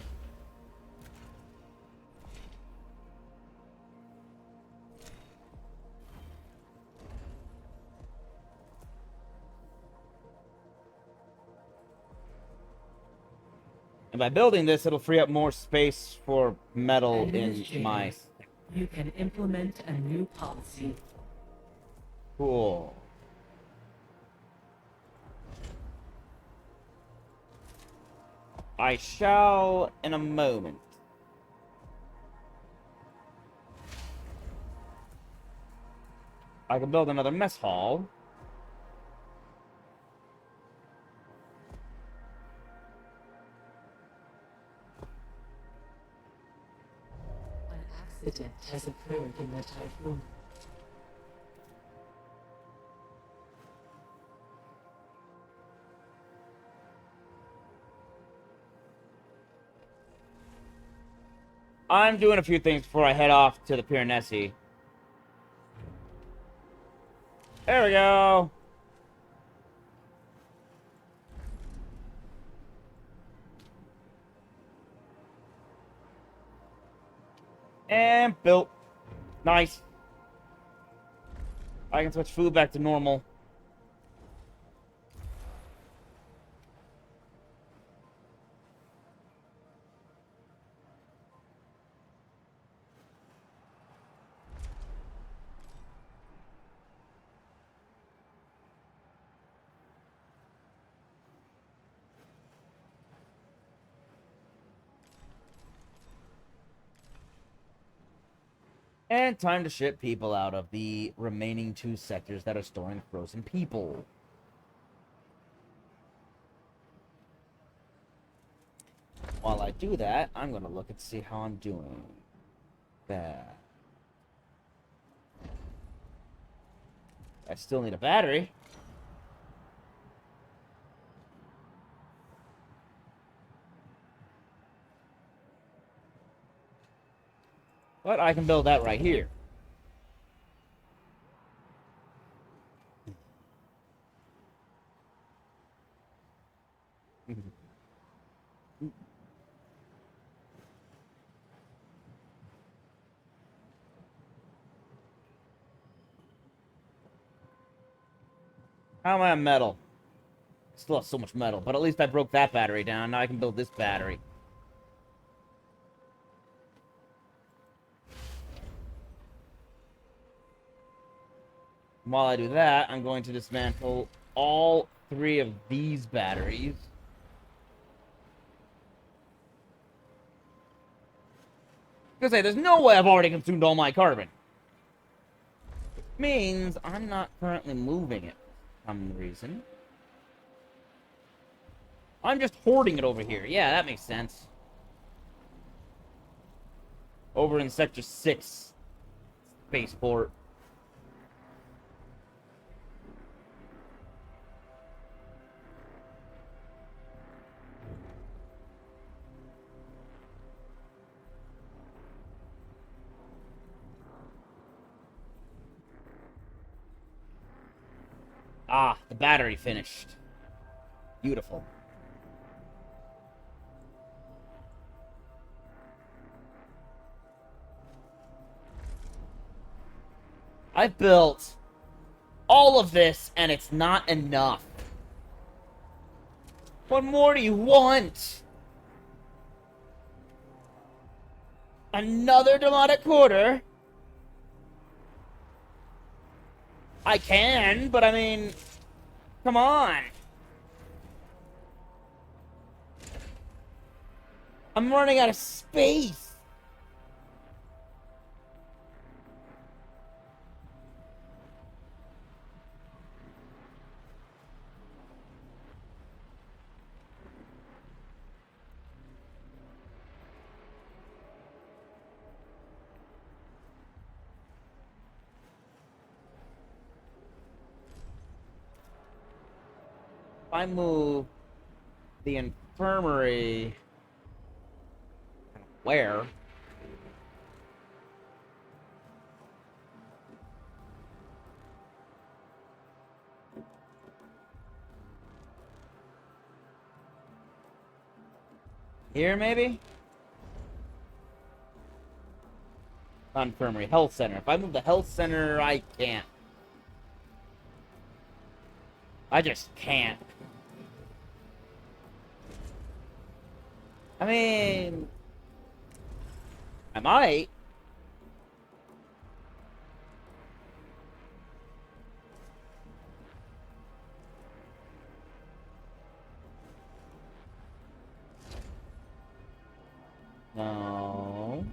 [SPEAKER 1] And by building this, it'll free up more space for metal in my...
[SPEAKER 2] You can implement a new policy.
[SPEAKER 1] Cool. I shall in a moment. I can build another mess hall.
[SPEAKER 2] An accident has occurred in the typhoon.
[SPEAKER 1] I'm doing a few things before I head off to the Piranesi. There we go. And built. Nice. I can switch food back to normal. And time to ship people out of the remaining 2 sectors that are storing frozen people. While I do that, I'm going to look and see how I'm doing. That. I still need a battery. But I can build that right here. How am I on metal? Still have so much metal, but at least I broke that battery down. Now I can build this battery. While I do that, I'm going to dismantle all 3 of these batteries. I was gonna say, there's no way I've already consumed all my carbon. Which means I'm not currently moving it for some reason. I'm just hoarding it over here. Yeah, that makes sense. Over in Sector 6. Spaceport. Ah, the battery finished. Beautiful. I built all of this, and it's not enough. What more do you want? Another demonic quarter? I can, but I mean, come on. I'm running out of space. If I move the infirmary, where? Here, maybe? Not infirmary, health center. If I move the health center, I can't. I just can't. I mean, I might. No.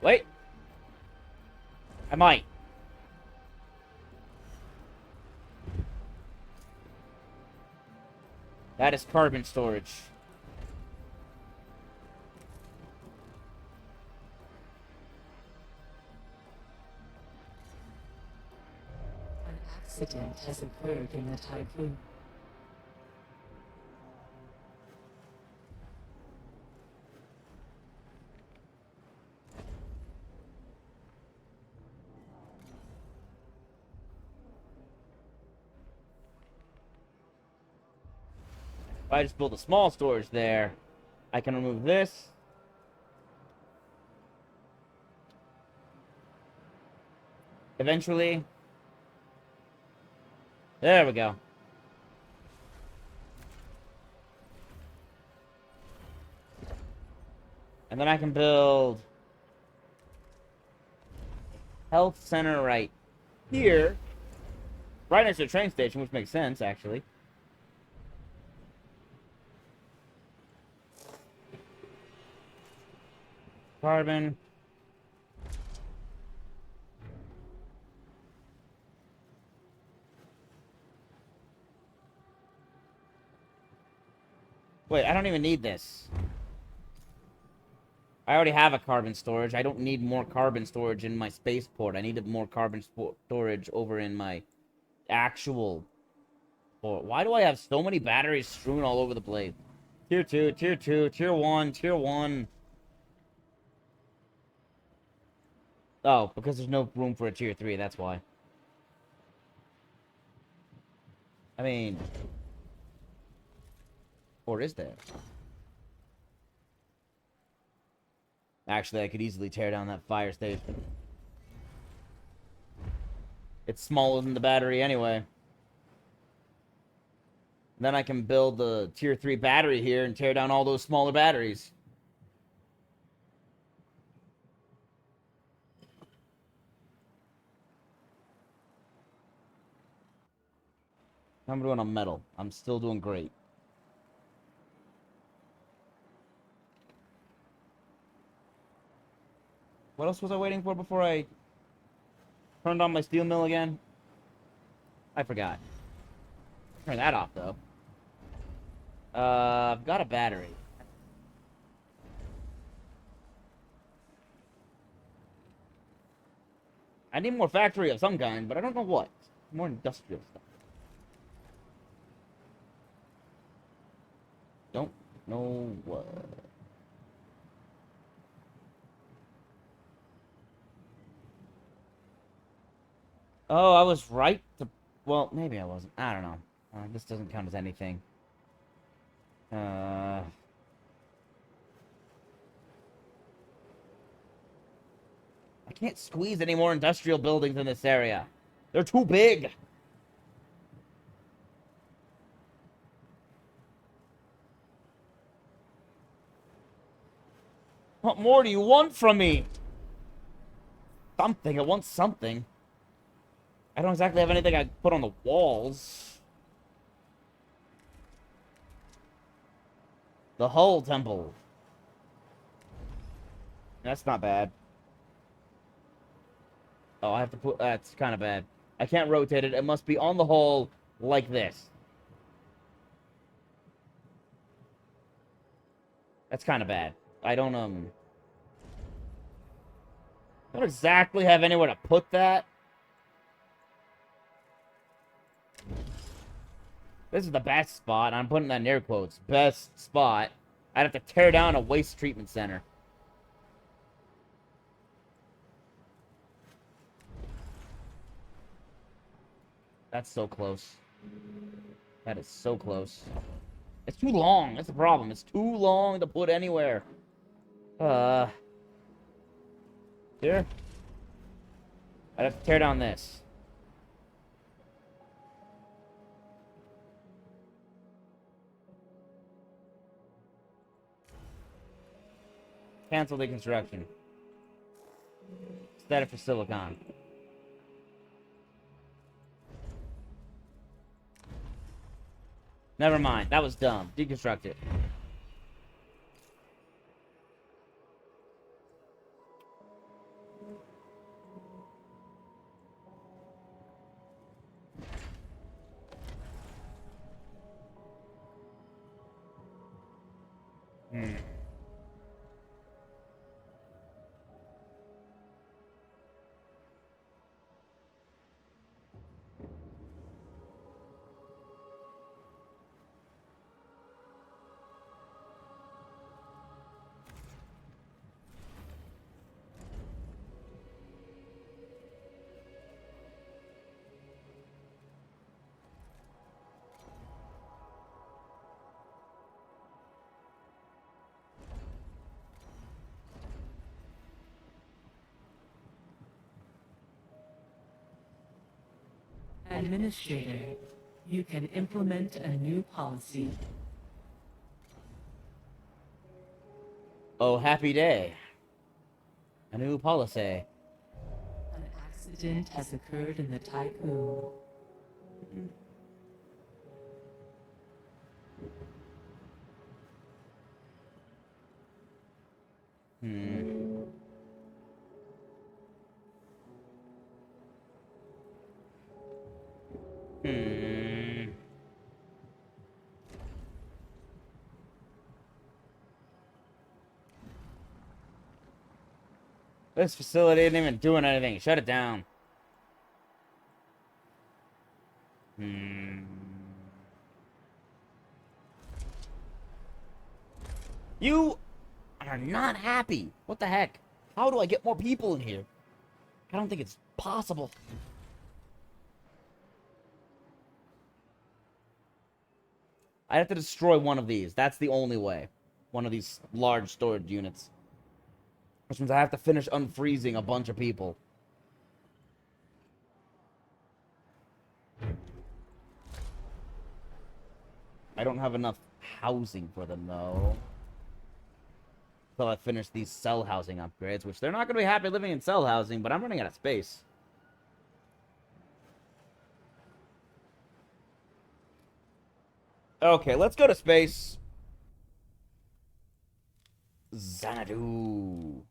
[SPEAKER 1] Wait. I might. That is carbon storage.
[SPEAKER 2] An accident has occurred in the typhoon.
[SPEAKER 1] If I just build a small storage there, I can remove this. Eventually. There we go. And then I can build health center right here. Right next to the train station, which makes sense, actually. Carbon. Wait, I don't even need this. I already have a carbon storage. I don't need more carbon storage in my spaceport. I need more carbon storage over in my actual port. Why do I have so many batteries strewn all over the place? Tier 2, Tier 2, Tier 1, Tier 1. Oh, because there's no room for a Tier 3, that's why. I mean... Or is there? Actually, I could easily tear down that fire station. It's smaller than the battery anyway. Then I can build the Tier 3 battery here and tear down all those smaller batteries. How am I doing on metal? I'm still doing great. What else was I waiting for before I turned on my steel mill again? I forgot. Turn that off, though. I've got a battery. I need more factory of some kind, but I don't know what. More industrial stuff. Don't know what. Oh, I was right to... Well, maybe I wasn't. I don't know. This doesn't count as anything. I can't squeeze any more industrial buildings in this area. They're too big. What more do you want from me? Something. I want something. I don't exactly have anything I can put on the walls. The Hull Temple. That's not bad. Oh, I have to put... That's kind of bad. I can't rotate it. It must be on the hull like this. That's kind of bad. I don't exactly have anywhere to put that. This is the best spot. I'm putting that in air quotes. Best spot. I'd have to tear down a waste treatment center. That's so close. That is so close. It's too long. That's the problem. It's too long to put anywhere. Here. I'd have to tear down this. Cancel the construction. Set it for silicon. Never mind. That was dumb. Deconstruct it.
[SPEAKER 2] Administrator, you can implement a new policy.
[SPEAKER 1] Oh, happy day. A new policy.
[SPEAKER 2] An accident has occurred in the Tycoon.
[SPEAKER 1] This facility isn't even doing anything. Shut it down. You are not happy. What the heck? How do I get more people in here? I don't think it's possible. I have to destroy one of these. That's the only way. One of these large storage units. Which means I have to finish unfreezing a bunch of people. I don't have enough housing for them, though. Until I finish these cell housing upgrades, which they're not going to be happy living in cell housing, but I'm running out of space. Okay, let's go to space. Xanadu.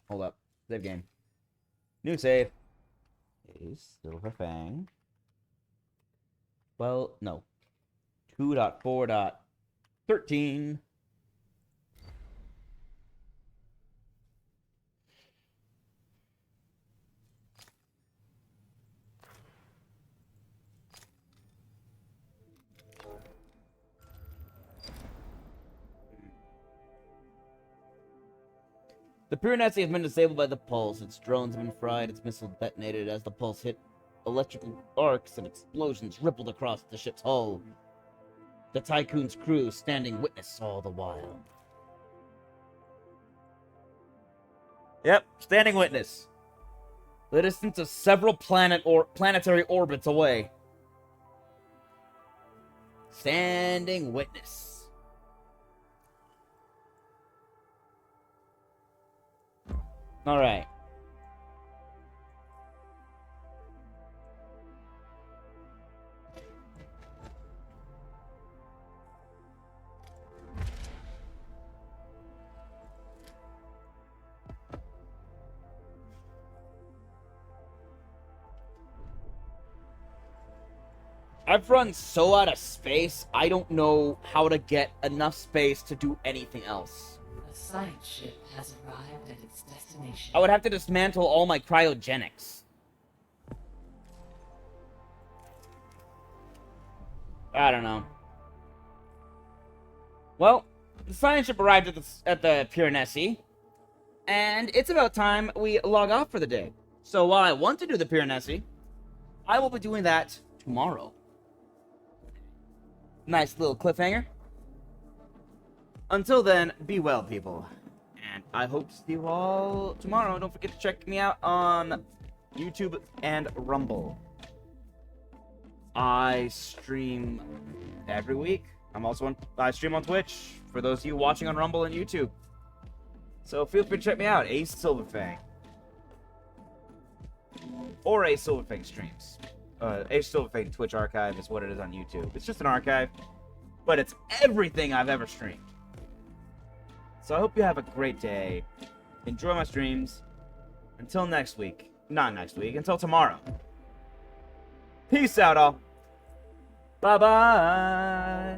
[SPEAKER 1] Hold up. Save game. New save. Is Silver Fang. Well, no. 2.4.13. The Piranesi has been disabled by the pulse. Its drones have been fried. Its missile detonated as the pulse hit. Electrical arcs and explosions rippled across the ship's hull. The Tycoon's crew standing witness all the while. Yep, standing witness. The distance of several planetary orbits away. Standing witness. All right. I've run so out of space, I don't know how to get enough space to do anything else.
[SPEAKER 2] A science ship has arrived at its destination.
[SPEAKER 1] I would have to dismantle all my cryogenics. I don't know. Well, the science ship arrived at the Piranesi, and it's about time we log off for the day. So while I want to do the Piranesi, I will be doing that tomorrow. Nice little cliffhanger. Until then, be well, people. And I hope to see you all tomorrow. Don't forget to check me out on YouTube and Rumble. I stream every week. I stream on Twitch for those of you watching on Rumble and YouTube. So feel free to check me out, Ace Silverfang. Or Ace Silverfang streams. Ace Silverfang Twitch archive is what it is on YouTube. It's just an archive, but it's everything I've ever streamed. So I hope you have a great day. Enjoy my streams. Until next week. Not next week. Until tomorrow. Peace out, all. Bye-bye.